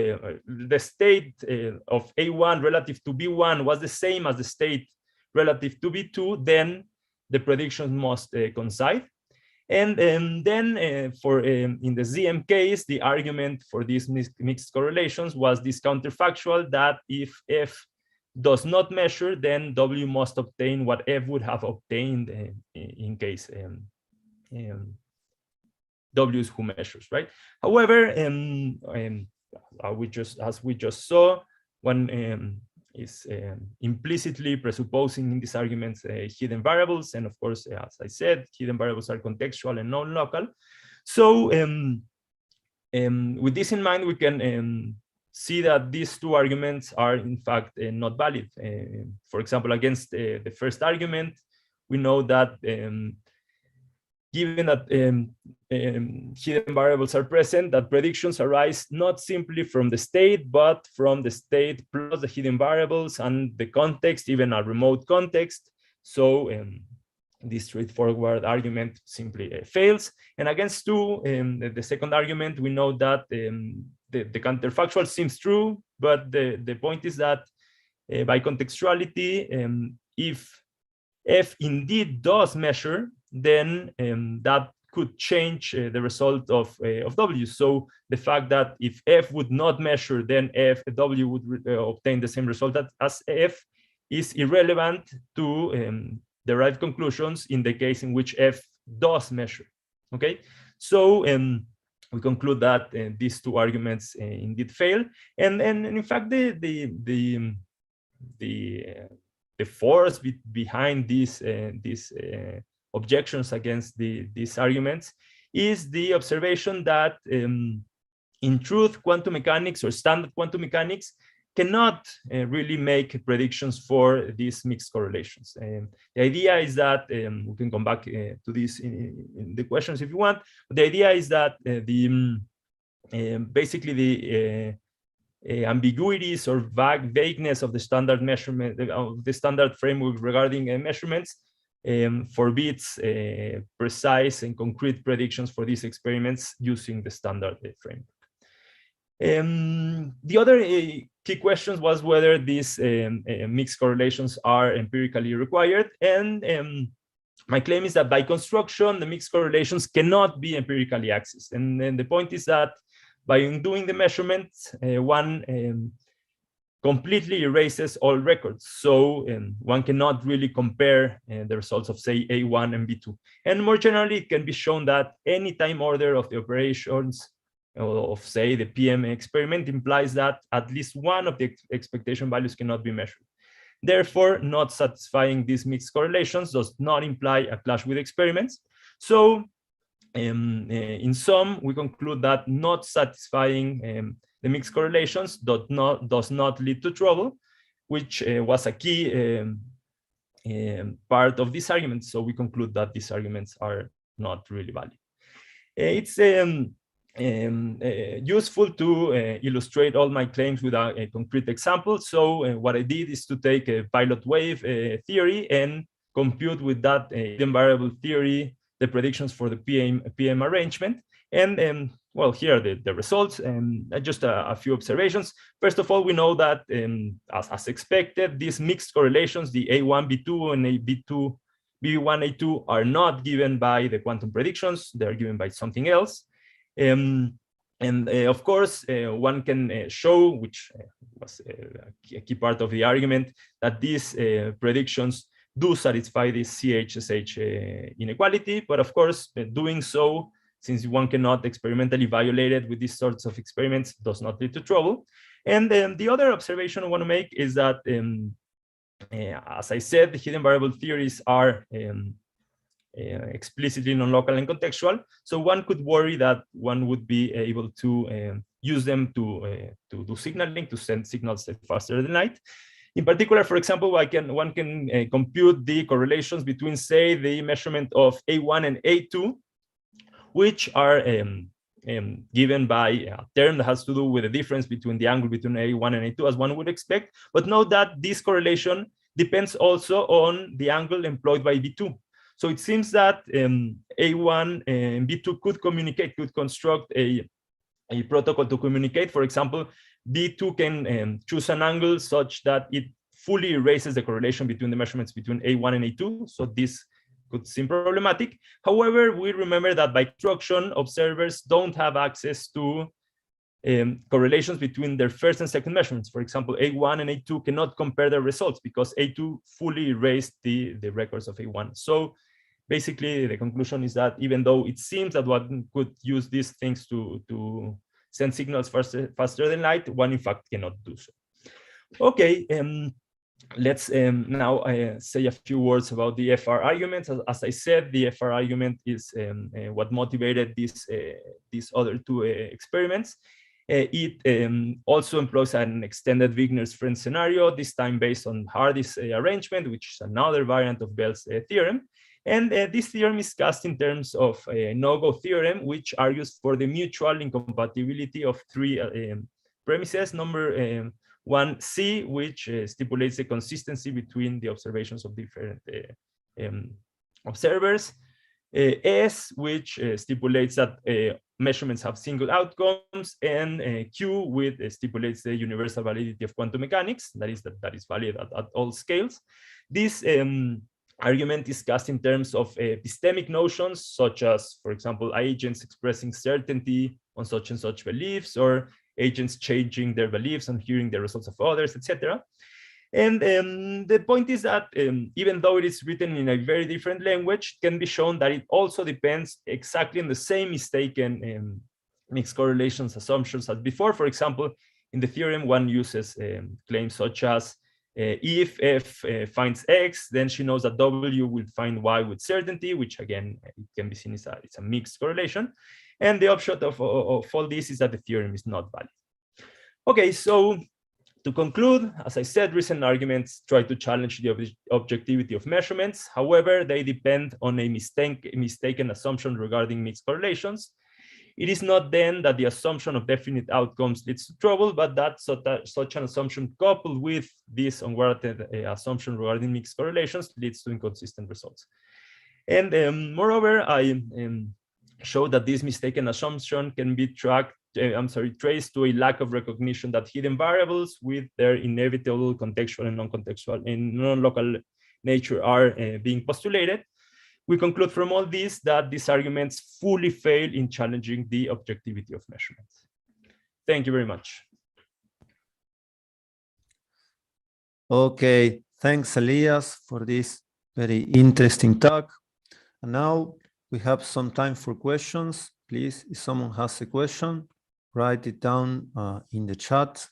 the state of A1 relative to B1 was the same as the state relative to B2, then the predictions must coincide. And then for in the ZM case, the argument for these mixed correlations was this counterfactual that if F does not measure, then W must obtain what F would have obtained in case W is who measures, right? However, as we just saw, one is implicitly presupposing in these arguments hidden variables. And of course, as I said, hidden variables are contextual and non-local. So with this in mind, we can see that these two arguments are in fact not valid. For example, against the first argument, we know that given that hidden variables are present, that predictions arise not simply from the state, but from the state plus the hidden variables and the context, even a remote context. So this straightforward argument simply fails. And against two, the second argument, we know that the counterfactual seems true, but the point is that by contextuality, if F indeed does measure, then that could change the result of W. So the fact that if F would not measure, then W would obtain the same result as F is irrelevant to derive conclusions in the case in which F does measure. Okay, so we conclude that these two arguments indeed fail, and in fact the force behind these objections against these arguments is the observation that in truth, quantum mechanics or standard quantum mechanics cannot really make predictions for these mixed correlations. The idea is that, we can come back to this in the questions if you want, but the idea is that basically the ambiguities or vagueness of the standard measurement, of the standard framework regarding measurements forbids precise and concrete predictions for these experiments using the standard framework. The other key questions was whether these mixed correlations are empirically required, and my claim is that by construction, the mixed correlations cannot be empirically accessed. And the point is that by doing the measurements, one completely erases all records. So one cannot really compare the results of, say, A1 and B2. And more generally, it can be shown that any time order of the operations of, say, the PM experiment implies that at least one of the expectation values cannot be measured. Therefore, not satisfying these mixed correlations does not imply a clash with experiments. So in sum, we conclude that not satisfying the mixed correlations does not lead to trouble, which was a key part of this argument. So we conclude that these arguments are not really valid. It's useful to illustrate all my claims with a concrete example. So what I did is to take a pilot wave theory and compute with that hidden variable theory the predictions for the PM arrangement. And well, here are the results, and just a few observations. First of all, we know that as expected, these mixed correlations, the A1, B2, and B2, B1, A2 are not given by the quantum predictions. They're given by something else. Of course, one can show, which was a key part of the argument, that these predictions do satisfy this CH-SH inequality. But of course, doing so, since one cannot experimentally violate it with these sorts of experiments, does not lead to trouble. And the other observation I want to make is that, as I said, the hidden variable theories are explicitly non-local and contextual. So one could worry that one would be able to use them to do signaling, to send signals faster than light. In particular, for example, one can compute the correlations between, say, the measurement of A1 and A2, which are given by a term that has to do with the difference between the angle between A1 and A2, as one would expect. But note that this correlation depends also on the angle employed by B2. So it seems that A1 and B2 could construct a protocol to communicate. For example, B2 can choose an angle such that it fully erases the correlation between the measurements between A1 and A2. So this could seem problematic. However, we remember that by construction, observers don't have access to correlations between their first and second measurements. For example, A1 and A2 cannot compare their results because A2 fully erased the records of A1. So basically, the conclusion is that even though it seems that one could use these things to send signals faster than light, one in fact cannot do so. Okay, let's now say a few words about the FR argument. As I said, the FR argument is what motivated these other two experiments. It also employs an extended Wigner's-Friend scenario, this time based on Hardy's arrangement, which is another variant of Bell's theorem. And this theorem is cast in terms of a no-go theorem, which argues for the mutual incompatibility of three premises. Number one, C, which stipulates the consistency between the observations of different observers. S, which stipulates that measurements have single outcomes, and Q, which stipulates the universal validity of quantum mechanics, that is valid at all scales. This argument is cast in terms of epistemic notions, such as, for example, agents expressing certainty on such and such beliefs, or agents changing their beliefs on hearing the results of others, etc. And the point is that even though it is written in a very different language, it can be shown that it also depends exactly on the same mistaken mixed correlations assumptions as before. For example, in the theorem, one uses claims such as if F finds X, then she knows that W will find Y with certainty, which again, it can be seen as it's a mixed correlation. And the upshot of all this is that the theorem is not valid. Okay, so To conclude, as I said, recent arguments try to challenge the objectivity of measurements. However, they depend on a mistaken assumption regarding mixed correlations. It is not then that the assumption of definite outcomes leads to trouble, but that such an assumption coupled with this unwarranted assumption regarding mixed correlations leads to inconsistent results. And moreover, I show that this mistaken assumption can be traced to a lack of recognition that hidden variables with their inevitable contextual and non-contextual and non-local nature are being postulated. We conclude from all this that these arguments fully fail in challenging the objectivity of measurements. Thank you very much.
Okay, thanks, Elias, for this very interesting talk. And now we have some time for questions. Please, if someone has a question, write it down in the chat.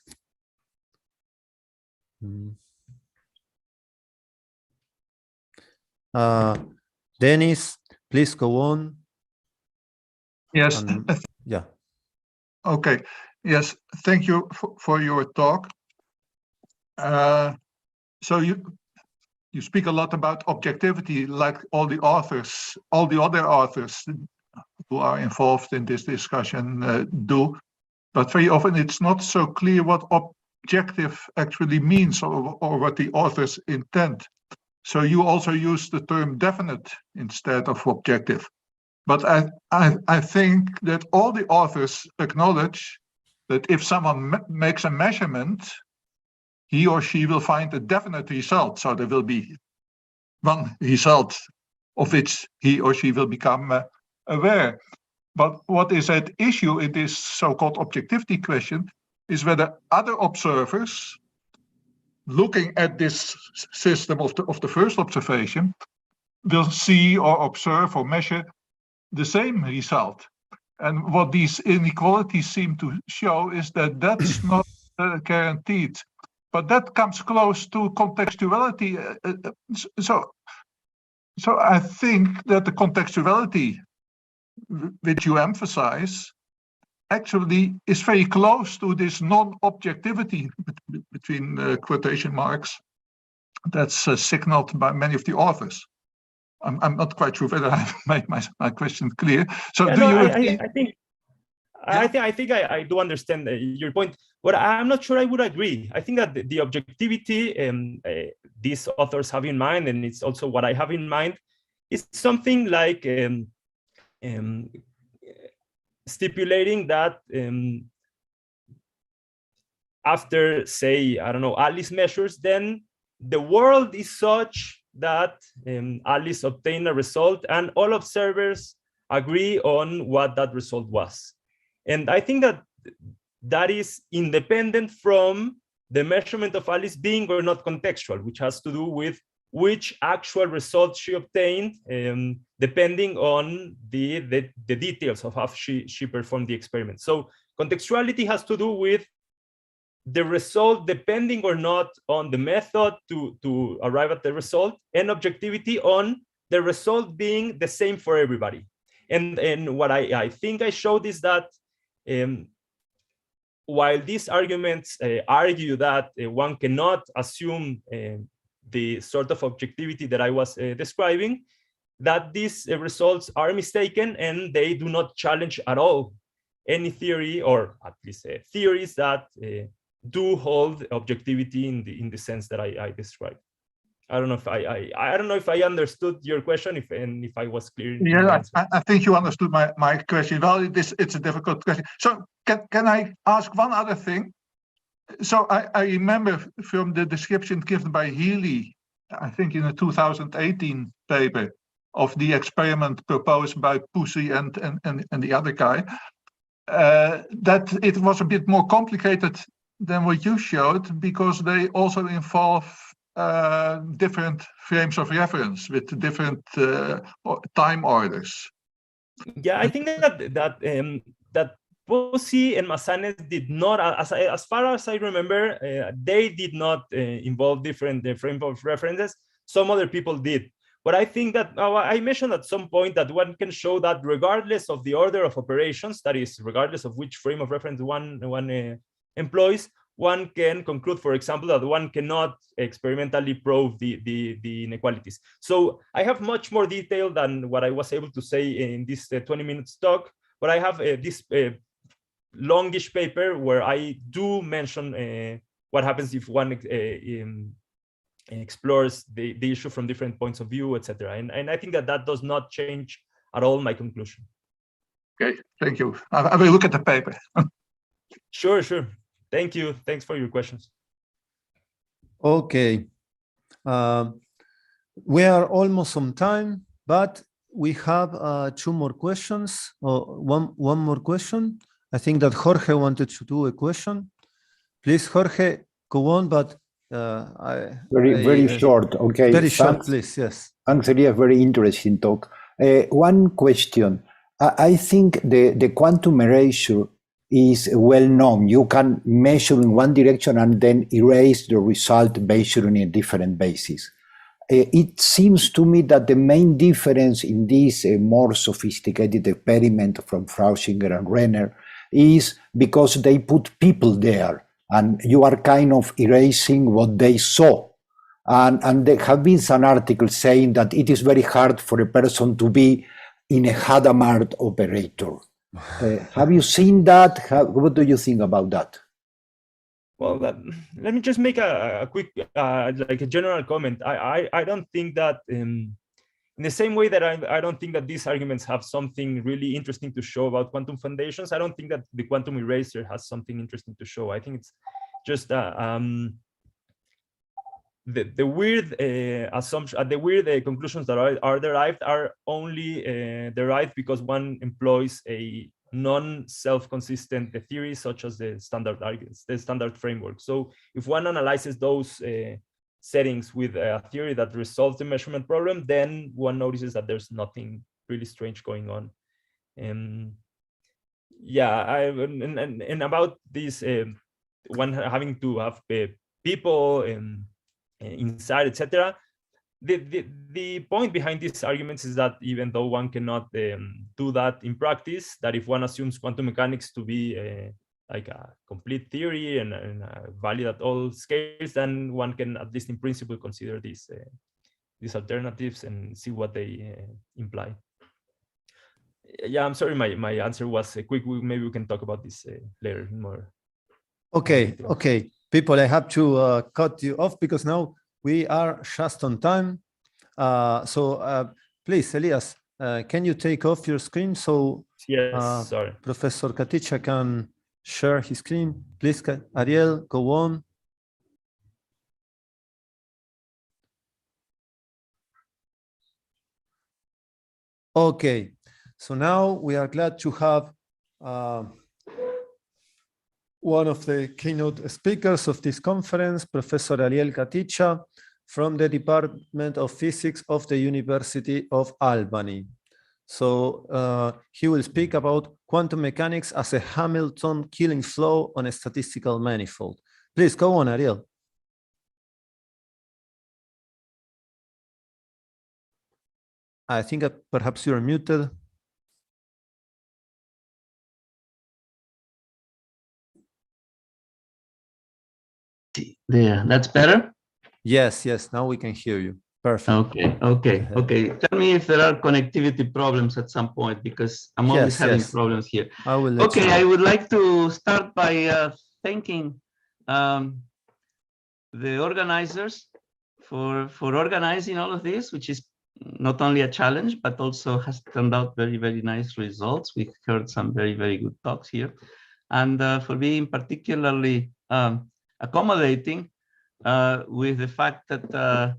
Dennis, please go on.
Yes.
Yeah.
Okay. Yes. Thank you for your talk. So you speak a lot about objectivity, like all the other authors who are involved in this discussion do. But very often it's not so clear what objective actually means or what the authors intend. So you also use the term definite instead of objective. But I think that all the authors acknowledge that if someone makes a measurement, he or she will find a definite result. So there will be one result of which he or she will become aware. But what is at issue in this so-called objectivity question is whether other observers looking at this system of the first observation will see or observe or measure the same result. And what these inequalities seem to show is that that's not guaranteed. But that comes close to contextuality. So I think that the contextuality which you emphasize actually is very close to this non-objectivity between quotation marks that's signaled by many of the authors. I'm not quite sure whether I've made my question clear. So
yeah, I think I do understand your point, but I'm not sure I would agree. I think that the objectivity these authors have in mind, and it's also what I have in mind, is something like stipulating that after, say, I don't know, Alice measures, then the world is such that Alice obtained a result and all observers agree on what that result was. And I think that that is independent from the measurement of Alice being or not contextual, which has to do with which actual results she obtained, depending on the details of how she performed the experiment. So contextuality has to do with the result depending or not on the method to arrive at the result, and objectivity on the result being the same for everybody. And what I think I showed is that while these arguments argue that one cannot assume the sort of objectivity that I was describing, that these results are mistaken and they do not challenge at all any theory, or at least theories that do hold objectivity in the sense that I described. I don't know if I don't know if I understood your question, if I was clear.
Yeah, I think you understood my question. Well, it's a difficult question. So can I ask one other thing? So I remember from the description given by Healy, I think in a 2018 paper, of the experiment proposed by Pussy and the other guy, that it was a bit more complicated than what you showed, because they also involve different frames of reference with different time orders.
Yeah, I think that Pussy and Massanes did not, as far as I remember, they did not involve different frames of references. Some other people did. But I think that I mentioned at some point that one can show that regardless of the order of operations, that is, regardless of which frame of reference one employs, one can conclude, for example, that one cannot experimentally prove the inequalities. So I have much more detail than what I was able to say in this 20 minutes talk, but I have this longish paper where I do mention what happens if one explores the issue from different points of view, etc. And I think that does not change at all my conclusion.
Okay, thank you. I will look at the paper.
Sure. Thank you. Thanks for your questions.
Okay. We are almost on time, but we have 2 more questions, or one more question. I think that Jorge wanted to do a question. Please, Jorge, go on, but
very short. Okay.
Very short, please. Yes.
Thanks, Elias. Very interesting talk. One question. I think the quantum erasure is well known. You can measure in one direction and then erase the result measuring a different basis. It seems to me that the main difference in this more sophisticated experiment from Frausinger and Renner is because they put people there and you are kind of erasing what they saw. And there have been some articles saying that it is very hard for a person to be in a Hadamard operator. Have you seen that? What do you think about that?
Well, let me just make a quick, like a general comment. I don't think that, in the same way that I don't think that these arguments have something really interesting to show about quantum foundations, I don't think that the quantum eraser has something interesting to show. I think it's just the weird assumption, the weird conclusions that are derived are only derived because one employs a non-self-consistent theory, such as the standard arguments, the standard framework. So if one analyzes those settings with a theory that resolves the measurement problem, then one notices that there's nothing really strange going on. Yeah, and about this, one having to have people inside, etc. The point behind these arguments is that even though one cannot do that in practice, that if one assumes quantum mechanics to be like a complete theory and valid at all scales, then one can at least in principle consider these alternatives and see what they imply. Yeah, I'm sorry, my answer was quick. Maybe we can talk about this later more.
Okay, people, I have to cut you off because now we are just on time. Please, Elias, can you take off your screen so
yes, sorry.
Professor Katica can share his screen? Please, Ariel, go on. Okay, so now we are glad to have one of the keynote speakers of this conference, Professor Ariel Katica, from the Department of Physics of the University of Albany. So he will speak about quantum mechanics as a Hamilton killing flow on a statistical manifold. Please go on, Ariel. I think perhaps you're muted.
There, that's better?
Yes, now we can hear you. Perfect.
Okay. Tell me if there are connectivity problems at some point, because I'm always having problems here.
I will let you know.
I would like to start by thanking the organizers for organizing all of this, which is not only a challenge, but also has turned out very, very nice results. We've heard some very, very good talks here. And for being particularly accommodating with the fact that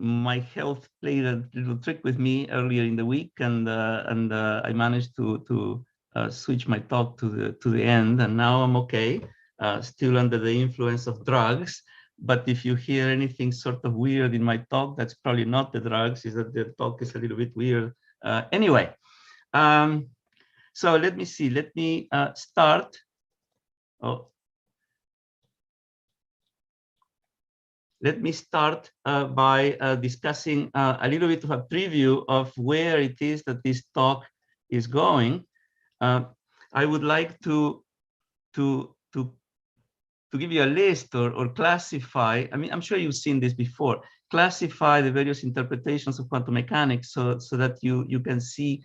my health played a little trick with me earlier in the week, and I managed to switch my talk to the end, and now I'm okay, still under the influence of drugs. But if you hear anything sort of weird in my talk, that's probably not the drugs, is that the talk is a little bit weird. Anyway, so let me see, let me start. Let me start by discussing a little bit of a preview of where it is that this talk is going. I would like to to give you a list or classify, I mean, I'm sure you've seen this before, classify the various interpretations of quantum mechanics so that you can see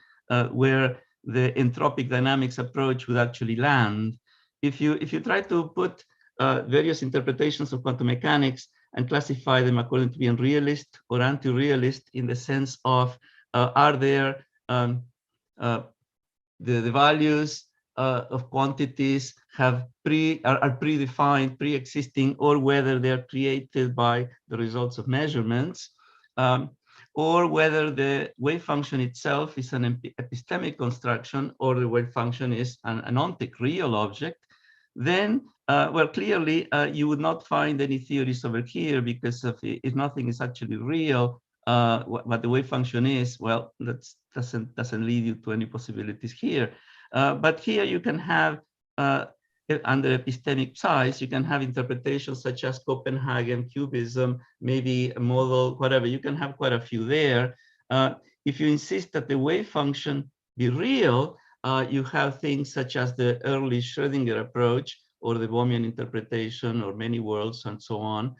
where the entropic dynamics approach would actually land. If you try to put various interpretations of quantum mechanics and classify them according to being realist or anti-realist in the sense of are there the values of quantities are predefined, pre-existing, or whether they are created by the results of measurements, or whether the wave function itself is an epistemic construction, or the wave function is an ontic real object, then, well, clearly you would not find any theories over here, because if nothing is actually real, what the wave function is, well, that doesn't lead you to any possibilities here. But here you can have, under epistemic size, you can have interpretations such as Copenhagen, cubism, maybe a model, whatever. You can have quite a few there. If you insist that the wave function be real, you have things such as the early Schrödinger approach, or the Bohmian interpretation, or many worlds, and so on.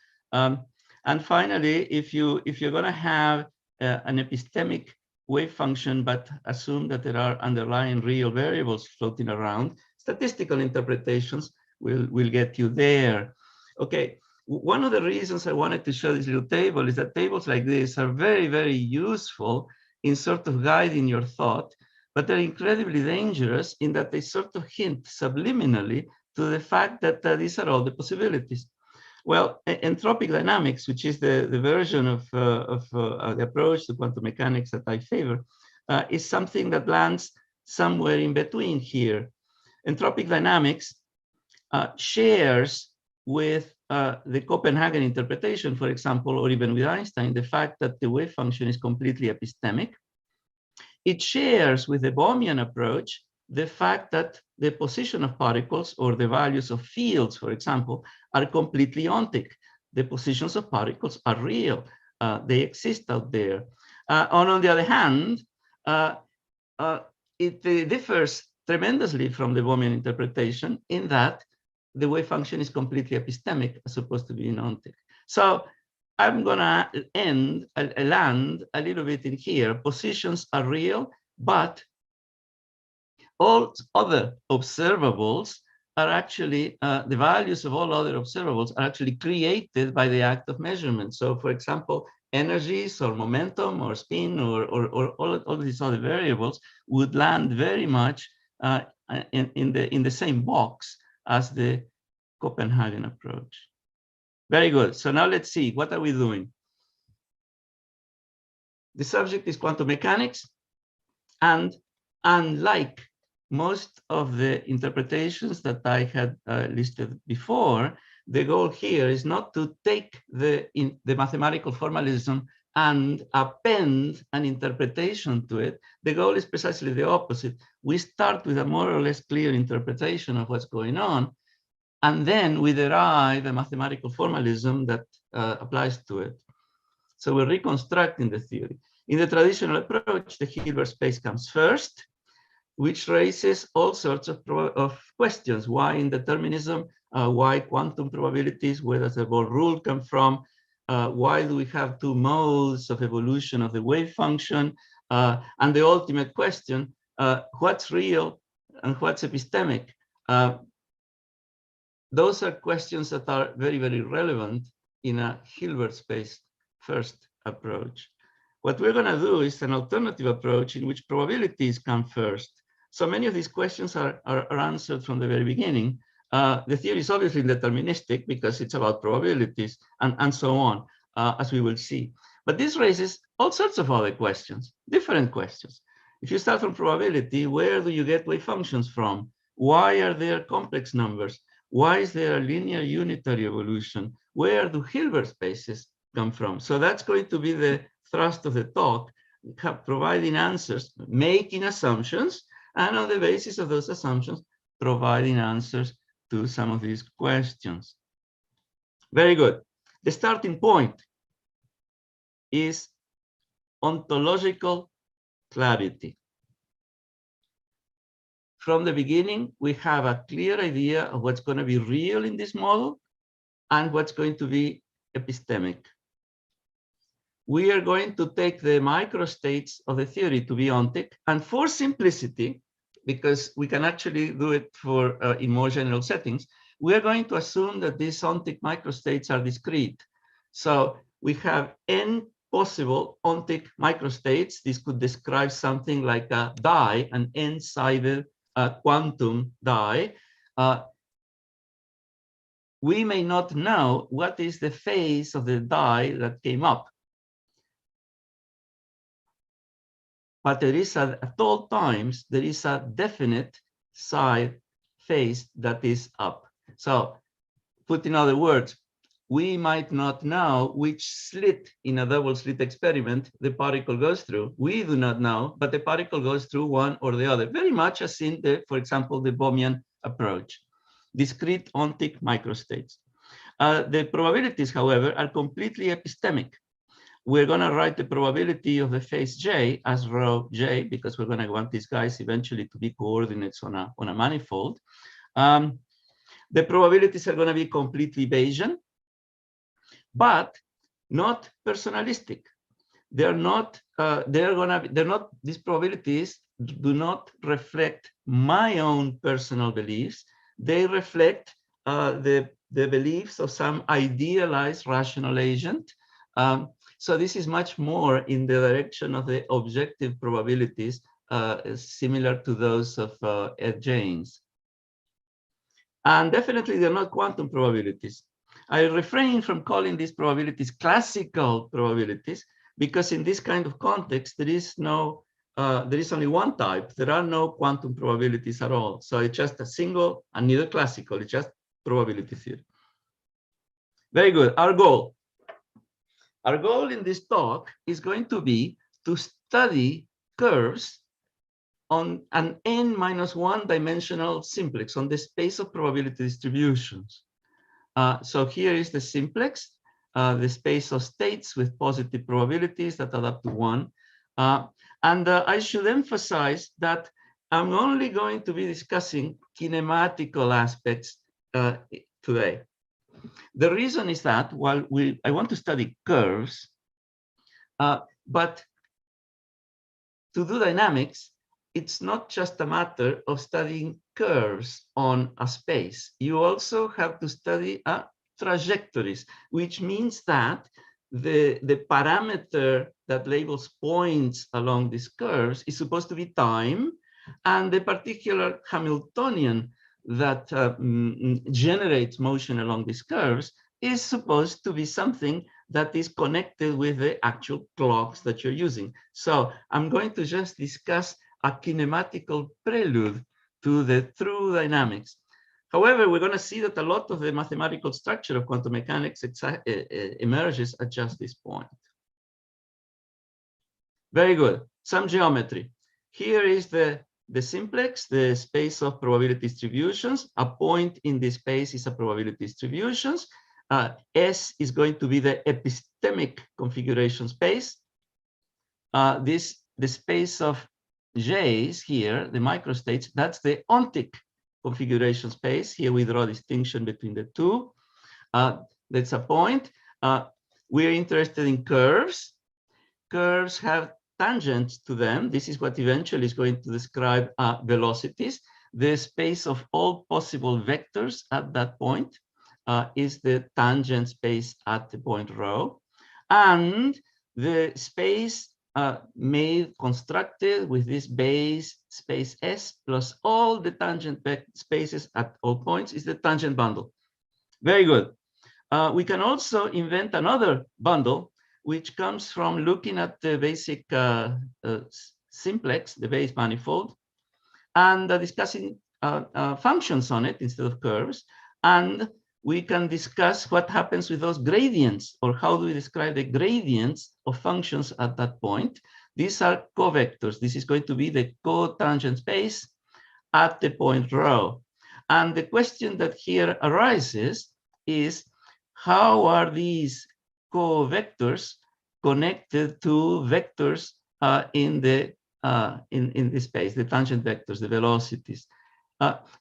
And finally, if you're going to have an epistemic wave function, but assume that there are underlying real variables floating around, statistical interpretations will get you there. Okay, one of the reasons I wanted to show this little table is that tables like this are very, very useful in sort of guiding your thought, but they're incredibly dangerous in that they sort of hint subliminally to the fact that these are all the possibilities. Well, entropic dynamics, which is the version of the approach to quantum mechanics that I favor, is something that lands somewhere in between here. Entropic dynamics shares with the Copenhagen interpretation, for example, or even with Einstein, the fact that the wave function is completely epistemic. It shares with the Bohmian approach the fact that the position of particles, or the values of fields, for example, are completely ontic. The positions of particles are real. They exist out there. On the other hand, it differs tremendously from the Bohmian interpretation in that the wave function is completely epistemic as opposed to being ontic. So I'm going to land a little bit in here. Positions are real, but all other observables are actually, the values of all other observables are actually created by the act of measurement. So for example, energies or momentum or spin or all these other variables would land very much in the same box as the Copenhagen approach. Very good. So now let's see, what are we doing? The subject is quantum mechanics, and unlike most of the interpretations that I had listed before, the goal here is not to take the mathematical formalism and append an interpretation to it. The goal is precisely the opposite. We start with a more or less clear interpretation of what's going on, and then we derive a mathematical formalism that applies to it. So we're reconstructing the theory. In the traditional approach, the Hilbert space comes first, which raises all sorts of questions. Why indeterminism? Why quantum probabilities? Where does the Bohr rule come from? Why do we have two modes of evolution of the wave function? And the ultimate question, what's real and what's epistemic? Those are questions that are very, very relevant in a Hilbert space first approach. What we're going to do is an alternative approach in which probabilities come first. So many of these questions are answered from the very beginning. The theory is obviously deterministic because it's about probabilities and so on, as we will see. But this raises all sorts of other questions, different questions. If you start from probability, where do you get wave functions from? Why are there complex numbers? Why is there a linear unitary evolution? Where do Hilbert spaces come from? So that's going to be the thrust of the talk, providing answers, making assumptions, and on the basis of those assumptions, providing answers to some of these questions. Very good. The starting point is ontological clarity. from the beginning, we have a clear idea of what's going to be real in this model and what's going to be epistemic. We are going to take the microstates of the theory to be ontic, and for simplicity, because we can actually do it for in more general settings, we are going to assume that these ontic microstates are discrete. So we have n possible ontic microstates. This could describe something like a die, an n-sided quantum die. We may not know what is the phase of the die that came up. But there is at all times, there is a definite side phase that is up. So put in other words, we might not know which slit in a double slit experiment the particle goes through. We do not know, but the particle goes through one or the other, very much as in the, for example, the Bohmian approach, discrete ontic microstates. The probabilities, however, are completely epistemic. We're going to write the probability of the phase J as rho J, because we're going to want these guys eventually to be coordinates on a manifold. The probabilities are going to be completely Bayesian, but not personalistic. They're not. These probabilities do not reflect my own personal beliefs. They reflect the beliefs of some idealized rational agent. So this is much more in the direction of the objective probabilities, similar to those of Ed James. And definitely they're not quantum probabilities. I refrain from calling these probabilities classical probabilities, because in this kind of context, there is only one type. There are no quantum probabilities at all. So it's just a single and neither classical, it's just probability theory. Very good. Our goal in this talk is going to be to study curves on an n-1 dimensional simplex, on the space of probability distributions. So here is the simplex, the space of states with positive probabilities that add up to 1. I should emphasize that I'm only going to be discussing kinematical aspects today. The reason is that while I want to study curves, but to do dynamics, it's not just a matter of studying curves on a space. You also have to study trajectories, which means that the parameter that labels points along these curves is supposed to be time, and the particular Hamiltonian that generates motion along these curves is supposed to be something that is connected with the actual clocks that you're using. So I'm going to just discuss a kinematical prelude to the true dynamics. However, we're going to see that a lot of the mathematical structure of quantum mechanics emerges at just this point. Very good. Some geometry. Here is the simplex, the space of probability distributions. A point in this space is a probability distributions. S is going to be the epistemic configuration space. The space of J's here, the microstates, that's the ontic configuration space. Here we draw a distinction between the two. That's a point. We're interested in curves. Curves have tangents to them. This is what eventually is going to describe velocities. The space of all possible vectors at that point is the tangent space at the point rho. And the space constructed with this base space S plus all the tangent spaces at all points is the tangent bundle. Very good. We can also invent another bundle, which comes from looking at the basic simplex, the base manifold, and discussing functions on it instead of curves. And we can discuss what happens with those gradients, or how do we describe the gradients of functions at that point. These are covectors. This is going to be the cotangent space at the point rho. And the question that here arises is, how are these covectors connected to vectors in the in this space, the tangent vectors, the velocities.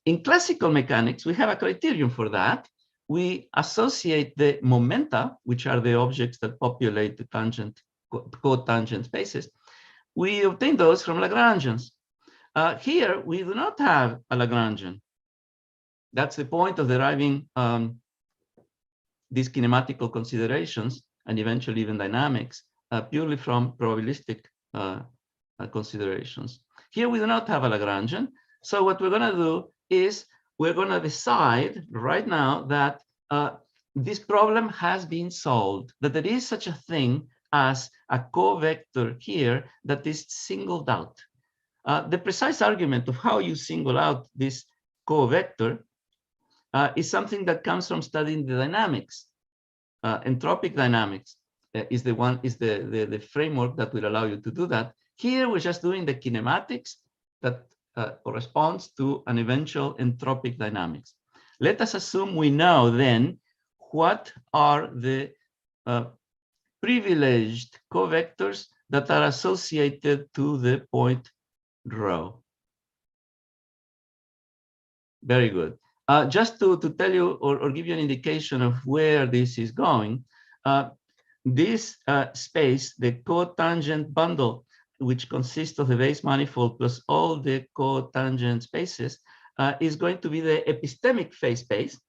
In classical mechanics, we have a criterion for that. We associate the momenta, which are the objects that populate the cotangent spaces. We obtain those from Lagrangians. Here, we do not have a Lagrangian. That's the point of deriving these kinematical considerations and eventually even dynamics purely from probabilistic considerations. Here, we do not have a Lagrangian. So what we're going to do is we're going to decide right now that this problem has been solved, that there is such a thing as a covector here that is singled out. The precise argument of how you single out this covector is something that comes from studying the dynamics. Entropic dynamics is the framework that will allow you to do that. Here, we're just doing the kinematics that corresponds to an eventual entropic dynamics. Let us assume we know then what are the privileged covectors that are associated to the point rho. Very good. Just to tell you or give you an indication of where this is going, this space, the cotangent bundle, which consists of the base manifold plus all the cotangent spaces, is going to be the epistemic phase space.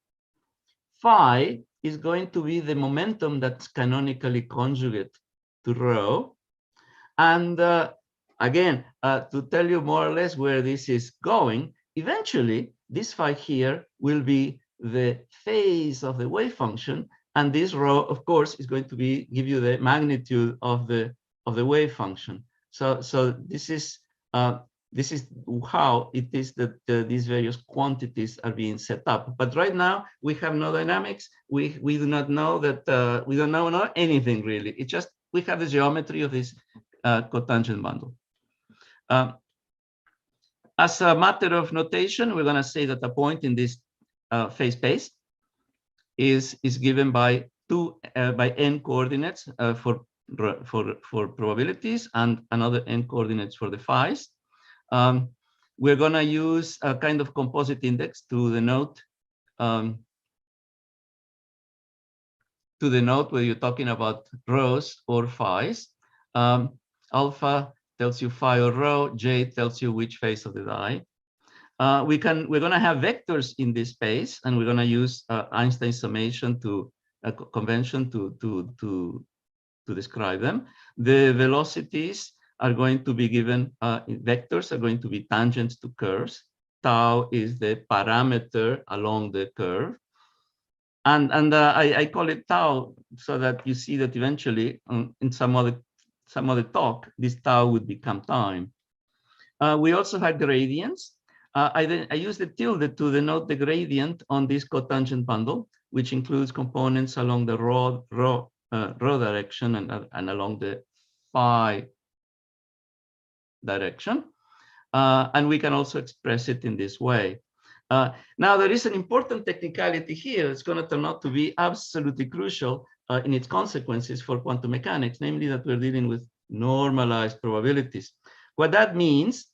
Phi is going to be the momentum that's canonically conjugate to rho. And again, to tell you more or less where this is going, eventually, this phi here will be the phase of the wave function, and this rho, of course, is going to give you the magnitude of the wave function. So this is how it is that these various quantities are being set up. But right now we have no dynamics. We do not know that we don't know anything really. It's just we have the geometry of this cotangent bundle. As a matter of notation, we're going to say that a point in this phase space is given by n coordinates for probabilities and another n coordinates for the phis. We're going to use a kind of composite index to denote whether you're talking about rhos or phis. Alpha tells you phi or rho, j tells you which phase of the die. We're going to have vectors in this space, and we're going to use Einstein's summation convention to describe them. The velocities are going to be given, vectors are going to be tangents to curves. Tau is the parameter along the curve. And I call it tau so that you see that eventually in some other talk, this tau would become time. We also have gradients. I use the tilde to denote the gradient on this cotangent bundle, which includes components along the rho direction and along the phi direction. And we can also express it in this way. Now, there is an important technicality here. It's going to turn out to be absolutely crucial in its consequences for quantum mechanics, namely that we're dealing with normalized probabilities. What that means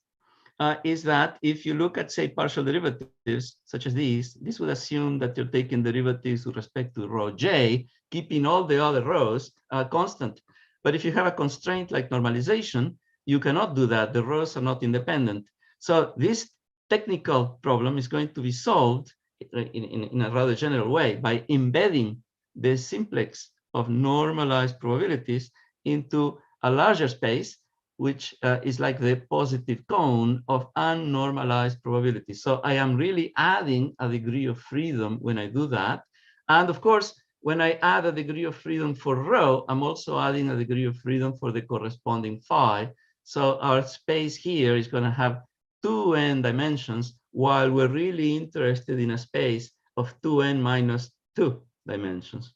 is that if you look at, say, partial derivatives, such as these, this would assume that you're taking derivatives with respect to rho j, keeping all the other rhos constant. But if you have a constraint like normalization, you cannot do that. The rhos are not independent. So this technical problem is going to be solved in a rather general way by embedding the simplex of normalized probabilities into a larger space, which is like the positive cone of unnormalized probabilities. So I am really adding a degree of freedom when I do that. And of course, when I add a degree of freedom for rho, I'm also adding a degree of freedom for the corresponding phi. So our space here is going to have 2n dimensions, while we're really interested in a space of 2n minus 2 dimensions.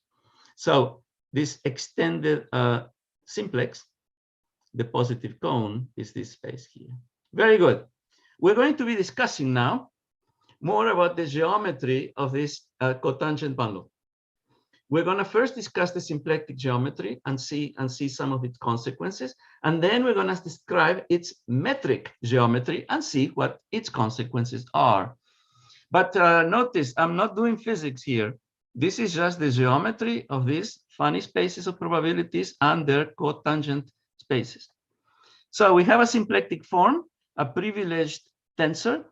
So this extended simplex, the positive cone, is this space here. Very good. We're going to be discussing now more about the geometry of this cotangent bundle. we're going to first discuss the symplectic geometry and see some of its consequences. And then we're going to describe its metric geometry and see what its consequences are. But notice, I'm not doing physics here. This is just the geometry of these funny spaces of probabilities and their cotangent spaces. So we have a symplectic form, a privileged tensor.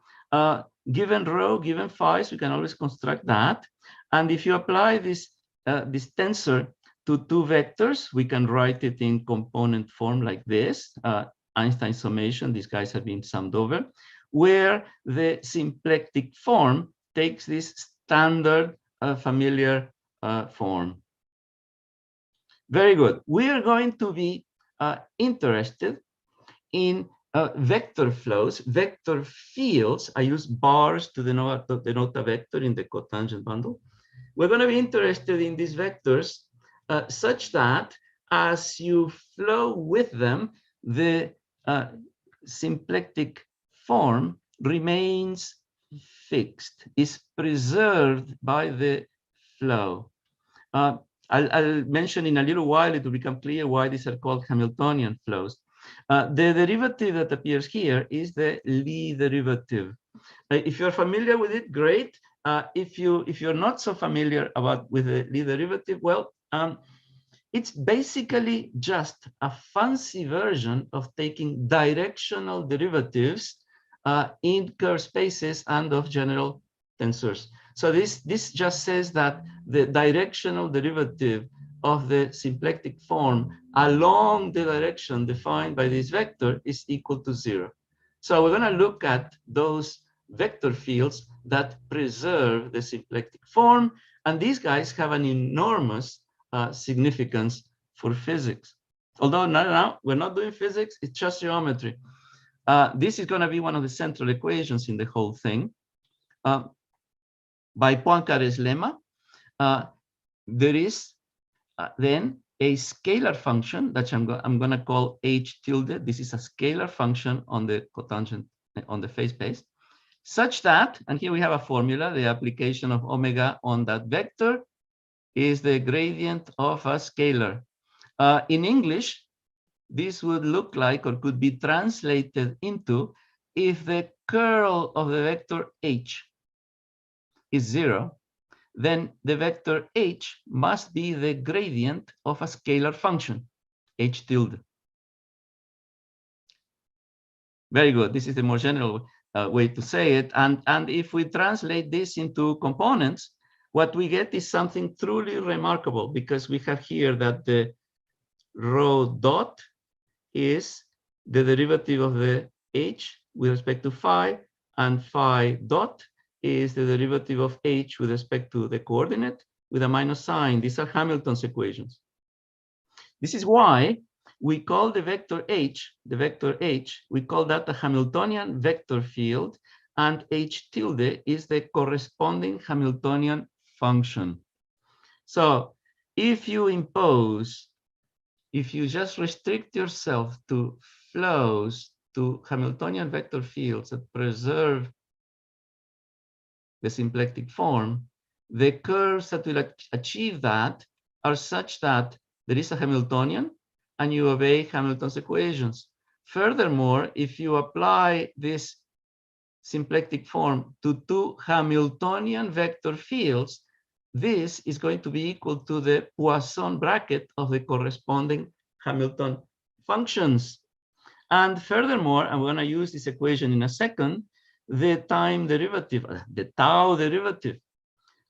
Given rho, given phi, we can always construct that. And if you apply this tensor to two vectors, we can write it in component form like this, Einstein summation. These guys have been summed over, where the symplectic form takes this standard familiar form. Very good. We are going to be interested in vector flows, vector fields. I use bars to denote a vector in the cotangent bundle. We're going to be interested in these vectors such that as you flow with them, the symplectic form remains fixed, is preserved by the flow. I'll mention in a little while, it will become clear why these are called Hamiltonian flows. The derivative that appears here is the Lie derivative. If you're familiar with it, great. If you're not so familiar with the Lie derivative, well, it's basically just a fancy version of taking directional derivatives in curved spaces and of general tensors. So this just says that the directional derivative of the symplectic form along the direction defined by this vector is equal to 0. So we're going to look at those vector fields that preserve the symplectic form, and these guys have an enormous significance for physics. Although now we're not doing physics, it's just geometry. This is going to be one of the central equations in the whole thing. By Poincaré's lemma, there is then a scalar function that I'm going to call h tilde. This is a scalar function on the cotangent, on the phase space, such that, and here we have a formula, the application of omega on that vector is the gradient of a scalar. In English, this would look like, or could be translated into, if the curl of the vector h is 0, then the vector h must be the gradient of a scalar function, h tilde. Very good. This is the more general way to say it. And if we translate this into components, what we get is something truly remarkable, because we have here that the rho dot is the derivative of the h with respect to phi, and phi dot is the derivative of h with respect to the coordinate with a minus sign. These are Hamilton's equations. This is why we call the vector h, we call that a Hamiltonian vector field, and h tilde is the corresponding Hamiltonian function. So if you just restrict yourself to flows, to Hamiltonian vector fields that preserve the symplectic form, the curves that will achieve that are such that there is a Hamiltonian and you obey Hamilton's equations. Furthermore, if you apply this symplectic form to two Hamiltonian vector fields, this is going to be equal to the Poisson bracket of the corresponding Hamilton functions. And furthermore, I'm going to use this equation in a second, the time derivative, the tau derivative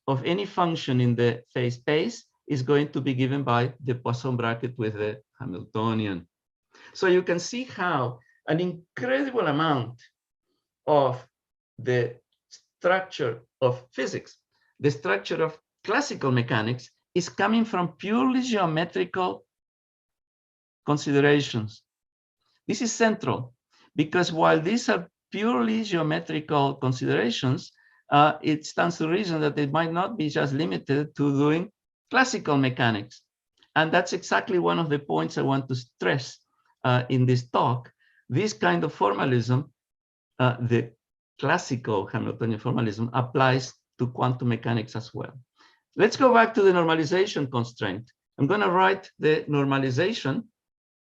of any function in the phase space is going to be given by the Poisson bracket with the Hamiltonian. So you can see how an incredible amount of the structure of physics, the structure of classical mechanics, is coming from purely geometrical considerations. This is central, because while these are purely geometrical considerations, it stands to reason that it might not be just limited to doing classical mechanics. And that's exactly one of the points I want to stress in this talk. This kind of formalism, the classical Hamiltonian formalism, applies to quantum mechanics as well. let's go back to the normalization constraint. I'm going to write the normalization.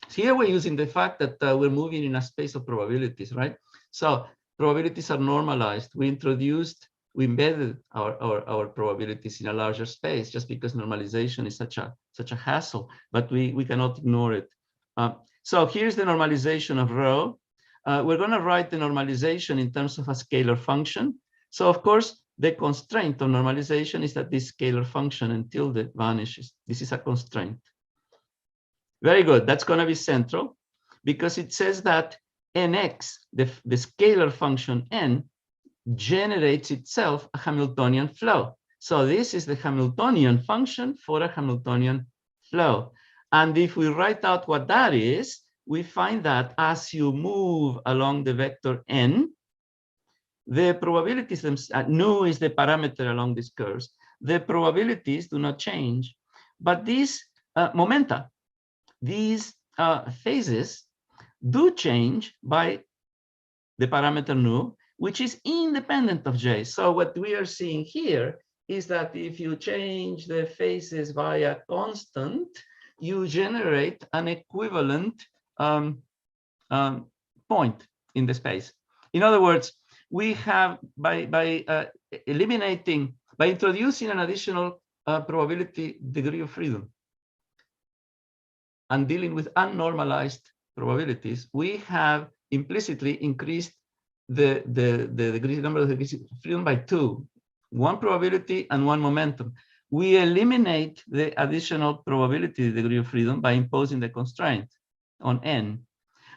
Here we're using the fact that we're moving in a space of probabilities, right? So probabilities are normalized. We embedded our probabilities in a larger space just because normalization is such a hassle, but we cannot ignore it. So here's the normalization of rho. We're going to write the normalization in terms of a scalar function. So of course, the constraint of normalization is that this scalar function until it vanishes. This is a constraint. Very good. That's going to be central because it says that nx, the scalar function n, generates itself a Hamiltonian flow. So this is the Hamiltonian function for a Hamiltonian flow. And if we write out what that is, we find that as you move along the vector n, the probabilities, nu is the parameter along these curves, the probabilities do not change. But these momenta, these phases do change by the parameter nu, which is independent of j. So what we are seeing here is that if you change the phases via constant, you generate an equivalent point in the space. In other words, we have by introducing an additional probability degree of freedom and dealing with unnormalized probabilities, we have implicitly increased the number of degrees of freedom by 2, one probability and one momentum. We eliminate the additional probability degree of freedom by imposing the constraint on n.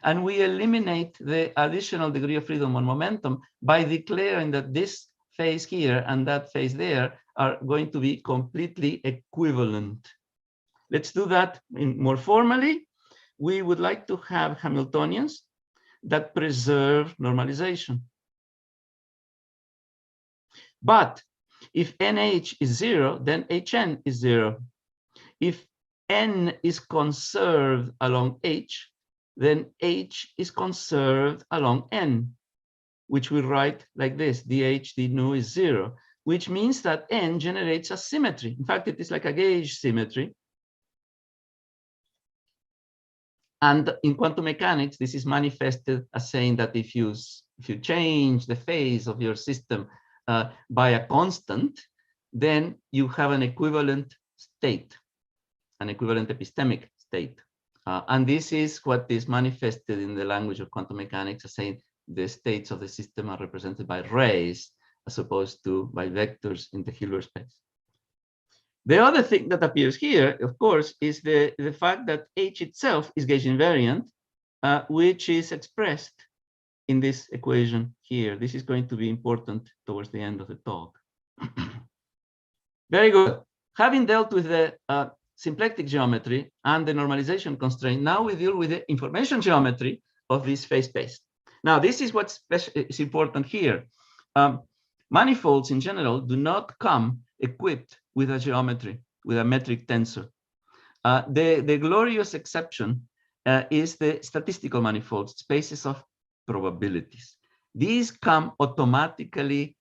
And we eliminate the additional degree of freedom on momentum by declaring that this phase here and that phase there are going to be completely equivalent. Let's do that more formally. We would like to have Hamiltonians that preserve normalization. But if NH is 0, then HN is 0. If N is conserved along H, then H is conserved along N, which we write like this, dH d nu is 0, which means that N generates a symmetry. In fact, it is like a gauge symmetry. And in quantum mechanics, this is manifested as saying that if you change the phase of your system by a constant, then you have an equivalent state, an equivalent epistemic state. And this is what is manifested in the language of quantum mechanics as saying the states of the system are represented by rays as opposed to by vectors in the Hilbert space. The other thing that appears here, of course, is the fact that H itself is gauge invariant, which is expressed in this equation here. This is going to be important towards the end of the talk. Very good. Having dealt with the symplectic geometry and the normalization constraint, now we deal with the information geometry of this phase space. Now, this is what is important here. Manifolds in general do not come equipped with a geometry, with a metric tensor. The glorious exception is the statistical manifolds, spaces of probabilities. These come automatically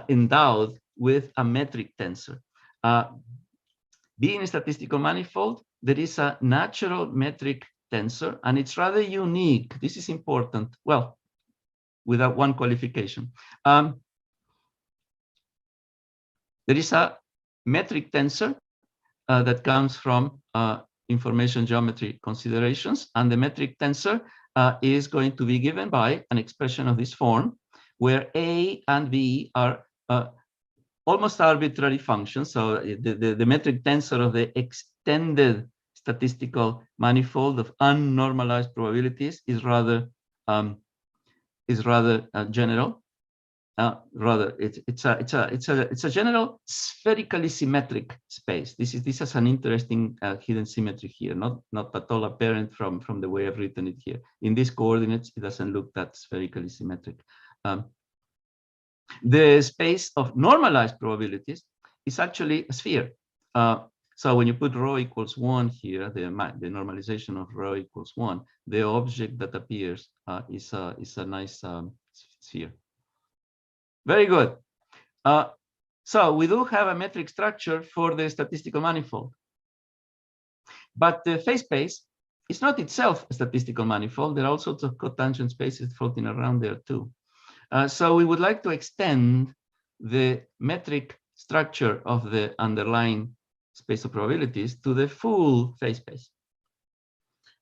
endowed with a metric tensor. Being a statistical manifold, there is a natural metric tensor, and it's rather unique. This is important. Well, without one qualification. There is a metric tensor that comes from information geometry considerations, and the metric tensor is going to be given by an expression of this form, where A and B are almost arbitrary functions. So the metric tensor of the extended statistical manifold of unnormalized probabilities is rather general. It's a general spherically symmetric space. This has an interesting hidden symmetry here, not at all apparent from the way I've written it here. In these coordinates, it doesn't look that spherically symmetric. The space of normalized probabilities is actually a sphere. So when you put rho equals 1 here, the normalization of rho equals 1, the object that appears is a nice sphere. Very good. So we do have a metric structure for the statistical manifold. But the phase space is not itself a statistical manifold. There are all sorts of cotangent spaces floating around there too. So we would like to extend the metric structure of the underlying space of probabilities to the full phase space.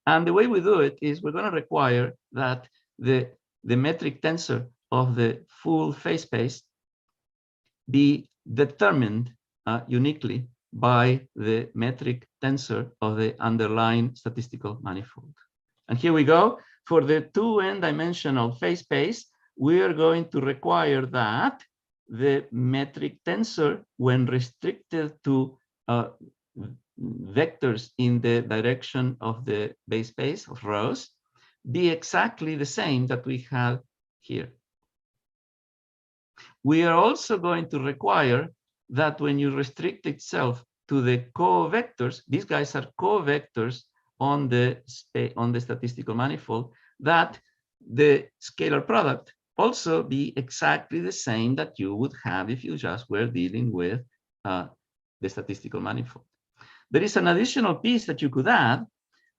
And the way we do it is we're going to require that the metric tensor of the full phase space be determined uniquely by the metric tensor of the underlying statistical manifold. And here we go. For the 2n-dimensional phase space, we are going to require that the metric tensor, when restricted to vectors in the direction of the base space of rows, be exactly the same that we have here. We are also going to require that when you restrict itself to the co-vectors, these guys are co-vectors on the statistical manifold, that the scalar product also be exactly the same that you would have if you just were dealing with the statistical manifold. There is an additional piece that you could add,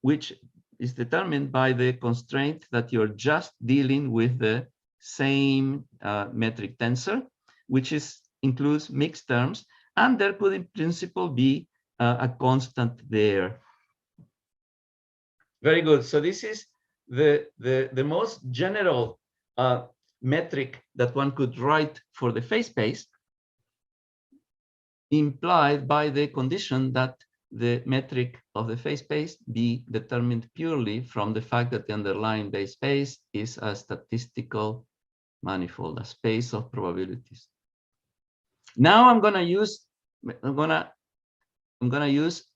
which is determined by the constraint that you're just dealing with the same metric tensor, which includes mixed terms, and there could in principle be a constant there. Very good. So this is the most general metric that one could write for the phase space, implied by the condition that the metric of the phase space be determined purely from the fact that the underlying base space is a statistical manifold, a space of probabilities. Now I'm going to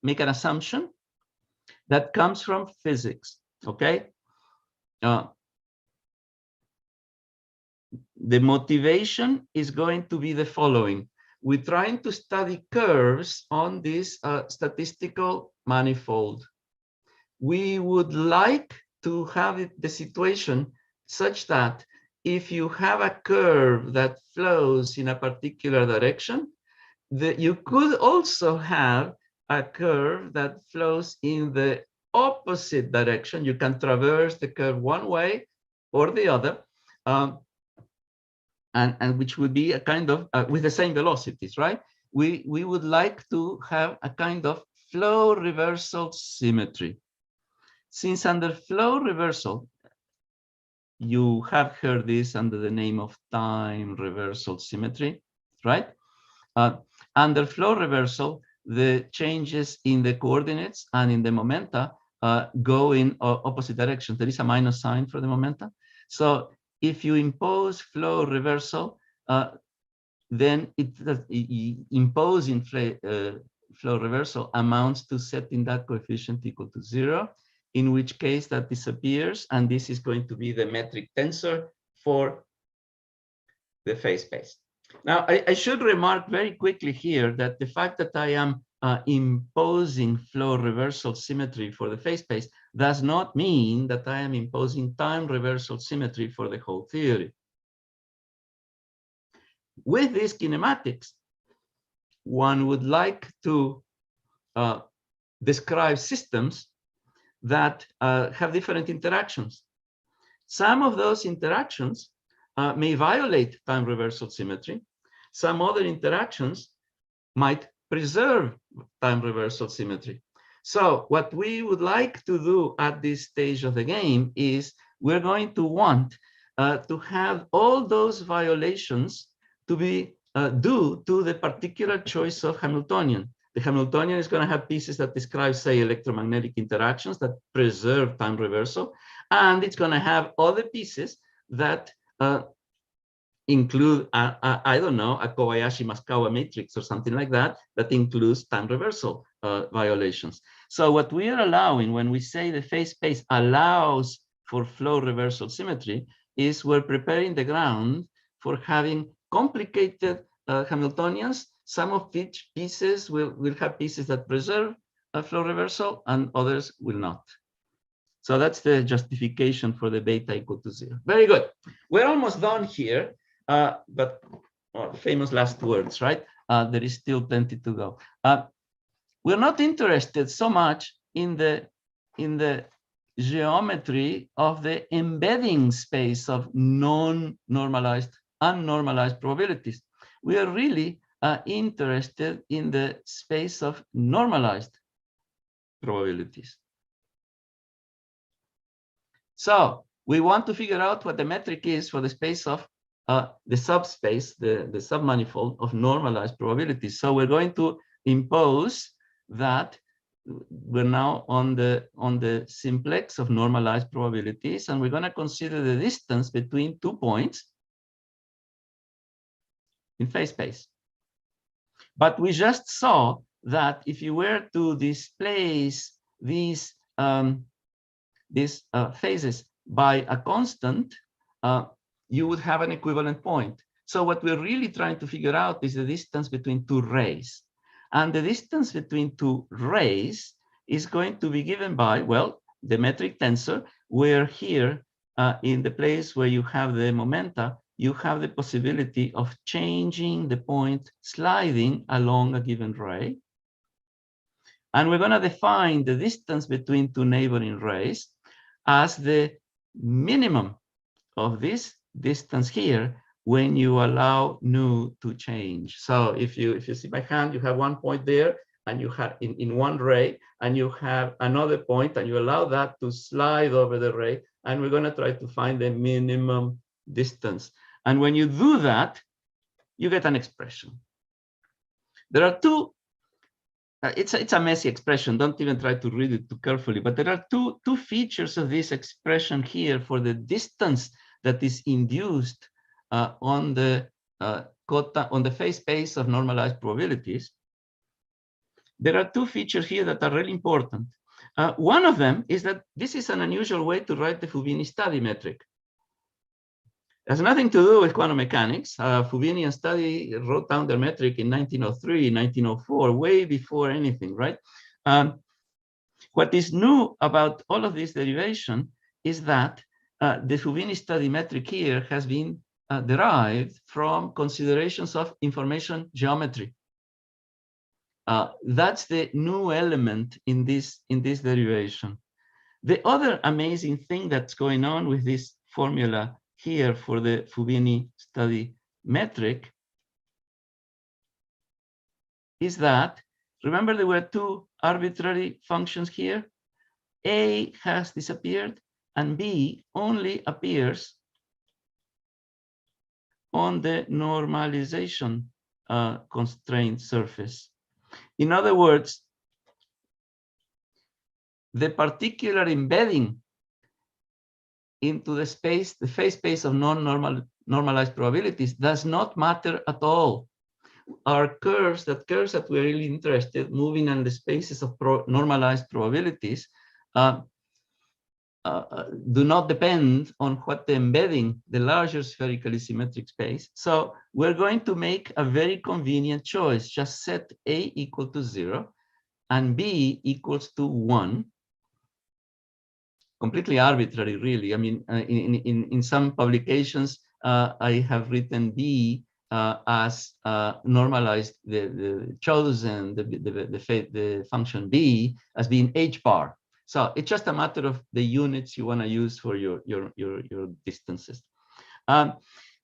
make an assumption that comes from physics. Okay. The motivation is going to be the following. We're trying to study curves on this statistical manifold. We would like to have the situation such that if you have a curve that flows in a particular direction, you could also have a curve that flows in the opposite direction. You can traverse the curve one way or the other, and which would be a kind of with the same velocities, right? We would like to have a kind of flow reversal symmetry. Since under flow reversal, you have heard this under the name of time reversal symmetry, right? Under flow reversal, the changes in the coordinates and in the momenta go in opposite directions. There is a minus sign for the momenta. So if you impose flow reversal, then imposing flow reversal amounts to setting that coefficient equal to 0, in which case that disappears, and this is going to be the metric tensor for the phase space. Now, I should remark very quickly here that the fact that I am imposing flow reversal symmetry for the phase space does not mean that I am imposing time reversal symmetry for the whole theory. With these kinematics, one would like to describe systems that have different interactions. Some of those interactions may violate time reversal symmetry. Some other interactions might preserve time reversal symmetry. So what we would like to do at this stage of the game is we're going to want to have all those violations to be due to the particular choice of Hamiltonian. The Hamiltonian is going to have pieces that describe, say, electromagnetic interactions that preserve time reversal, and it's going to have other pieces that include, I don't know, a Kobayashi-Maskawa matrix or something like that, that includes time reversal violations. So what we are allowing when we say the phase space allows for flow reversal symmetry is we're preparing the ground for having complicated Hamiltonians, some of which pieces will have pieces that preserve flow reversal and others will not. So that's the justification for the beta equal to 0. Very good. We're almost done here, but famous last words, right? there is still plenty to go. We're not interested so much in the geometry of the embedding space of non-normalized, unnormalized probabilities. We are really interested in the space of normalized probabilities. So we want to figure out what the metric is for the space of the subspace, the submanifold of normalized probabilities. So we're going to impose that we're now on the simplex of normalized probabilities, and we're going to consider the distance between 2 points in phase space. But we just saw that if you were to displace these phases by a constant, you would have an equivalent point. So what we're really trying to figure out is the distance between two rays. And the distance between two rays is going to be given by, well, the metric tensor, where here in the place where you have the momenta, you have the possibility of changing the point sliding along a given ray. And we're going to define the distance between two neighboring rays as the minimum of this distance here when you allow nu to change. So if you see my hand, you have 1 point there, and you have in one ray, and you have another point, and you allow that to slide over the ray, and we're going to try to find the minimum distance. And when you do that, you get an expression. There are two. It's a messy expression. Don't even try to read it too carefully. But there are two features of this expression here for the distance that is induced on the phase space of normalized probabilities. There are two features here that are really important. One of them is that this is an unusual way to write the Fubini study metric. It has nothing to do with quantum mechanics. Fubini and Study wrote down their metric in 1903, 1904, way before anything, right? What is new about all of this derivation is that the Fubini study metric here has been derived from considerations of information geometry. That's the new element in this derivation. The other amazing thing that's going on with this formula here for the Fubini study metric is that, remember there were two arbitrary functions here? A has disappeared and B only appears on the normalization constraint surface. In other words, the particular embedding into the space, the phase space of non-normalized probabilities does not matter at all. Our curves that we're really interested, moving in the spaces of normalized probabilities, do not depend on what the embedding, the larger spherically symmetric space. So we're going to make a very convenient choice. Just set A equal to 0 and B equals to 1. Completely arbitrary, really. I mean, in some publications, I have written B as normalized, the chosen, the function B as being H bar. So it's just a matter of the units you want to use for your distances. The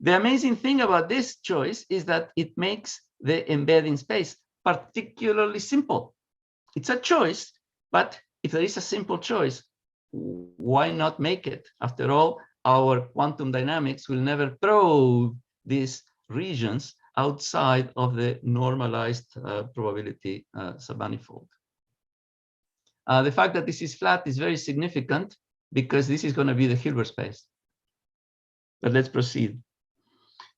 amazing thing about this choice is that it makes the embedding space particularly simple. It's a choice, but if there is a simple choice, why not make it? After all, our quantum dynamics will never probe these regions outside of the normalized probability submanifold. The fact that this is flat is very significant because this is going to be the Hilbert space. But let's proceed.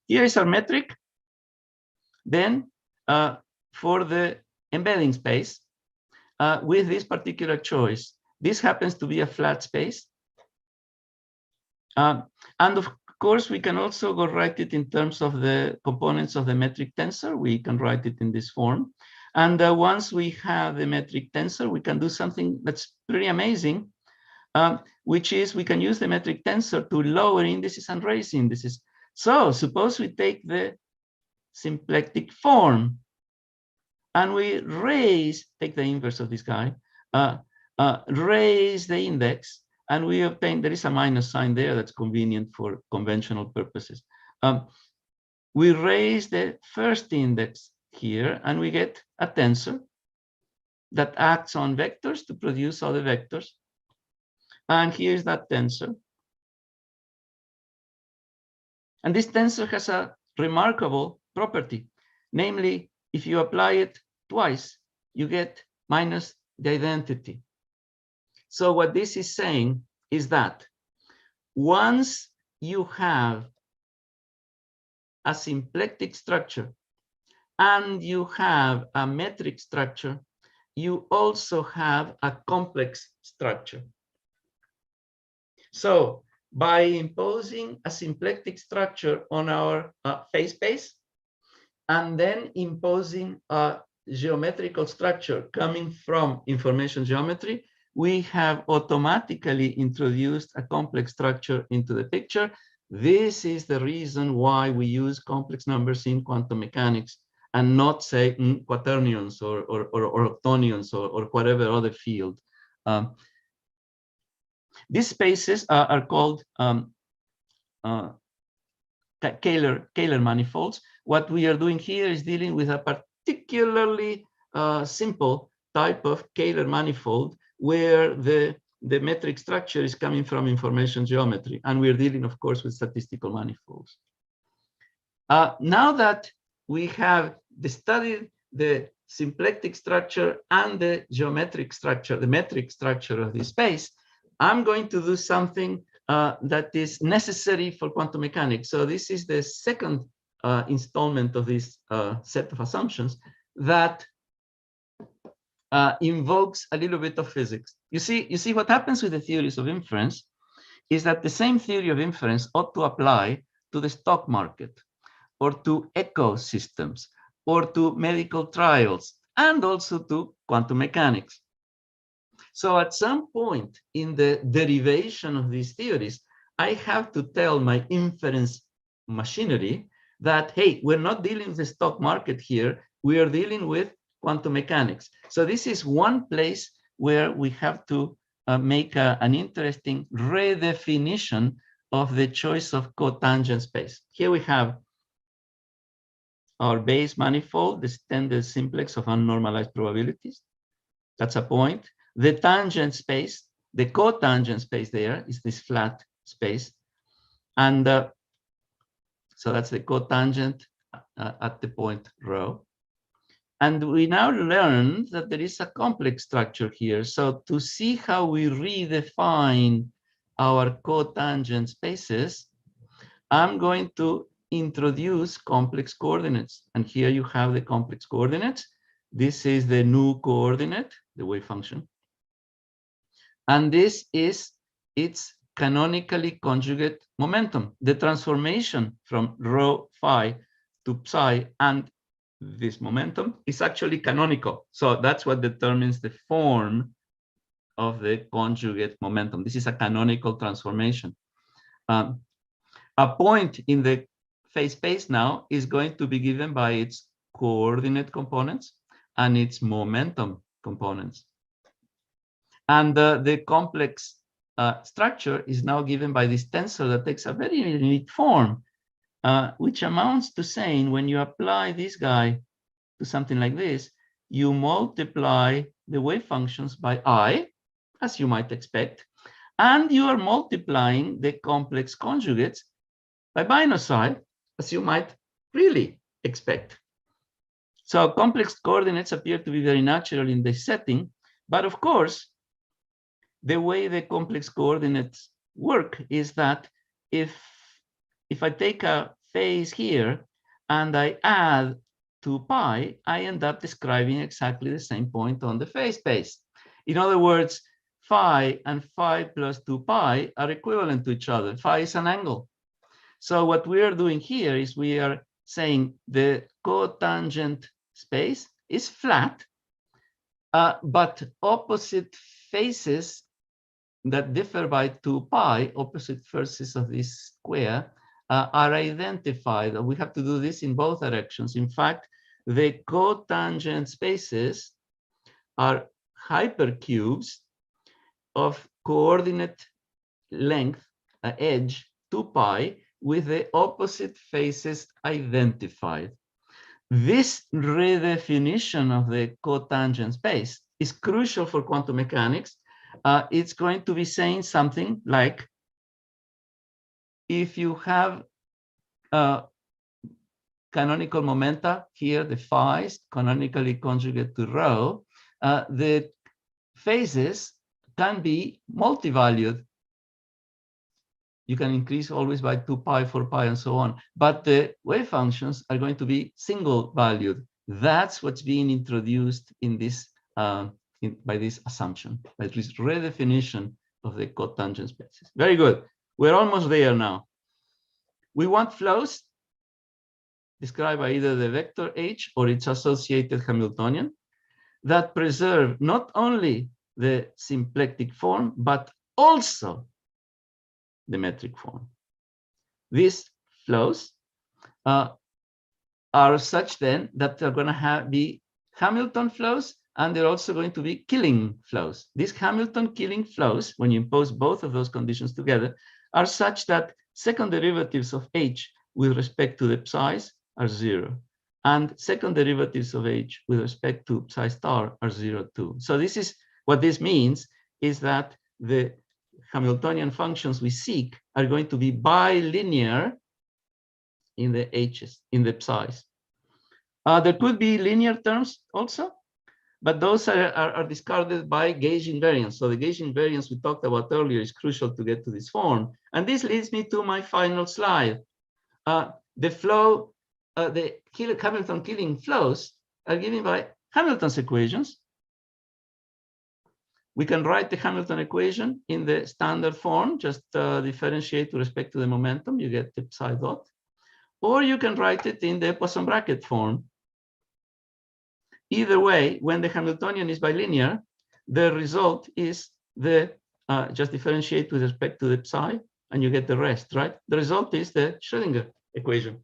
Here is our metric. Then for the embedding space, with this particular choice, this happens to be a flat space. And of course, we can also go write it in terms of the components of the metric tensor. We can write it in this form. And once we have the metric tensor, we can do something that's pretty amazing, which is we can use the metric tensor to lower indices and raise indices. So suppose we take the symplectic form and we raise, take the inverse of this guy, raise the index, and we obtain, there is a minus sign there that's convenient for conventional purposes. We raise the first index here, and we get a tensor that acts on vectors to produce other vectors. And here's that tensor. And this tensor has a remarkable property. Namely, if you apply it twice, you get minus the identity. So what this is saying is that once you have a symplectic structure and you have a metric structure, you also have a complex structure. So by imposing a symplectic structure on our phase space, and then imposing a geometrical structure coming from information geometry, we have automatically introduced a complex structure into the picture. This is the reason why we use complex numbers in quantum mechanics and not, say, quaternions or octonions or whatever other field. These spaces are called Kähler manifolds. What we are doing here is dealing with a particularly simple type of Kähler manifold where the metric structure is coming from information geometry. And we're dealing, of course, with statistical manifolds. Now that we have studied the symplectic structure and the geometric structure, the metric structure of this space, I'm going to do something that is necessary for quantum mechanics. So this is the second installment of this set of assumptions that invokes a little bit of physics. You see what happens with the theories of inference is that the same theory of inference ought to apply to the stock market or to ecosystems or to medical trials and also to quantum mechanics. So at some point in the derivation of these theories, I have to tell my inference machinery that, hey, we're not dealing with the stock market here, we are dealing with quantum mechanics. So this is one place where we have to make an interesting redefinition of the choice of cotangent space. Here we have our base manifold, the standard simplex of unnormalized probabilities. That's a point. The tangent space, the cotangent space there is this flat space. And so that's the cotangent at the point rho. And we now learned that there is a complex structure here. So to see how we redefine our cotangent spaces, I'm going to introduce complex coordinates. And here you have the complex coordinates. This is the new coordinate, the wave function. And this is its canonically conjugate momentum. The transformation from rho phi to psi and this momentum is actually canonical. So that's what determines the form of the conjugate momentum. This is a canonical transformation. A point in the phase space now is going to be given by its coordinate components and its momentum components. And the complex structure is now given by this tensor that takes a very unique form, which amounts to saying when you apply this guy to something like this, you multiply the wave functions by I, as you might expect, and you are multiplying the complex conjugates by minus I, as you might really expect. So complex coordinates appear to be very natural in this setting, but of course, the way the complex coordinates work is that if I take a phase here and I add 2 pi, I end up describing exactly the same point on the phase space. In other words, phi and phi plus 2 pi are equivalent to each other. Phi is an angle. So what we are doing here is we are saying the cotangent space is flat, but opposite faces that differ by 2 pi, opposite faces of this square, are identified. We have to do this in both directions. In fact, the cotangent spaces are hypercubes of coordinate length, edge 2 pi, with the opposite faces identified. This redefinition of the cotangent space is crucial for quantum mechanics. It's going to be saying something like, if you have canonical momenta here, the phi's canonically conjugate to rho, the phases can be multi-valued. You can increase always by 2 pi, 4 pi, and so on. But the wave functions are going to be single valued. That's what's being introduced in this by this assumption, by this redefinition of the cotangent spaces. Very good. We're almost there now. We want flows described by either the vector H or its associated Hamiltonian that preserve not only the symplectic form, but also the metric form. These flows are such then that they're going to be Hamilton flows, and they're also going to be Killing flows. These Hamilton Killing flows, when you impose both of those conditions together, are such that second derivatives of H with respect to the psi's are 0, and second derivatives of H with respect to psi star are 0 too. So this is what this means, is that the Hamiltonian functions we seek are going to be bilinear in the H's, in the psi's. There could be linear terms also, but those are discarded by gauge invariance. So the gauge invariance we talked about earlier is crucial to get to this form. And this leads me to my final slide. The flow, the Hamilton Killing flows are given by Hamilton's equations. We can write the Hamilton equation in the standard form, just differentiate with respect to the momentum, you get the psi dot. Or you can write it in the Poisson bracket form. Either way, when the Hamiltonian is bilinear, the result is the, just differentiate with respect to the psi, and you get the rest, right? The result is the Schrödinger equation.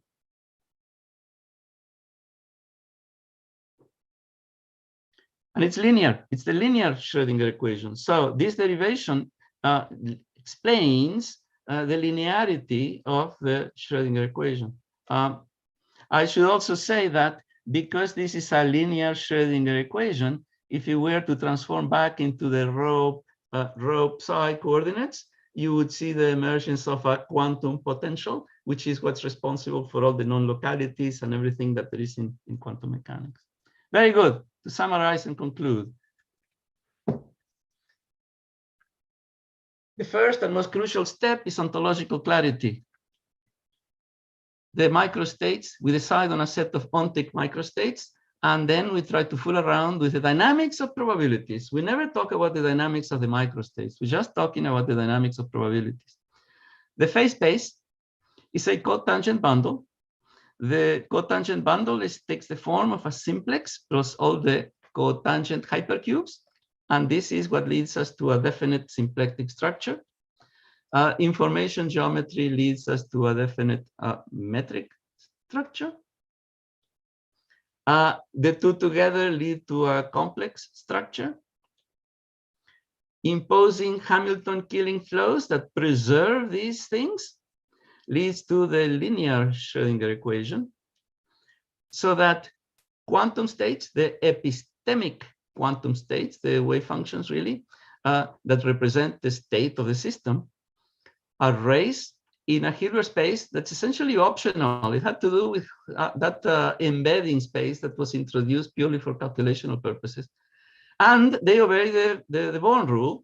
And it's linear. It's the linear Schrödinger equation. So this derivation explains the linearity of the Schrödinger equation. I should also say that because this is a linear Schrödinger equation, if you were to transform back into the rho psi coordinates, you would see the emergence of a quantum potential, which is what's responsible for all the non-localities and everything that there is in quantum mechanics. Very good. To summarize and conclude, the first and most crucial step is ontological clarity. The microstates, we decide on a set of ontic microstates, and then we try to fool around with the dynamics of probabilities. We never talk about the dynamics of the microstates. We're just talking about the dynamics of probabilities. The phase space is a cotangent bundle. The cotangent bundle takes the form of a simplex plus all the cotangent hypercubes. And this is what leads us to a definite symplectic structure. Information geometry leads us to a definite metric structure. The two together lead to a complex structure. Imposing Hamilton Killing flows that preserve these things leads to the linear Schrödinger equation, so that quantum states, the epistemic quantum states, the wave functions really, that represent the state of the system, are raised in a Hilbert space that's essentially optional. It had to do with that embedding space that was introduced purely for calculational purposes. And they obey the Born rule,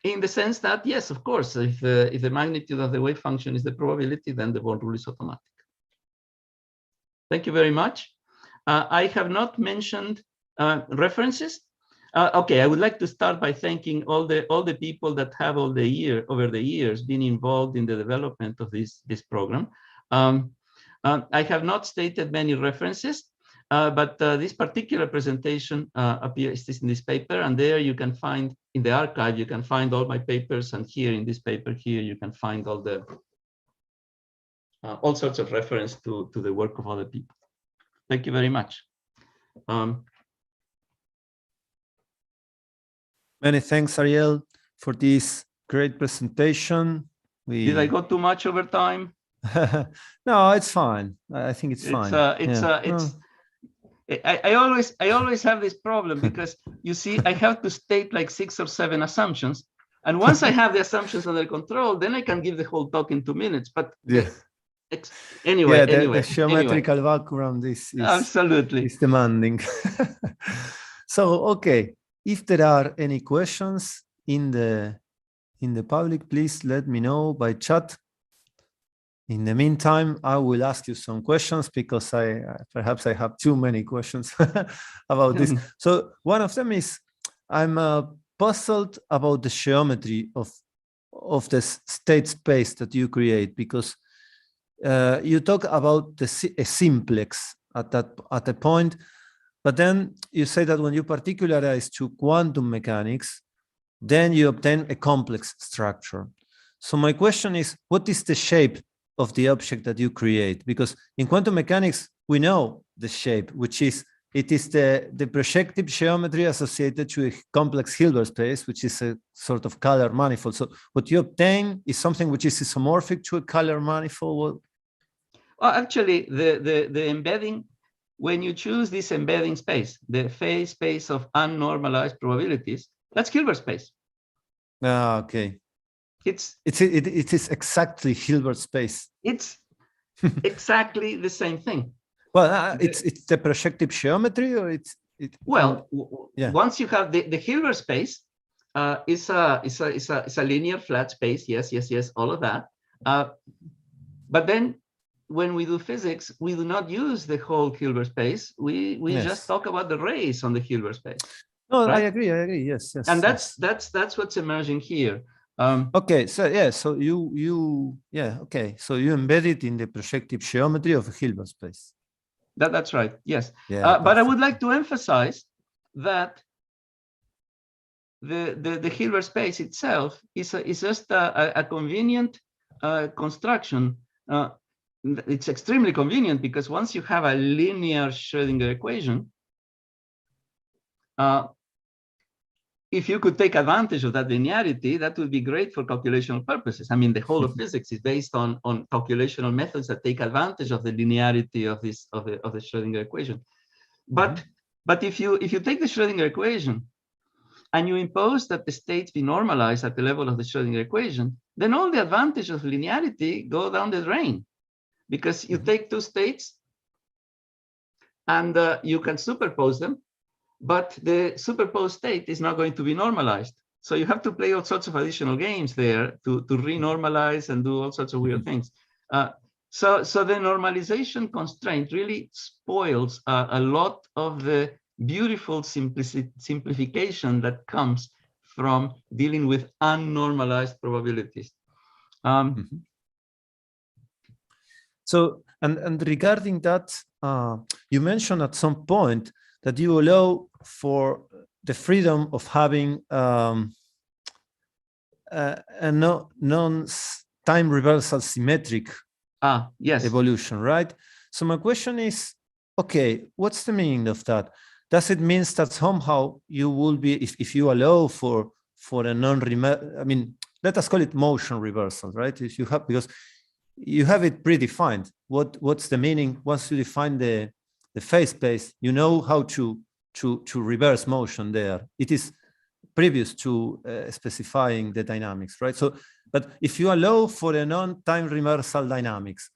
in the sense that, yes, of course, if the magnitude of the wave function is the probability, then the Born rule is automatic. Thank you very much. I have not mentioned references. Okay, I would like to start by thanking all the people that have over the years been involved in the development of this program. I have not stated many references, but this particular presentation appears in this paper, and there you can find in the archive, you can find all my papers, and here in this paper here you can find all the all sorts of reference to the work of other people. Thank you very much.
Many thanks, Ariel, for this great presentation.
Did I go too much over time?
No, it's fine. I think it's fine.
I always have this problem because you see, I have to state like 6 or 7 assumptions. And once I have the assumptions under control, then I can give the whole talk in 2 minutes. But anyway,
the geometrical background is
absolutely
is demanding. So, okay, if there are any questions in the public, please let me know by chat. In the meantime, I will ask you some questions because perhaps I have too many questions about this. So one of them is, I'm puzzled about the geometry of the state space that you create, because you talk about a simplex at a point, but then you say that when you particularize to quantum mechanics, then you obtain a complex structure. So my question is, what is the shape of the object that you create? Because in quantum mechanics, we know the shape, which is, it is the projective geometry associated to a complex Hilbert space, which is a sort of Kähler manifold. So what you obtain is something which is isomorphic to a Kähler manifold?
Well, actually, the embedding, when you choose this embedding space, the phase space of unnormalized probabilities, that's Hilbert space.
Ah, okay.
It
is exactly Hilbert space.
It's exactly the same thing.
Well, it's the projective geometry, or
once you have the Hilbert space, is a linear flat space. Yes, all of that. But then when we do physics, we do not use the whole Hilbert space. We just talk about the rays on the Hilbert space.
No,
right?
I agree. Yes.
And that's what's emerging here.
Okay, so yeah, so you embed it in the projective geometry of a Hilbert space.
That's right. Yes.
Yeah,
but I would like to emphasize that the Hilbert space itself is just a convenient construction. It's extremely convenient because once you have a linear Schrödinger equation, if you could take advantage of that linearity, that would be great for calculational purposes. I mean, the whole of physics is based on calculational methods that take advantage of the linearity of the Schrödinger equation. But if you take the Schrödinger equation and you impose that the states be normalized at the level of the Schrödinger equation, then all the advantage of linearity go down the drain, because you take 2 states and you can superpose them. But the superposed state is not going to be normalized. So you have to play all sorts of additional games there to renormalize and do all sorts of weird things. So the normalization constraint really spoils a lot of the beautiful simplification that comes from dealing with unnormalized probabilities.
So, and regarding that, you mentioned at some point that you allow for the freedom of having a non-time reversal symmetric evolution, right? So my question is, okay, what's the meaning of that? Does it mean that somehow you will be, if you allow for a I mean, let us call it motion reversal, right? If you have, because you have it predefined. What's the meaning? Once you define the phase space, you know how to reverse motion there. It is previous to specifying the dynamics, right? So, but if you allow for a non-time reversal dynamics,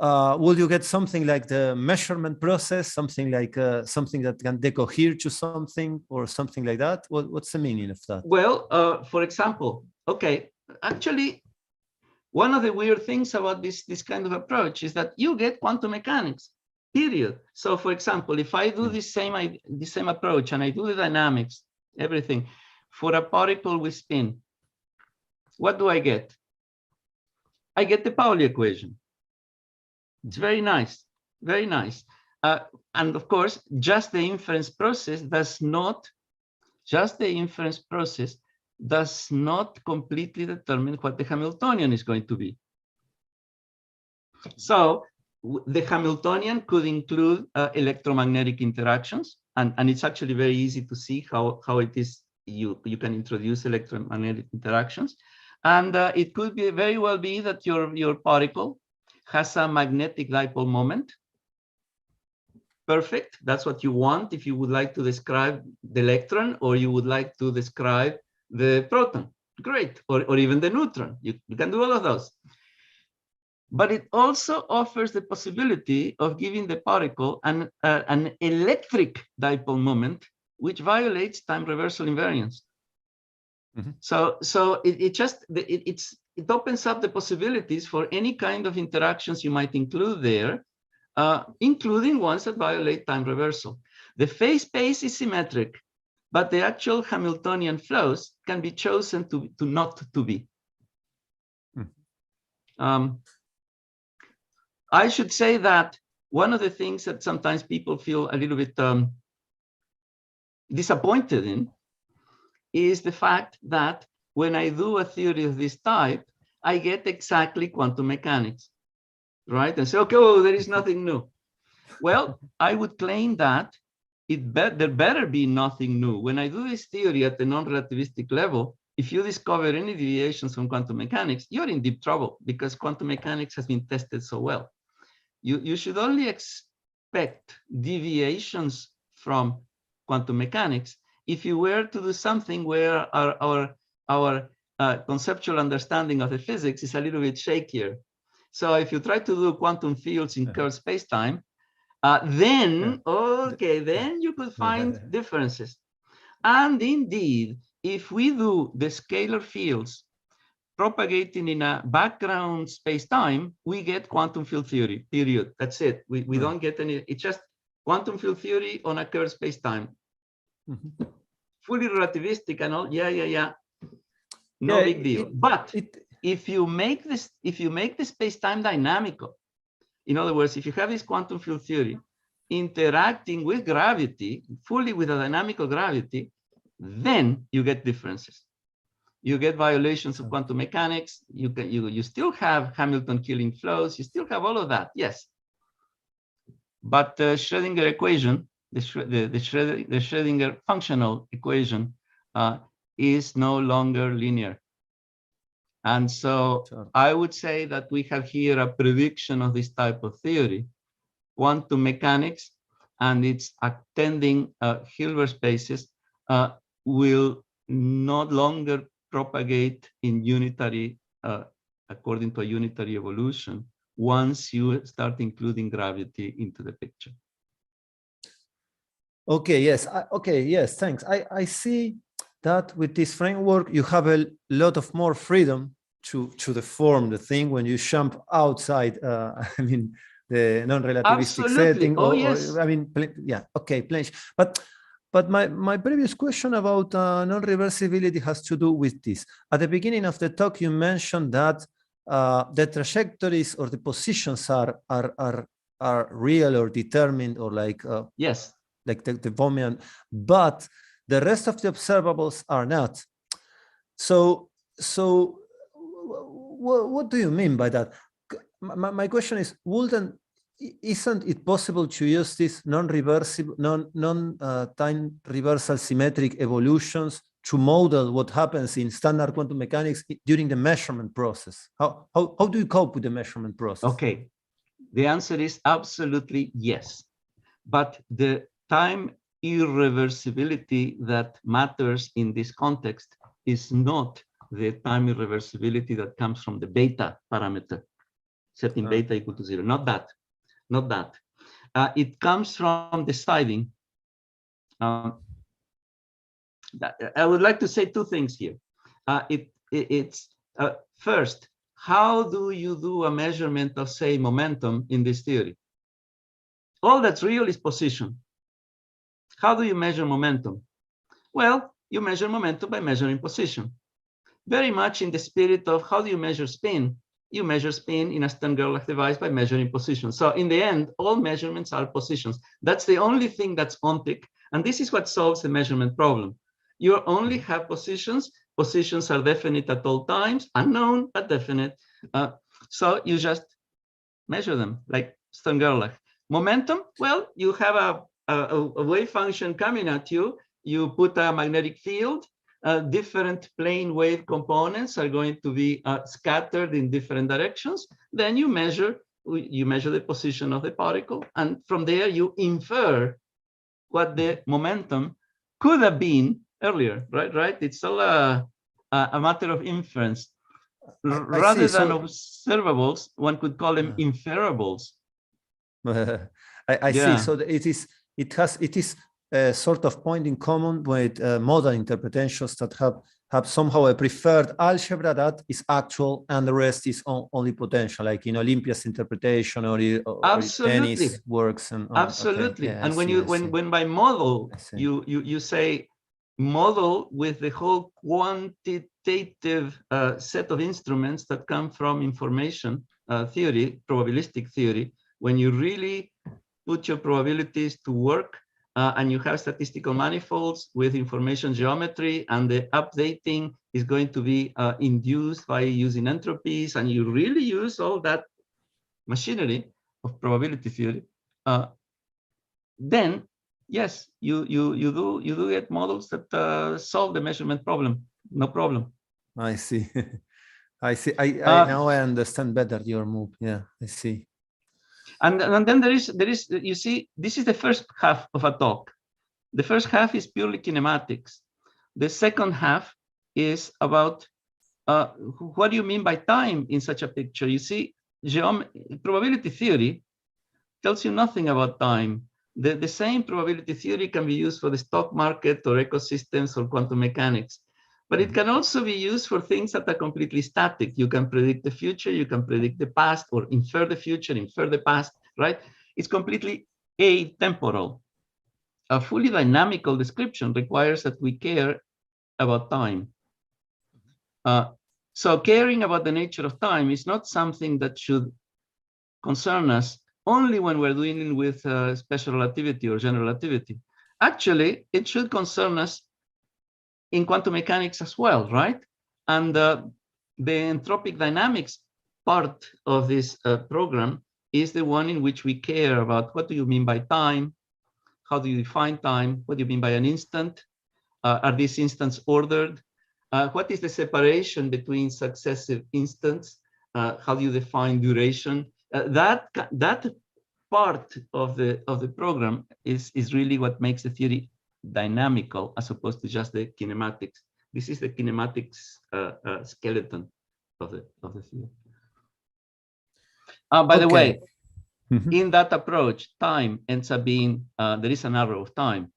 will you get something like the measurement process, something like something that can decohere to something or something like that? What's the meaning of that?
Well, for example, okay, actually, one of the weird things about this kind of approach is that you get quantum mechanics. Period. So, for example, if I do the same approach and I do the dynamics, everything for a particle with spin, what do I get? I get the Pauli equation. It's very nice, very nice. And of course, just the inference process does not completely determine what the Hamiltonian is going to be. So the Hamiltonian could include electromagnetic interactions, and it's actually very easy to see how it is you can introduce electromagnetic interactions. And it could be very well be that your particle has a magnetic dipole moment. Perfect. That's what you want if you would like to describe the electron, or you would like to describe the proton. Great. Or even the neutron. You can do all of those. But it also offers the possibility of giving the particle an electric dipole moment, which violates time reversal invariance. Mm-hmm. So it opens up the possibilities for any kind of interactions you might include there, including ones that violate time reversal. The phase space is symmetric, but the actual Hamiltonian flows can be chosen to not to be. I should say that one of the things that sometimes people feel a little bit disappointed in is the fact that when I do a theory of this type, I get exactly quantum mechanics, right? And say, okay, oh, there is nothing new. Well, I would claim that there better be nothing new. When I do this theory at the non-relativistic level, if you discover any deviations from quantum mechanics, you're in deep trouble because quantum mechanics has been tested so well. You should only expect deviations from quantum mechanics if you were to do something where our conceptual understanding of the physics is a little bit shakier. So if you try to do quantum fields in curved space-time, then you could find differences. And indeed, if we do the scalar fields propagating in a background space-time, we get quantum field theory, period. That's it. We don't get any, it's just quantum field theory on a curved space-time. Mm-hmm. Fully relativistic and all, no big deal. But if you make the space-time dynamical, in other words, if you have this quantum field theory interacting with gravity, fully with a dynamical gravity, then you get differences. You get violations of quantum mechanics. You still have Hamilton killing flows. You still have all of that, yes. But the Schrödinger equation, the Schrödinger functional equation, is no longer linear. And so I would say that we have here a prediction of this type of theory. Quantum mechanics and its attending Hilbert spaces will no longer propagate in unitary, according to a unitary evolution, once you start including gravity into the picture.
Okay, yes, thanks. I see that with this framework, you have a lot of more freedom to deform the thing when you jump outside, I mean, the non-relativistic setting.
Yes.
I mean, yeah, okay, plenty. But my previous question about non-reversibility has to do with this. At the beginning of the talk, you mentioned that the trajectories or the positions are real or determined, or like
yes,
like the Bohmian, but the rest of the observables are not. So what do you mean by that? My question is, isn't it possible to use these non-reversible, time reversal symmetric evolutions to model what happens in standard quantum mechanics during the measurement process? How do you cope with the measurement process?
Okay, the answer is absolutely yes. But the time irreversibility that matters in this context is not the time irreversibility that comes from the beta parameter, setting beta equal to 0. Not that. Not that. It comes from deciding. I would like to say two things here. It's first, how do you do a measurement of, say, momentum in this theory? All that's real is position. How do you measure momentum? Well, you measure momentum by measuring position. Very much in the spirit of how do you measure spin? You measure spin in a Stern-Gerlach device by measuring position. So in the end, all measurements are positions. That's the only thing that's ontic. And this is what solves the measurement problem. You only have positions. Positions are definite at all times, unknown, but definite. So you just measure them, like Stern-Gerlach. Momentum, well, you have a wave function coming at you. You put a magnetic field. Different plane wave components are going to be scattered in different directions. Then you measure the position of the particle, and from there you infer what the momentum could have been earlier, right? It's all a matter of inference. Rather than observables, one could call them inferables.
I see. So it is a sort of point in common with modern interpretations that have somehow a preferred algebra that is actual and the rest is only potential, like in Olympia's interpretation or tennis works. And
absolutely.
Okay. Yeah,
and when by model you say model with the whole quantitative set of instruments that come from information theory, probabilistic theory, when you really put your probabilities to work, and you have statistical manifolds with information geometry, and the updating is going to be induced by using entropies, and you really use all that machinery of probability theory, then yes, you do get models that solve the measurement problem, no problem.
I see. Now I understand better your move. Yeah, I see.
And then there is, you see, this is the first half of a talk. The first half is purely kinematics. The second half is about what do you mean by time in such a picture? You see, probability theory tells you nothing about time. The same probability theory can be used for the stock market or ecosystems or quantum mechanics. But it can also be used for things that are completely static. You can predict the future, you can predict the past, or infer the future, infer the past, right? It's completely atemporal. A fully dynamical description requires that we care about time. So caring about the nature of time is not something that should concern us only when we're dealing with special relativity or general relativity. Actually, it should concern us in quantum mechanics as well, right? And the entropic dynamics part of this program is the one in which we care about what do you mean by time? How do you define time? What do you mean by an instant? Are these instants ordered? What is the separation between successive instants? How do you define duration? That part of the program is really what makes the theory dynamical as opposed to just the kinematics. This is the kinematics skeleton of the theory. By the way, in that approach, time ends up being there is an arrow of time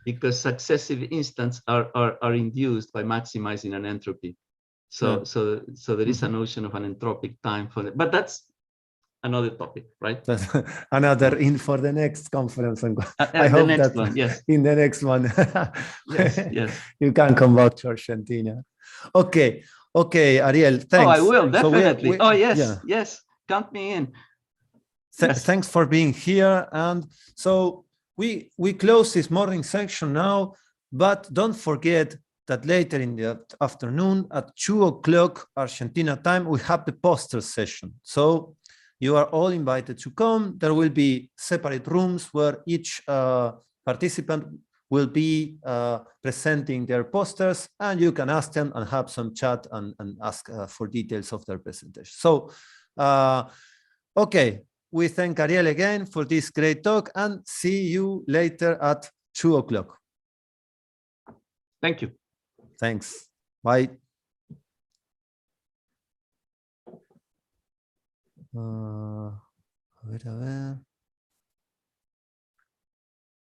because successive instants are induced by maximizing an entropy. So there is a notion of an entropic time for it, but that's another topic, right?
That's another in for the next conference.
I hope that one, yes.
In the next one,
yes,
you can come back to Argentina. Okay, Ariel, thanks.
Oh, I will definitely.
So
yes, count me in.
Thanks for being here. And so we close this morning section now, but don't forget that later in the afternoon at 2:00 Argentina time, we have the poster session. So you are all invited to come. There will be separate rooms where each participant will be presenting their posters, and you can ask them and have some chat and ask for details of their presentation. So, okay, we thank Ariel again for this great talk and see you later at 2:00.
Thank you.
Thanks. Bye. A ver.